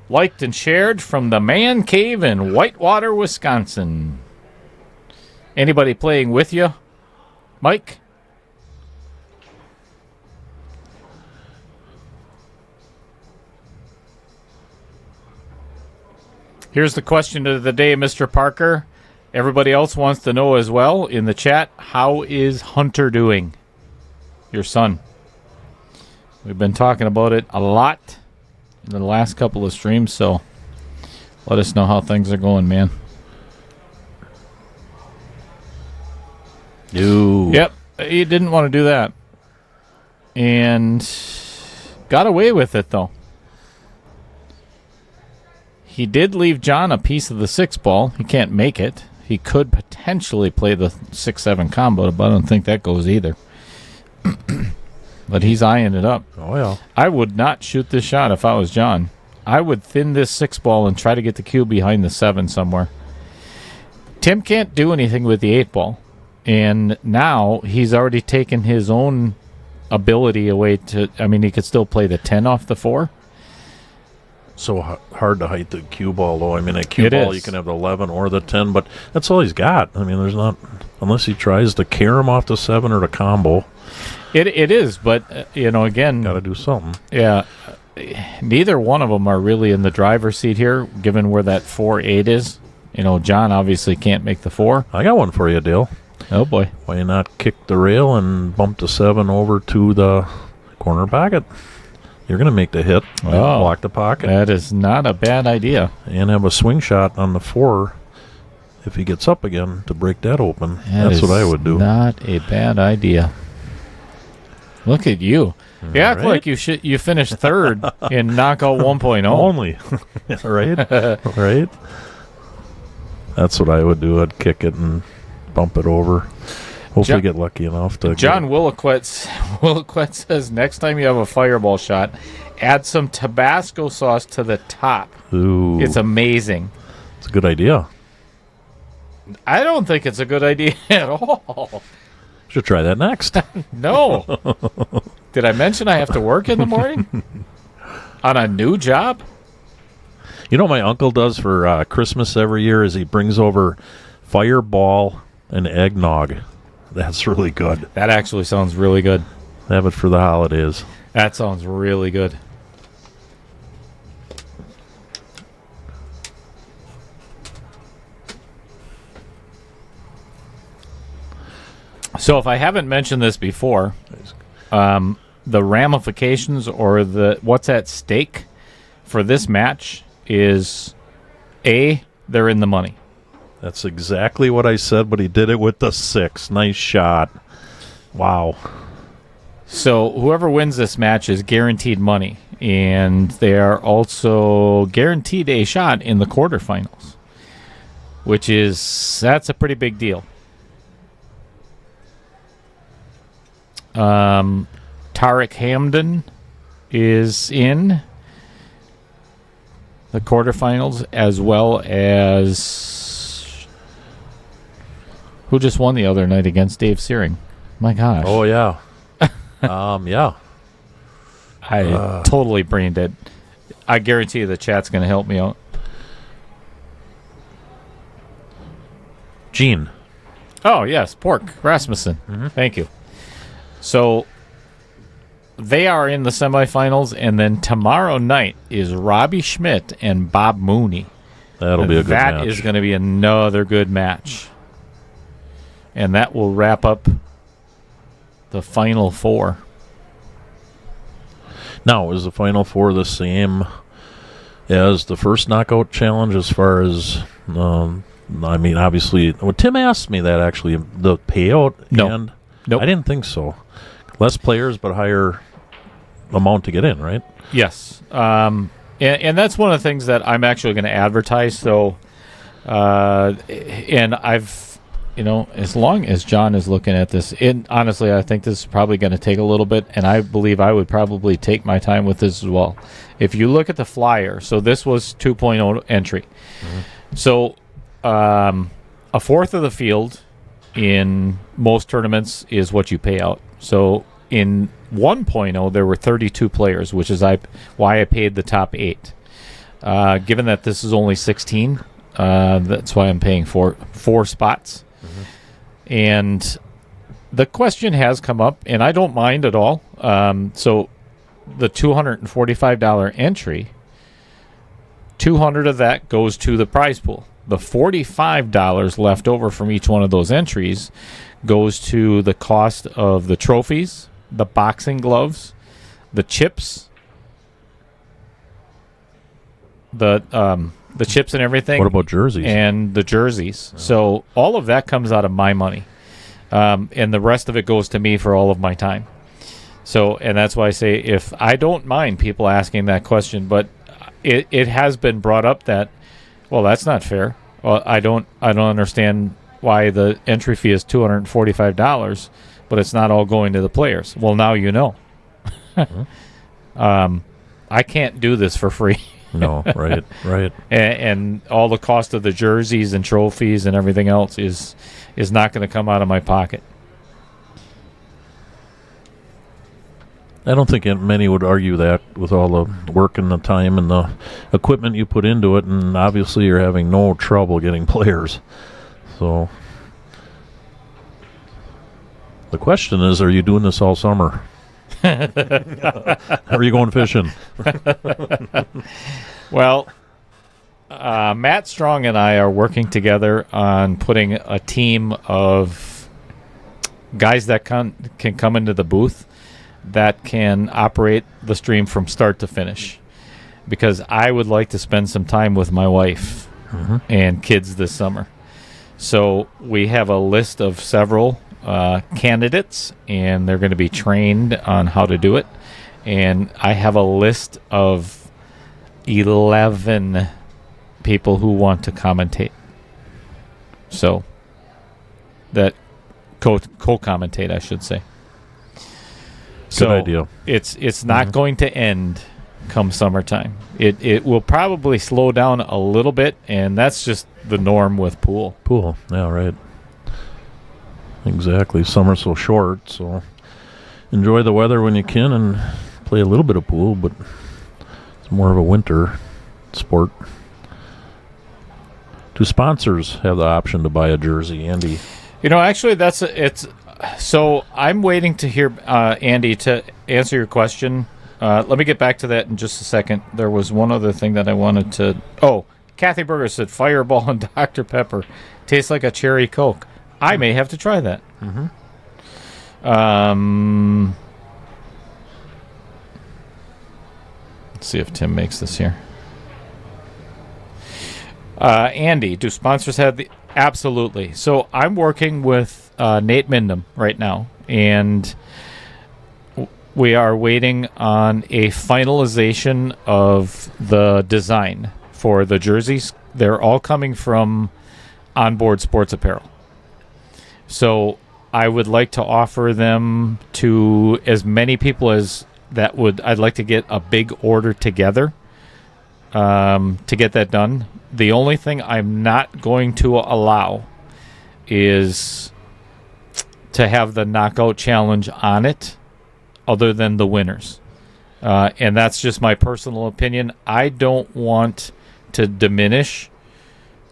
Liked and shared from the Man Cave in Whitewater, Wisconsin. Anybody playing with you, Mike? Here's the question of the day, Mr. Parker. Everybody else wants to know as well in the chat, how is Hunter doing? Your son. We've been talking about it a lot in the last couple of streams, so let us know how things are going, man. No. Yep, he didn't want to do that. And got away with it, though. He did leave John a piece of the 6 ball. He can't make it. He could potentially play the 6-7 combo, but I don't think that goes either. But he's eyeing it up. Oh, yeah. I would not shoot this shot if I was John. I would thin this 6 ball and try to get the cue behind the 7 somewhere. Tim can't do anything with the 8 ball. And now he's already taken his own ability away to... I mean, he could still play the 10 off the 4. So hard to hide the cue ball, though. I mean, a cue It ball, is. you can have the 11 or the 10, but that's all he's got. I mean, there's not... Unless he tries to carry him off the 7 or the combo. It is, but, again... Got to do something. Yeah. Neither one of them are really in the driver's seat here, given where that 4-8 is. John obviously can't make the 4. I got one for you, Dale. Oh, boy. Why not kick the rail and bump the 7 over to the corner pocket? You're going to make the hit, and block the pocket, That is not a bad idea. and have a swing shot on the 4 if he gets up again to break that open. That's what I would do. Not a bad idea. Look at you. You act Right? like you finished third in Knockout 1.0. Only. Right? Right? That's what I would do. I'd kick it and bump it over. Hopefully get lucky enough to John Williquette says next time you have a fireball shot, add some Tabasco sauce to the top. Ooh, It's amazing. it's a good idea. I don't think it's a good idea at all. Should try that next. No. Did I mention I have to work in the morning? On a new job? You know what my uncle does for Christmas every year is he brings over fireball and eggnog. That's really good. That actually sounds really good. Have it for the holidays. That sounds really good. So if I haven't mentioned this before, the ramifications or what's at stake for this match is they're in the money. That's exactly what I said, but he did it with the 6. Nice shot. Wow. So whoever wins this match is guaranteed money, and they are also guaranteed a shot in the quarterfinals, that's a pretty big deal. Tarek Hamden is in the quarterfinals, as well as who just won the other night against Dave Searing. My gosh. Oh, yeah. Yeah. I totally brained it. I guarantee you the chat's going to help me out. Gene. Oh, yes, Pork Rasmussen. Mm-hmm. Thank you. So they are in the semifinals, and then tomorrow night is Robbie Schmidt and Bob Mooney. That'll be a good match. That is going to be another good match. And that will wrap up the Final Four. Now, is the Final Four the same as the first knockout challenge as far as, I mean, obviously, well, Tim asked me that actually, the payout? No. And Nope. I didn't think so. Less players, but higher amount to get in, right? Yes. And that's one of the things that I'm actually going to advertise. So, and as long as John is looking at this, honestly, I think this is probably going to take a little bit, and I believe I would probably take my time with this as well. If you look at the flyer, so this was 2.0 entry. So a fourth of the field in most tournaments is what you pay out. So in 1.0, there were 32 players, which is why I paid the top 8. Given that this is only 16, that's why I'm paying for 4 spots. And the question has come up, and I don't mind at all. So the $245 entry, $200 of that goes to the prize pool. The $45 left over from each one of those entries goes to the cost of the trophies, the boxing gloves, the chips, the chips and everything. What about jerseys? And the jerseys. So all of that comes out of my money. And the rest of it goes to me for all of my time. So, and that's why I say, if I don't mind people asking that question, but it has been brought up that, well, that's not fair. Well, I don't understand why the entry fee is $245, but it's not all going to the players. Well, now you know. I can't do this for free. No, right. And all the cost of the jerseys and trophies and everything else is not going to come out of my pocket. I don't think many would argue that with all the work and the time and the equipment you put into it, and obviously you're having no trouble getting players. So the question is, are you doing this all summer? Are you going fishing? Well, Matt Strong and I are working together on putting a team of guys that can come into the booth that can operate the stream from start to finish, because I would like to spend some time with my wife and kids this summer. So we have a list of several candidates, and they're going to be trained on how to do it. And I have a list of 11 people who want to commentate. So that co-commentate, I should say. Good idea. It's not going to end come summertime. It will probably slow down a little bit, and that's just the norm with pool. Pool, yeah, right. Exactly. Summer's so short, so enjoy the weather when you can and play a little bit of pool, but it's more of a winter sport. Do sponsors have the option to buy a jersey, Andy? Actually, so I'm waiting to hear, Andy, to answer your question. Let me get back to that in just a second. There was one other thing that I wanted to... Oh, Kathy Berger said Fireball and Dr. Pepper tastes like a cherry Coke. I may have to try that. Let's see if Tim makes this here. Andy, do sponsors have the... Absolutely. So I'm working with Nate Mindham right now, and we are waiting on a finalization of the design for the jerseys. They're all coming from Onboard Sports Apparel. So I would like to offer them to as many people as that would. I'd like to get a big order together to get that done. The only thing I'm not going to allow is to have the knockout challenge on it other than the winners. And that's just my personal opinion. I don't want to diminish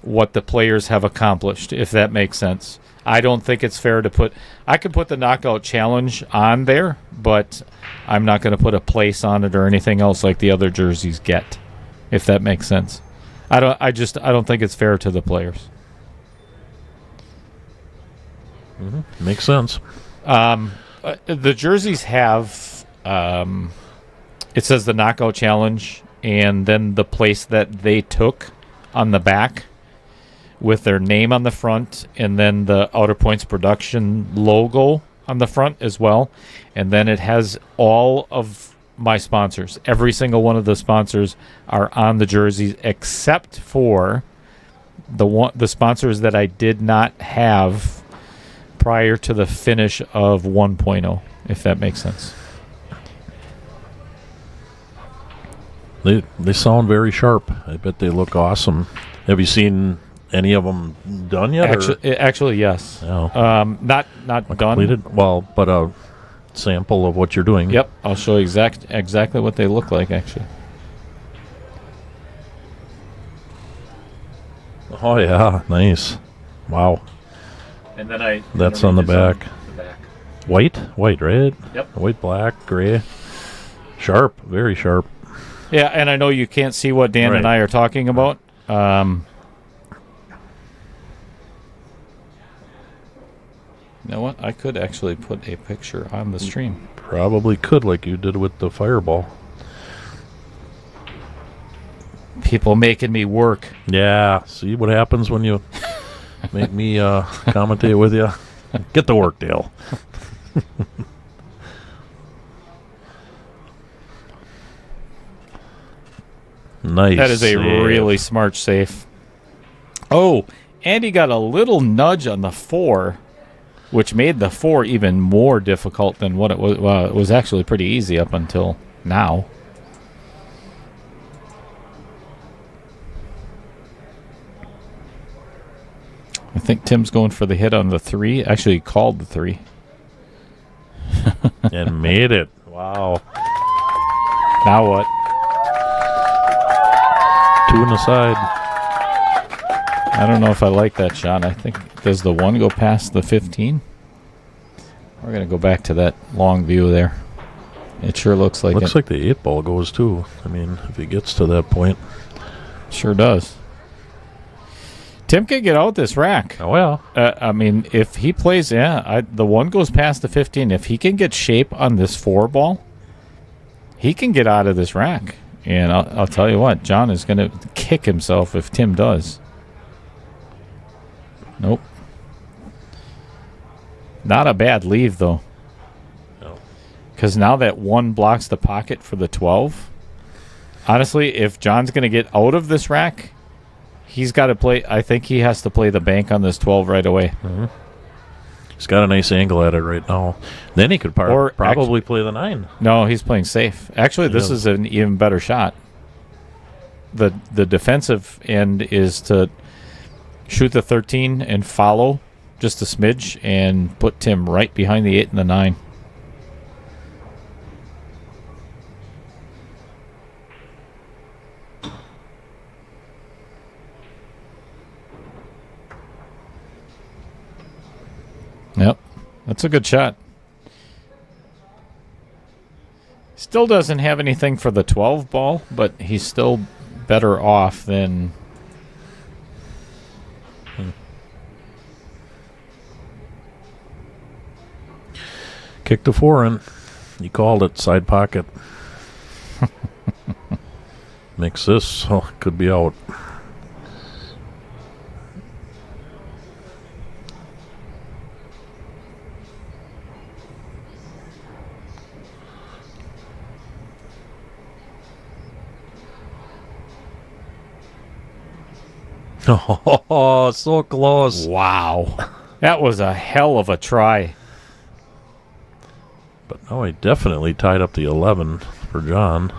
what the players have accomplished, if that makes sense. I don't think it's fair to put... I could put the knockout challenge on there, but I'm not going to put a place on it or anything else like the other jerseys get, if that makes sense. I don't think it's fair to the players. Makes sense. The jerseys have it says the knockout challenge and then the place that they took on the back with their name on the front, and then the Outer Points Production logo on the front as well. And then it has all of my sponsors. Every single one of the sponsors are on the jerseys except for the sponsors that I did not have prior to the finish of 1.0, if that makes sense. They sound very sharp. I bet they look awesome. Have you seen any of them done yet? Actually, yes. No. Not done. Completed? Well, but a sample of what you're doing. Yep, I'll show you exactly what they look like, actually. Oh, yeah. Nice. Wow. And then That's on the back. White, right? Yep. White, black, gray. Sharp. Very sharp. Yeah, and I know you can't see what Dan and Right. I are talking about. You know what? I could actually put a picture on the stream. Probably could, like you did with the fireball. People making me work. Yeah. See what happens when you make me commentate with you? Get to work, Dale. Nice. That is a save. really smart safe. Oh, and he got a little nudge on the 4, which made the 4 even more difficult than what it was. Well, it was actually pretty easy up until now. I think Tim's going for the hit on the 3. Actually, he called the 3. And made it. Wow. Now what? 2 in the side. I don't know if I like that shot. I think, does the 1 go past the 15? We're going to go back to that long view there. It sure looks like Looks it. like the 8 ball goes too. I mean, if he gets to that point. Sure does. Tim can get out this rack. Oh, well. I mean, if he plays, the 1 goes past the 15. If he can get shape on this 4 ball, he can get out of this rack. And I'll tell you what, John is going to kick himself if Tim does. Nope. Not a bad leave, though. No. Because now that 1 blocks the pocket for the 12. Honestly, if John's going to get out of this rack, he's got to play. I think he has to play the bank on this 12 right away. Mm-hmm. He's got a nice angle at it right now. Then he could probably play the 9. No, he's playing safe. Actually, this is an even better shot. The defensive end is to shoot the 13 and follow just a smidge and put Tim right behind the 8 and the 9. Yep, that's a good shot. Still doesn't have anything for the 12 ball, but he's still better off than... Kick the 4 in. He called it side pocket. Makes this, could be out. Oh, so close. Wow. That was a hell of a try. But now he definitely tied up the 11 for John.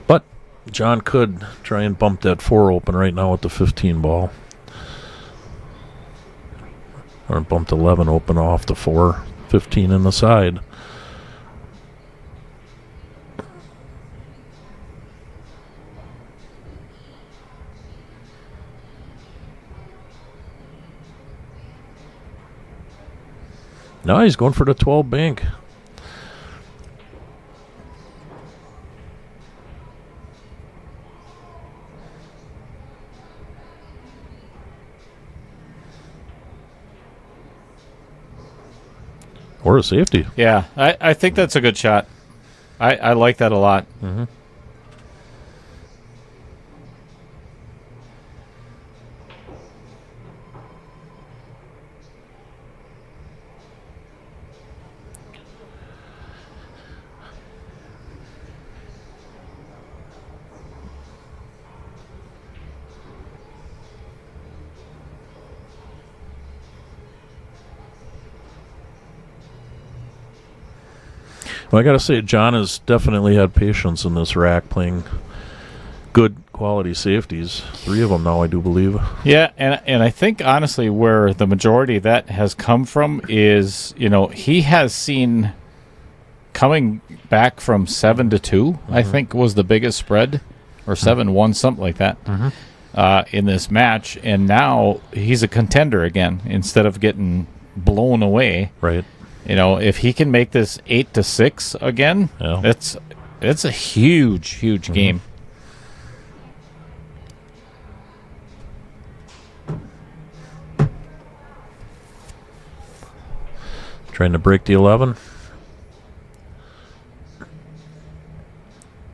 But John could try and bump that 4 open right now with the 15 ball. Or bump the 11 open off the 4. 15 in the side. Now he's going for the 12 bank. Or a safety. Yeah, I think that's a good shot. I like that a lot. Mm-hmm. Well, I got to say, John has definitely had patience in this rack, playing good quality safeties. 3 of them now, I do believe. Yeah, and I think, honestly, where the majority of that has come from is, he has seen coming back from 7-2, I think was the biggest spread, or 7-1, something like that, in this match. And now he's a contender again instead of getting blown away. Right. If he can make this 8-6 again, it's a huge game. Trying to break the 11.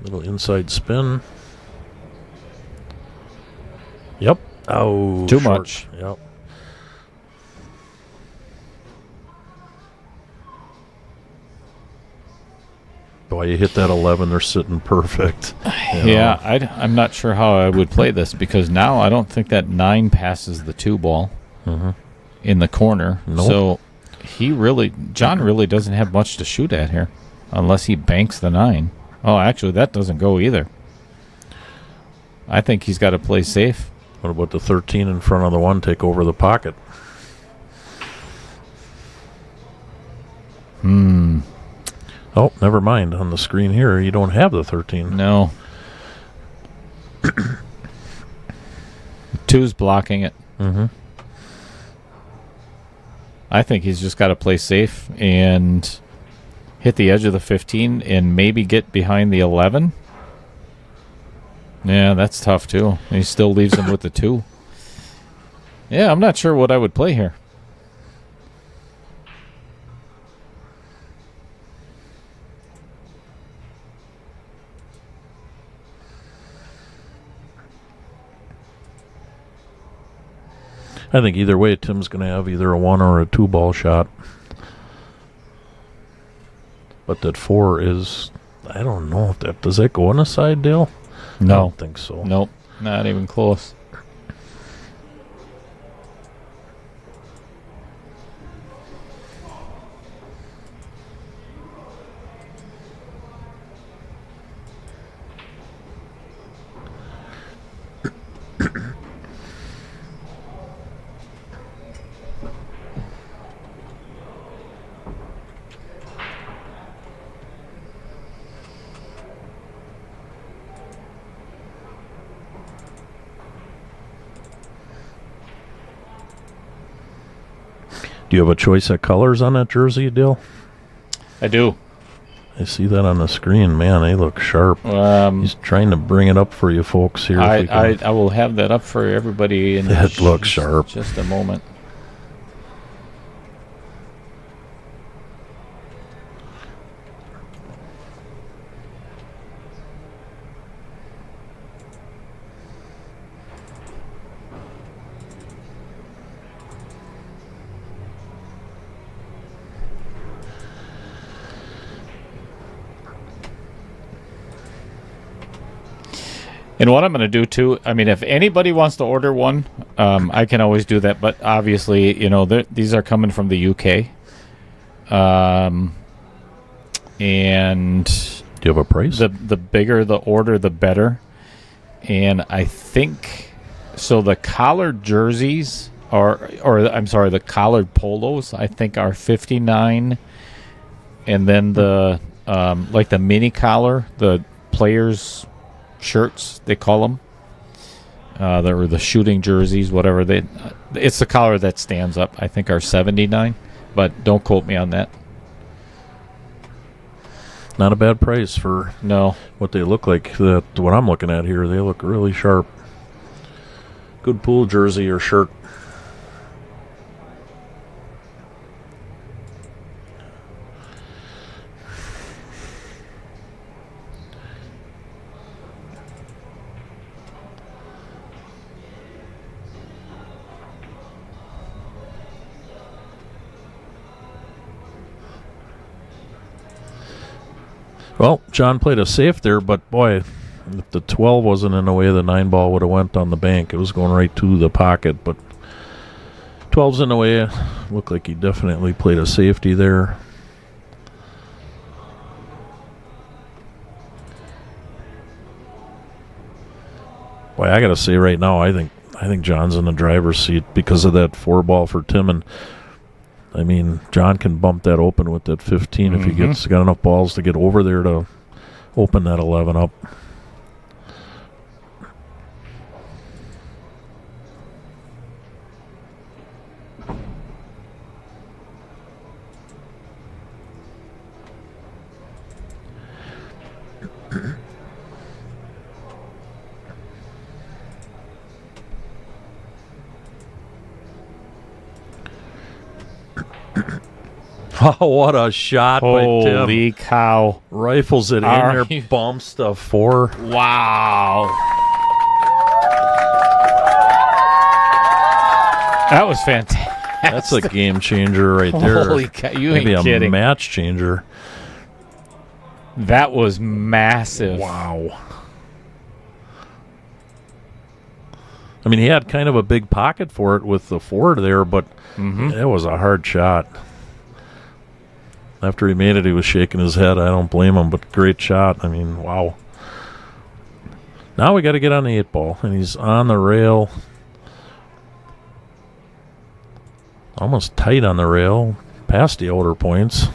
Little inside spin. Yep. Oh, Too short. much. Yep. Boy, you hit that 11, they're sitting perfect. Yeah, I'm not sure how I would play this because now I don't think that 9 passes the 2 ball in the corner. Nope. So John really doesn't have much to shoot at here unless he banks the 9. Oh, actually, that doesn't go either. I think he's got to play safe. What about the 13 in front of the 1 take over the pocket? Oh, never mind. On the screen here, you don't have the 13. No. 2's blocking it. I think he's just got to play safe and hit the edge of the 15 and maybe get behind the 11. Yeah, that's tough too. And he still leaves him with the 2. Yeah, I'm not sure what I would play here. I think either way, Tim's going to have either a 1 or a 2 ball shot. But that 4 is, I don't know if that, does that go on the side, Dale? No. I don't think so. Nope, not even close. Do you have a choice of colors on that jersey, Dale? I do. I see that on the screen. Man, they look sharp. He's trying to bring it up for you folks here. I will have that up for everybody in It looks sharp. Just a moment. And what I'm going to do, too, I mean, if anybody wants to order one, I can always do that. But obviously, these are coming from the UK. And do you have a price? The bigger the order, the better. And I think, so the collared jerseys, the collared polos, I think are $59. And then the, like the mini collar, the players' shirts, they call them, or the shooting jerseys, whatever it's the collar that stands up, I think are $79, but don't quote me on that. Not a bad price for what they look like. What I'm looking at here, they look really sharp. Good pool jersey or shirt. Well, John played a safe there, but boy, if the 12 wasn't in the way, the 9 ball would have went on the bank. It was going right to the pocket, but 12's in the way. Looked like he definitely played a safety there. Boy, I got to say right now, I think John's in the driver's seat because of that 4-ball for Tim. And I mean, John can bump that open with that 15 if he got enough balls to get over there to open that 11 up. Oh, what a shot by Tim. Holy cow. Rifles it in there, bumps the 4. Wow. That was fantastic. That's a game changer right there. Holy cow. You ain't Maybe kidding. a match changer. That was massive. Wow. I mean, he had kind of a big pocket for it with the 4 there, but it was a hard shot. After he made it, he was shaking his head. I don't blame him, but great shot. I mean, wow. Now we got to get on the 8-ball, and he's on the rail. Almost tight on the rail, past the outer points.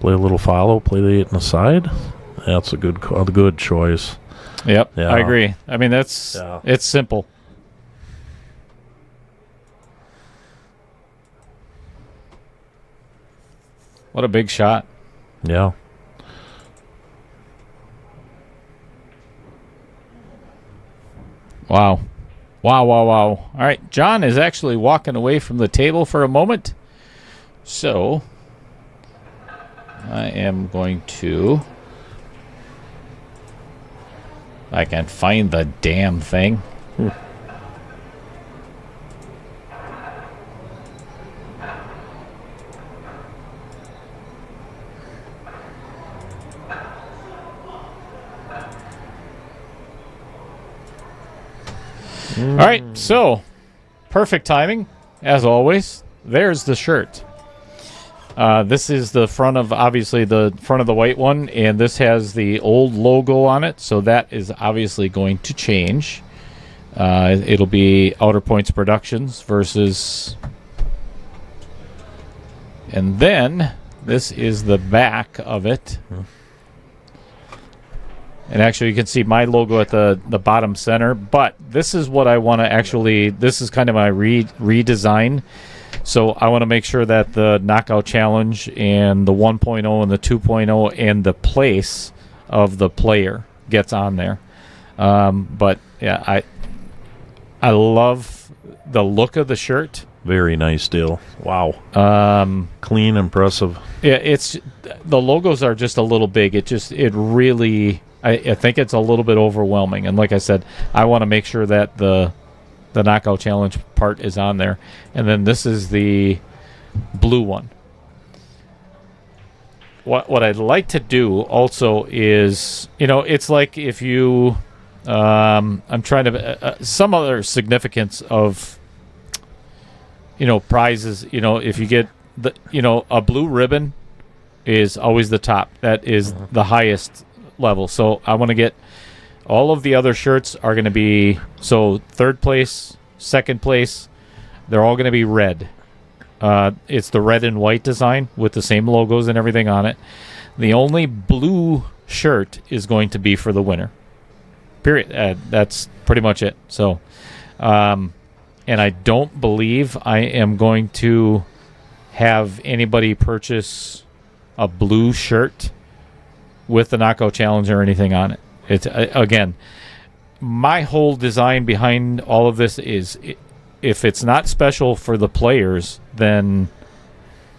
Play a little follow, play the 8 on the side. That's a good choice. Yep, Yeah. I agree. I mean, it's simple. What a big shot. Yeah. Wow. Wow. All right, John is actually walking away from the table for a moment. So I am going to... I can find the damn thing. All right, so perfect timing, as always. There's the shirt. This is the front of, obviously, the front of the white one, and this has the old logo on it, so that is obviously going to change. It'll be Outer Points Productions versus... And then, this is the back of it. And actually, you can see my logo at the bottom center, but this is what I want to actually... This is kind of my redesign. So I want to make sure that the Knockout Challenge and the 1.0 and the 2.0 and the place of the player gets on there. But yeah, I love the look of the shirt. Very nice deal. Wow. Clean, impressive. Yeah, it's the logos are just a little big. It really I think it's a little bit overwhelming. And like I said, I want to make sure that the Knockout Challenge part is on there. And then this is the blue one. What I'd like to do also is, it's like if you, I'm trying to, some other significance of, prizes, if you get, a blue ribbon is always the top. That is the highest level. So I want to get... All of the other shirts are going to be, so third place, second place, they're all going to be red. It's the red and white design with the same logos and everything on it. The only blue shirt is going to be for the winner. Period. That's pretty much it. So, and I don't believe I am going to have anybody purchase a blue shirt with the Knockout Challenge or anything on it. It's again, my whole design behind all of this is, if it's not special for the players, then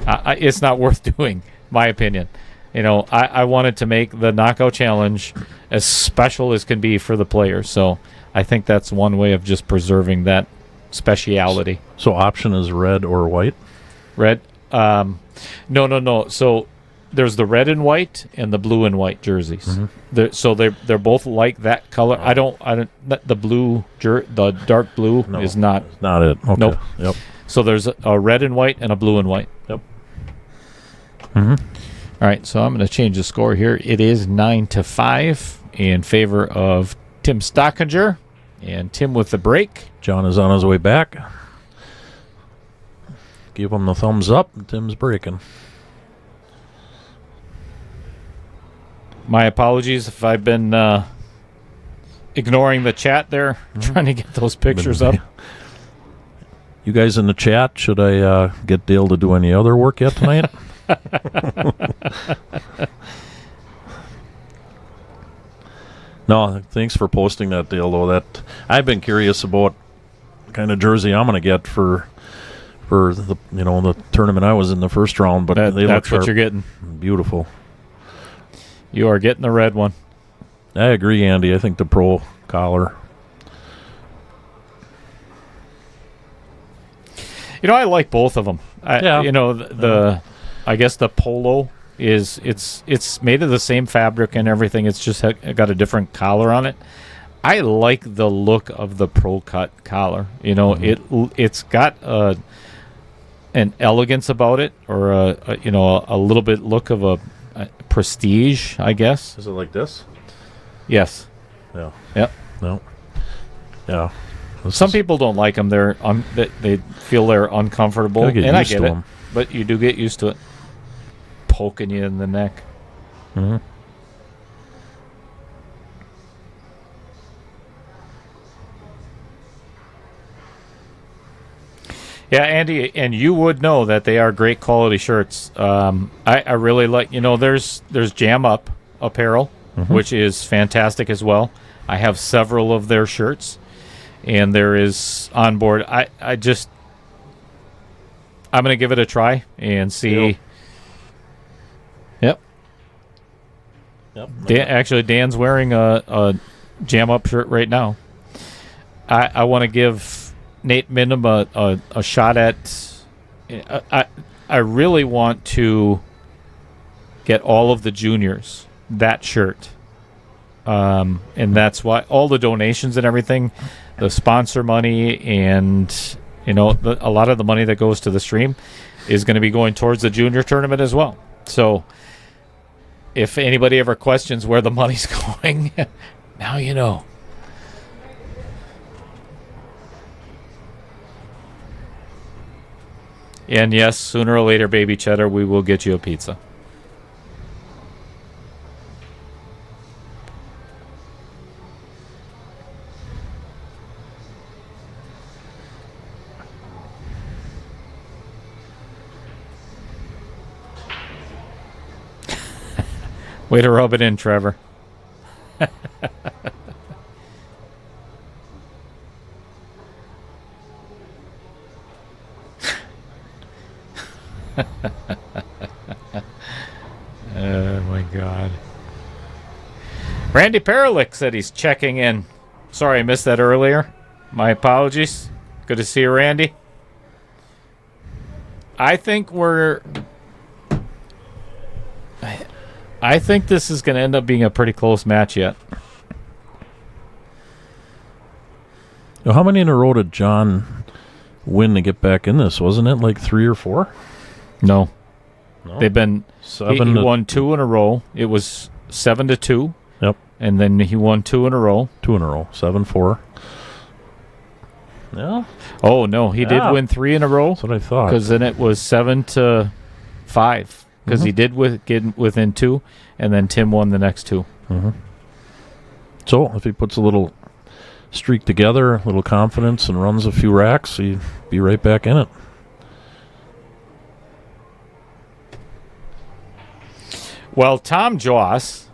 it's not worth doing. My opinion. I wanted to make the Knockout Challenge as special as can be for the players. So I think that's one way of just preserving that speciality. So option is red or white? Red? No. So there's the red and white and the blue and white jerseys. So they're both like that color. I don't. The blue, the dark blue is not. Not it. Okay. Nope. Yep. So there's a red and white and a blue and white. Yep. All right, so I'm going to change the score here. It is 9-5 in favor of Tim Stockinger, and Tim with the break. John is on his way back. Give him the thumbs up, and Tim's breaking. My apologies if I've been ignoring the chat there, trying to get those pictures up. You guys in the chat, should I get Dale to do any other work yet tonight? No, thanks for posting that, Dale, though. That I've been curious about what kind of jersey I'm going to get for the the tournament I was in the first round, but they look that's what you're getting. Beautiful. You are getting the red one. I agree, Andy. I think the pro collar. I like both of them. Yeah. I guess the polo it's made of the same fabric and everything. It's just got a different collar on it. I like the look of the pro cut collar. It's got an elegance about it, or a little bit look of a prestige, I guess. Is it like this? Yes. Yeah. Yep. No. Yeah. Some people don't like them. They feel they're uncomfortable, and I get it. But you do get used to it. Poking you in the neck. Mm-hmm. Yeah, Andy, and you would know that they are great quality shirts. I really like, there's Jam Up apparel, which is fantastic as well. I have several of their shirts, and there is on board. I'm going to give it a try and see. Yep. Actually, Dan's wearing a Jam Up shirt right now. I want to give Nate Minham a shot at. I really want to get all of the juniors that shirt, and that's why all the donations and everything, the sponsor money, and a lot of the money that goes to the stream is going to be going towards the junior tournament as well. So, if anybody ever questions where the money's going, now you know. And yes, sooner or later, Baby Cheddar, we will get you a pizza. Way to rub it in, Trevor. Oh, my God. Randy Perlick said he's checking in. Sorry I missed that earlier. My apologies. Good to see you, Randy. I think this is going to end up being a pretty close match yet. Well, how many in a row did John win to get back in this? Wasn't it like 3 or 4? No. They've been 7. He won 2 in a row. It was 7-2. Yep. And then he won 2 in a row. 2 in a row. 7-4. Yeah. Oh no, he did win 3 in a row. That's what I thought. Because then it was 7-5. Because he did get within 2, and then Tim won the next 2. Mm-hmm. So if he puts a little streak together, a little confidence, and runs a few racks, he'd be right back in it. Well, Tom Joss,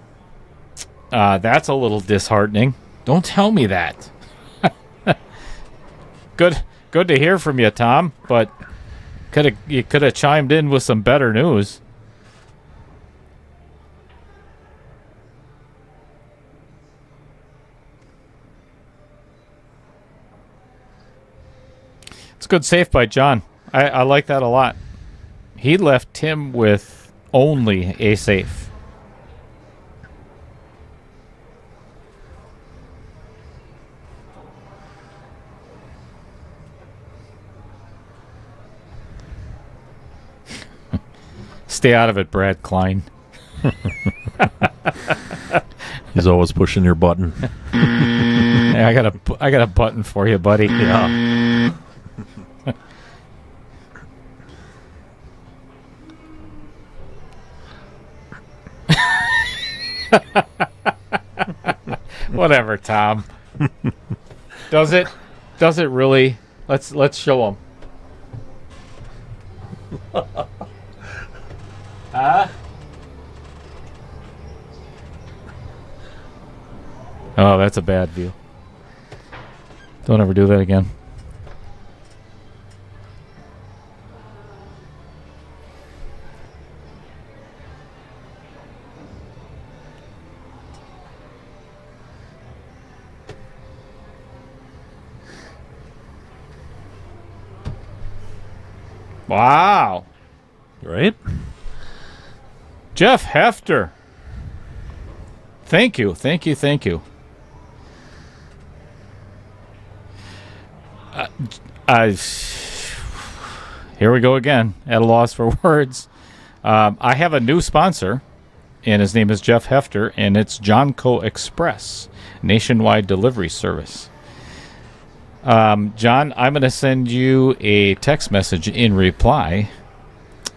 that's a little disheartening. Don't tell me that. Good to hear from you, Tom, but you could have chimed in with some better news. It's a good save by John. I like that a lot. He left Tim with only a safe. Stay out of it, Brad Klein. He's always pushing your button. Hey, I got a button for you, buddy. Yeah. Whatever, Tom. Does it really? Let's show him. Huh? Oh, that's a bad view. Don't ever do that again. Wow. Right? Jeff Hefter. Thank you. Here we go again, at a loss for words. I have a new sponsor, and his name is Jeff Hefter, and it's Johnco Express, nationwide delivery service. John, I'm going to send you a text message in reply,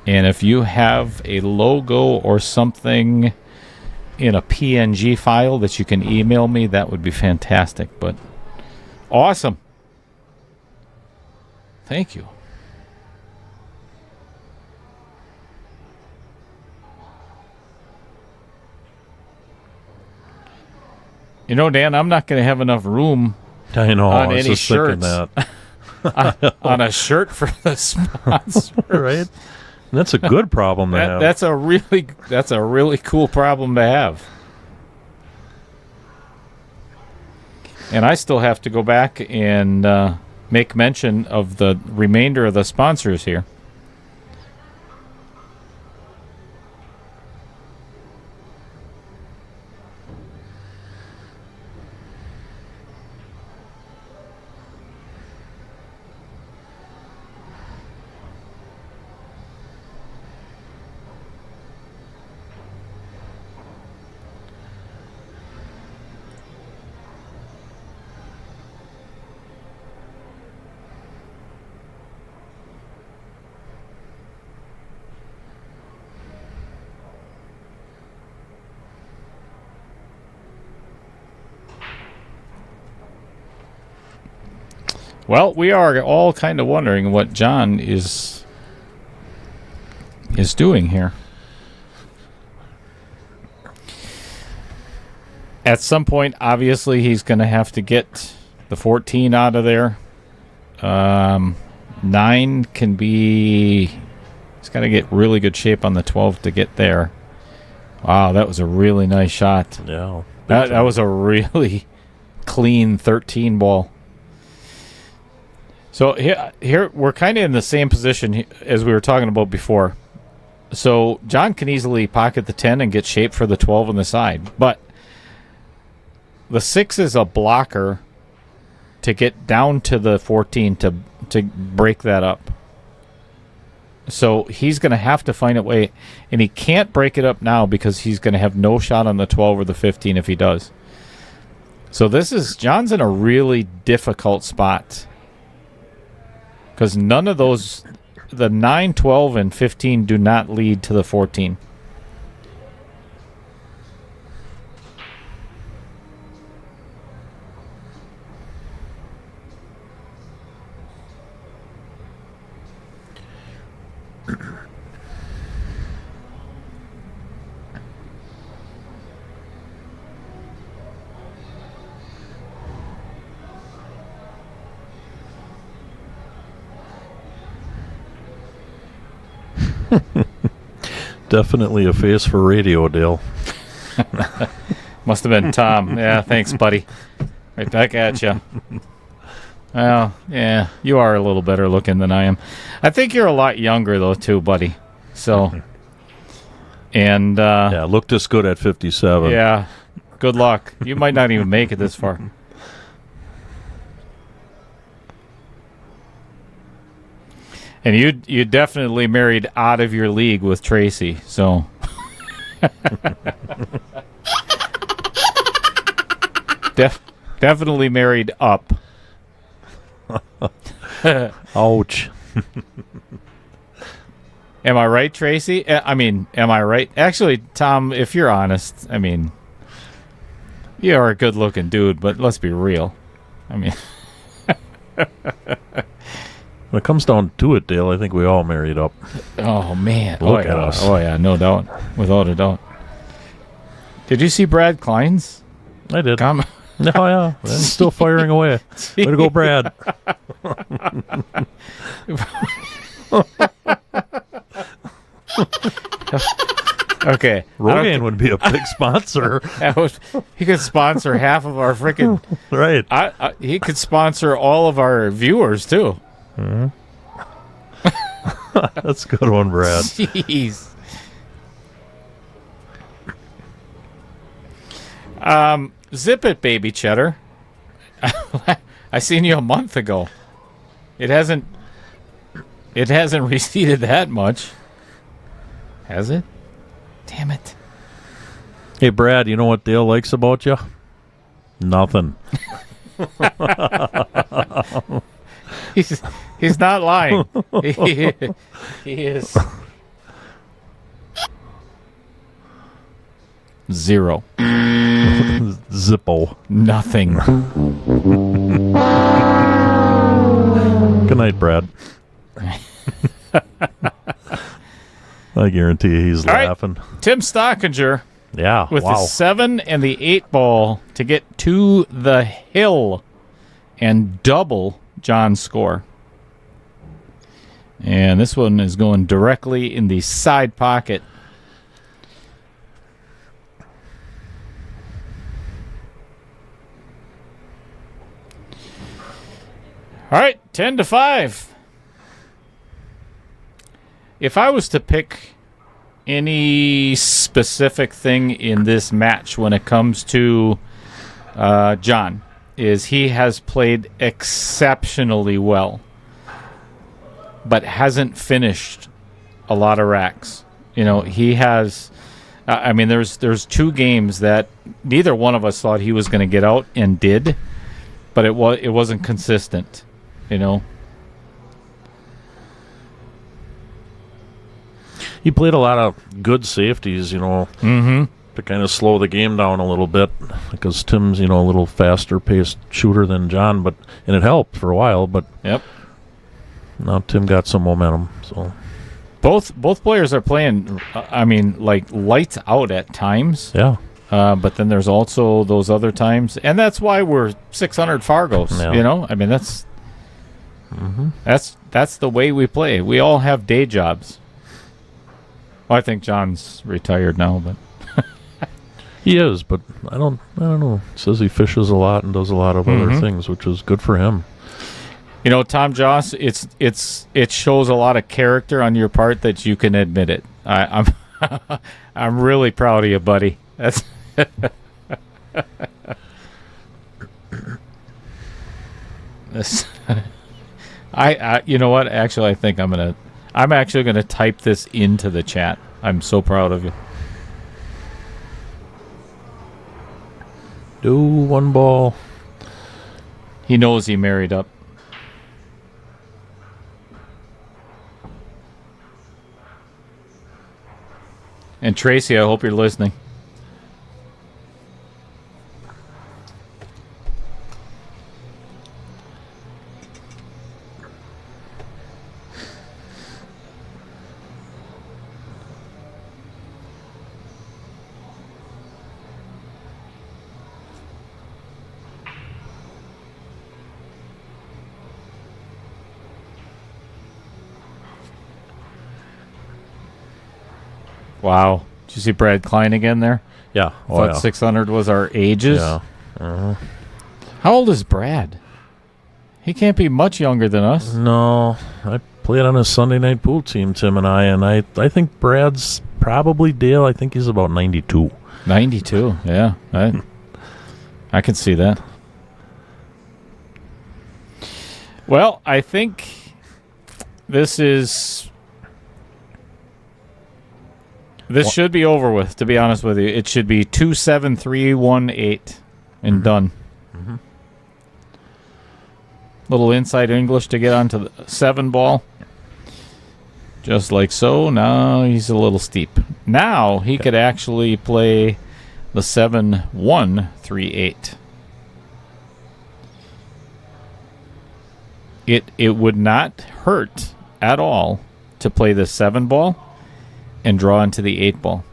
and if you have a logo or something in a PNG file that you can email me, that would be fantastic. But awesome. Thank you. You know, Dan, I'm not going to have enough room I know. on I was any just thinking shirts that. on a shirt for the sponsor. Right? And that's a good problem to have. That's a really cool problem to have. And I still have to go back and make mention of the remainder of the sponsors here. Well, we are all kind of wondering what John is doing here. At some point, obviously, he's going to have to get the 14 out of there. 9 can be... He's got to get really good shape on the 12 to get there. Wow, that was a really nice shot. Yeah. That was a really clean 13 ball. So here we're kind of in the same position as we were talking about before. So John can easily pocket the 10 and get shape for the 12 on the side. But the 6 is a blocker to get down to the 14 to break that up. So he's going to have to find a way. And he can't break it up now because he's going to have no shot on the 12 or the 15 if he does. So John's in a really difficult spot. Because none of those, the 9, 12, and 15 do not lead to the 14. Definitely a face for radio, Dale. Must have been Tom. Yeah, thanks, buddy. Right back at you. Well, yeah, you are a little better looking than I am. I think you're a lot younger, though, too, buddy. So, and... yeah, look this good at 57. Yeah, good luck. You might not even make it this far. And you definitely married out of your league with Tracy, so Definitely married up. Ouch. Am I right, Tracy? Am I right? Actually, Tom, if you're honest, you are a good-looking dude, but let's be real. When it comes down to it, Dale, I think we all married up. Oh, man. Look at us. Oh, yeah, no doubt. Without a doubt. Did you see Brad Klein's? I did. Comment? Oh, yeah. I'm still firing away. Way to go, Brad. Okay. Rogaine would be a big sponsor. He could sponsor half of our freaking... Right. He could sponsor all of our viewers, too. Mm-hmm. That's a good one, Brad. Jeez. Zip it, baby cheddar. I seen you a month ago. It hasn't receded that much. Has it? Damn it. Hey, Brad, you know what Dale likes about you? Nothing. He's not lying. He is. 0. Zippo. Nothing. Good night, Brad. I guarantee you he's All right. laughing. Tim Stockinger Yeah, with wow. the 7 and the 8 ball to get to the hill and double John's score. And this one is going directly in the side pocket. All right, 10-5. If I was to pick any specific thing in this match when it comes to John, is he has played exceptionally well, but hasn't finished a lot of racks. You know, he has... there's 2 games that neither one of us thought he was going to get out and did, but it wasn't consistent, you know. He played a lot of good safeties, you know, to kind of slow the game down a little bit because Tim's, a little faster paced shooter than John, and it helped for a while, but Yep. now Tim got some momentum. So Both players are playing, like lights out at times. yeah, But then there's also those other times, and that's why we're 600 Fargos. Yeah. You know, that's the way we play. We all have day jobs. Well, I think John's retired now, but he is, but I don't know. Says he fishes a lot and does a lot of other things, which is good for him. you know, Tom Joss, it shows a lot of character on your part that you can admit it. I'm I'm really proud of you, buddy. That's I you know what? Actually, I think I'm actually gonna type this into the chat. I'm so proud of you. Do one ball. He knows he married up. And Tracy, I hope you're listening. Wow. Did you see Brad Klein again there? Yeah. I thought 600 was our ages. Yeah. How old is Brad? He can't be much younger than us. No, I played on a Sunday night pool team, Tim and I think Brad's probably Dale. I think he's about 92. 92, yeah. I can see that. Well, I think this is... This should be over with, to be honest with you. It should be 2-7-3-1-8 and done. Mm-hmm. Little inside English to get onto the 7 ball. Just like so. Now he's a little steep. Now he could actually play the 7-1-3-8. It would not hurt at all to play the 7 ball and draw into the 8 ball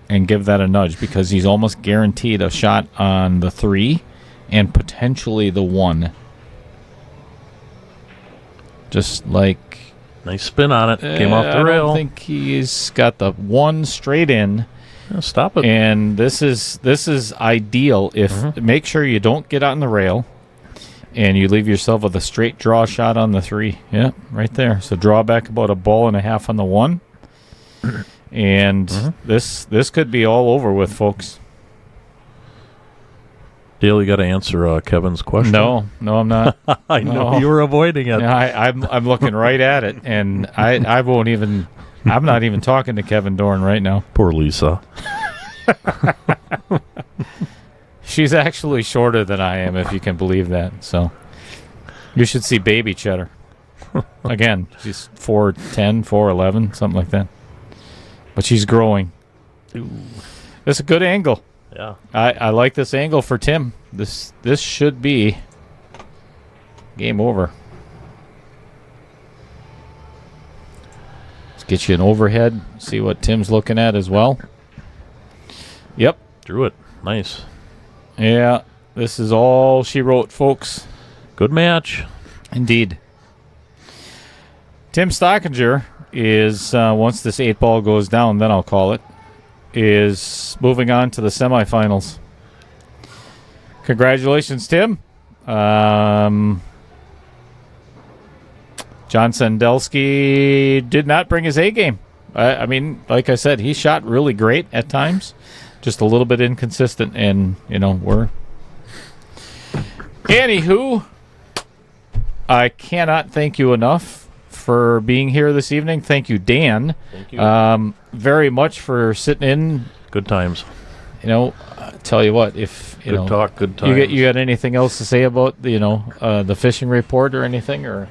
and give that a nudge, because he's almost guaranteed a shot on the 3 and potentially the 1. Just like... Nice spin on it. Came off the I rail. don't think he's got the 1 straight in. Yeah, stop it. And this is ideal if make sure you don't get on the rail and you leave yourself with a straight draw shot on the 3. Yeah, right there. So draw back about a ball and a half on the 1. And this could be all over with, folks. Dale, you got to answer Kevin's question. No, I'm not. I know you were avoiding it. Yeah, I'm looking right at it, and I won't even. I'm not even talking to Kevin Dorn right now. Poor Lisa. She's actually shorter than I am, if you can believe that. So you should see baby Cheddar. Again, she's 4'10", 4'11", something like that. But she's growing. It's a good angle. Yeah. I like this angle for Tim. This should be game over. Let's get you an overhead. See what Tim's looking at as well. Yep. Drew it. Nice. Yeah. This is all she wrote, folks. Good match. Indeed. Tim Stockinger is, once this 8 ball goes down, then I'll call it, is moving on to the semifinals. Congratulations, Tim. John Sondelski did not bring his A game. I mean, like I said, he shot really great at times, just a little bit inconsistent, and, we're... Anywho, I cannot thank you enough for being here this evening. Thank you, Dan. Thank you. Very much for sitting in. Good times. Tell you what, if Good talk, good times. you got anything else to say about the fishing report or anything, or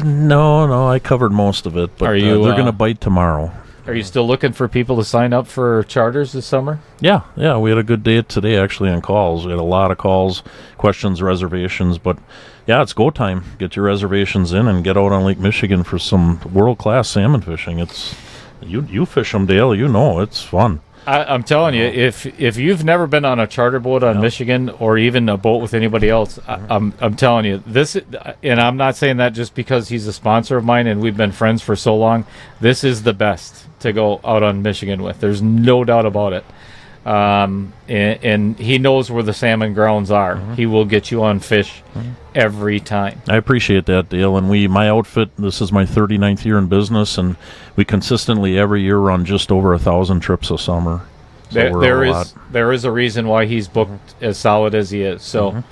no, I covered most of it. But Are you, they're going to bite tomorrow. are you still looking for people to sign up for charters this summer? Yeah, we had a good day today actually on calls. We had a lot of calls, questions, reservations, but yeah, it's go time. Get your reservations in and get out on Lake Michigan for some world-class salmon fishing. It's you fish them, Dale. It's fun. I'm telling you, if you've never been on a charter boat on Michigan or even a boat with anybody else, I'm telling you this. And I'm not saying that just because he's a sponsor of mine and we've been friends for so long. This is the best to go out on Michigan with. There's no doubt about it. And he knows where the salmon grounds are. He will get you on fish every time. I appreciate that, Dale. And my outfit, this is my 39th year in business, and we consistently every year run just over 1,000 trips a summer. So there is a reason why he's booked as solid as he is. So,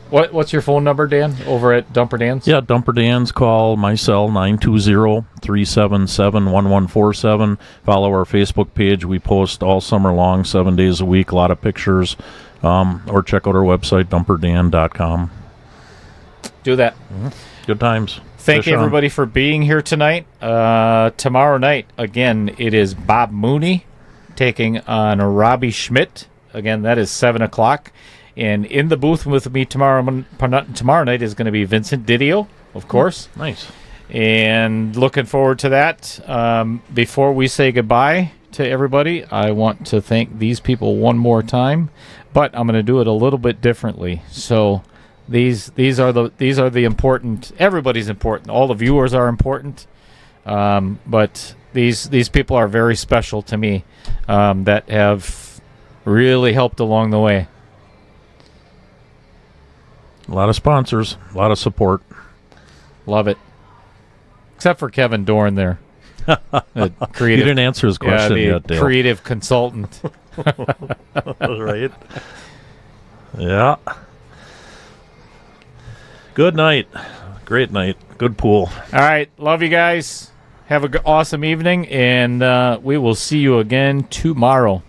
what's your phone number, Dan, over at Dumper Dan's? Yeah, Dumper Dan's. Call my cell, 920-377-1147. Follow our Facebook page. We post all summer long, 7 days a week, a lot of pictures. Or check out our website, dumperdan.com. Do that. Good times. Thank Fish on. everybody for being here tonight. Tomorrow night, again, it is Bob Mooney taking on Robbie Schmidt. Again, that is 7 o'clock. And in the booth with me tomorrow night is going to be Vincent Didio, of course. Nice. And looking forward to that. Before we say goodbye to everybody, I want to thank these people one more time, but I'm going to do it a little bit differently. So these are the important. Everybody's important. All the viewers are important, but these people are very special to me, that have really helped along the way. A lot of sponsors, a lot of support. Love it. Except for Kevin Dorn there. You didn't answer his question yet, Dale. Creative consultant. Right? Yeah. Good night. Great night. Good pool. All right. Love you guys. Have an awesome evening, and we will see you again tomorrow.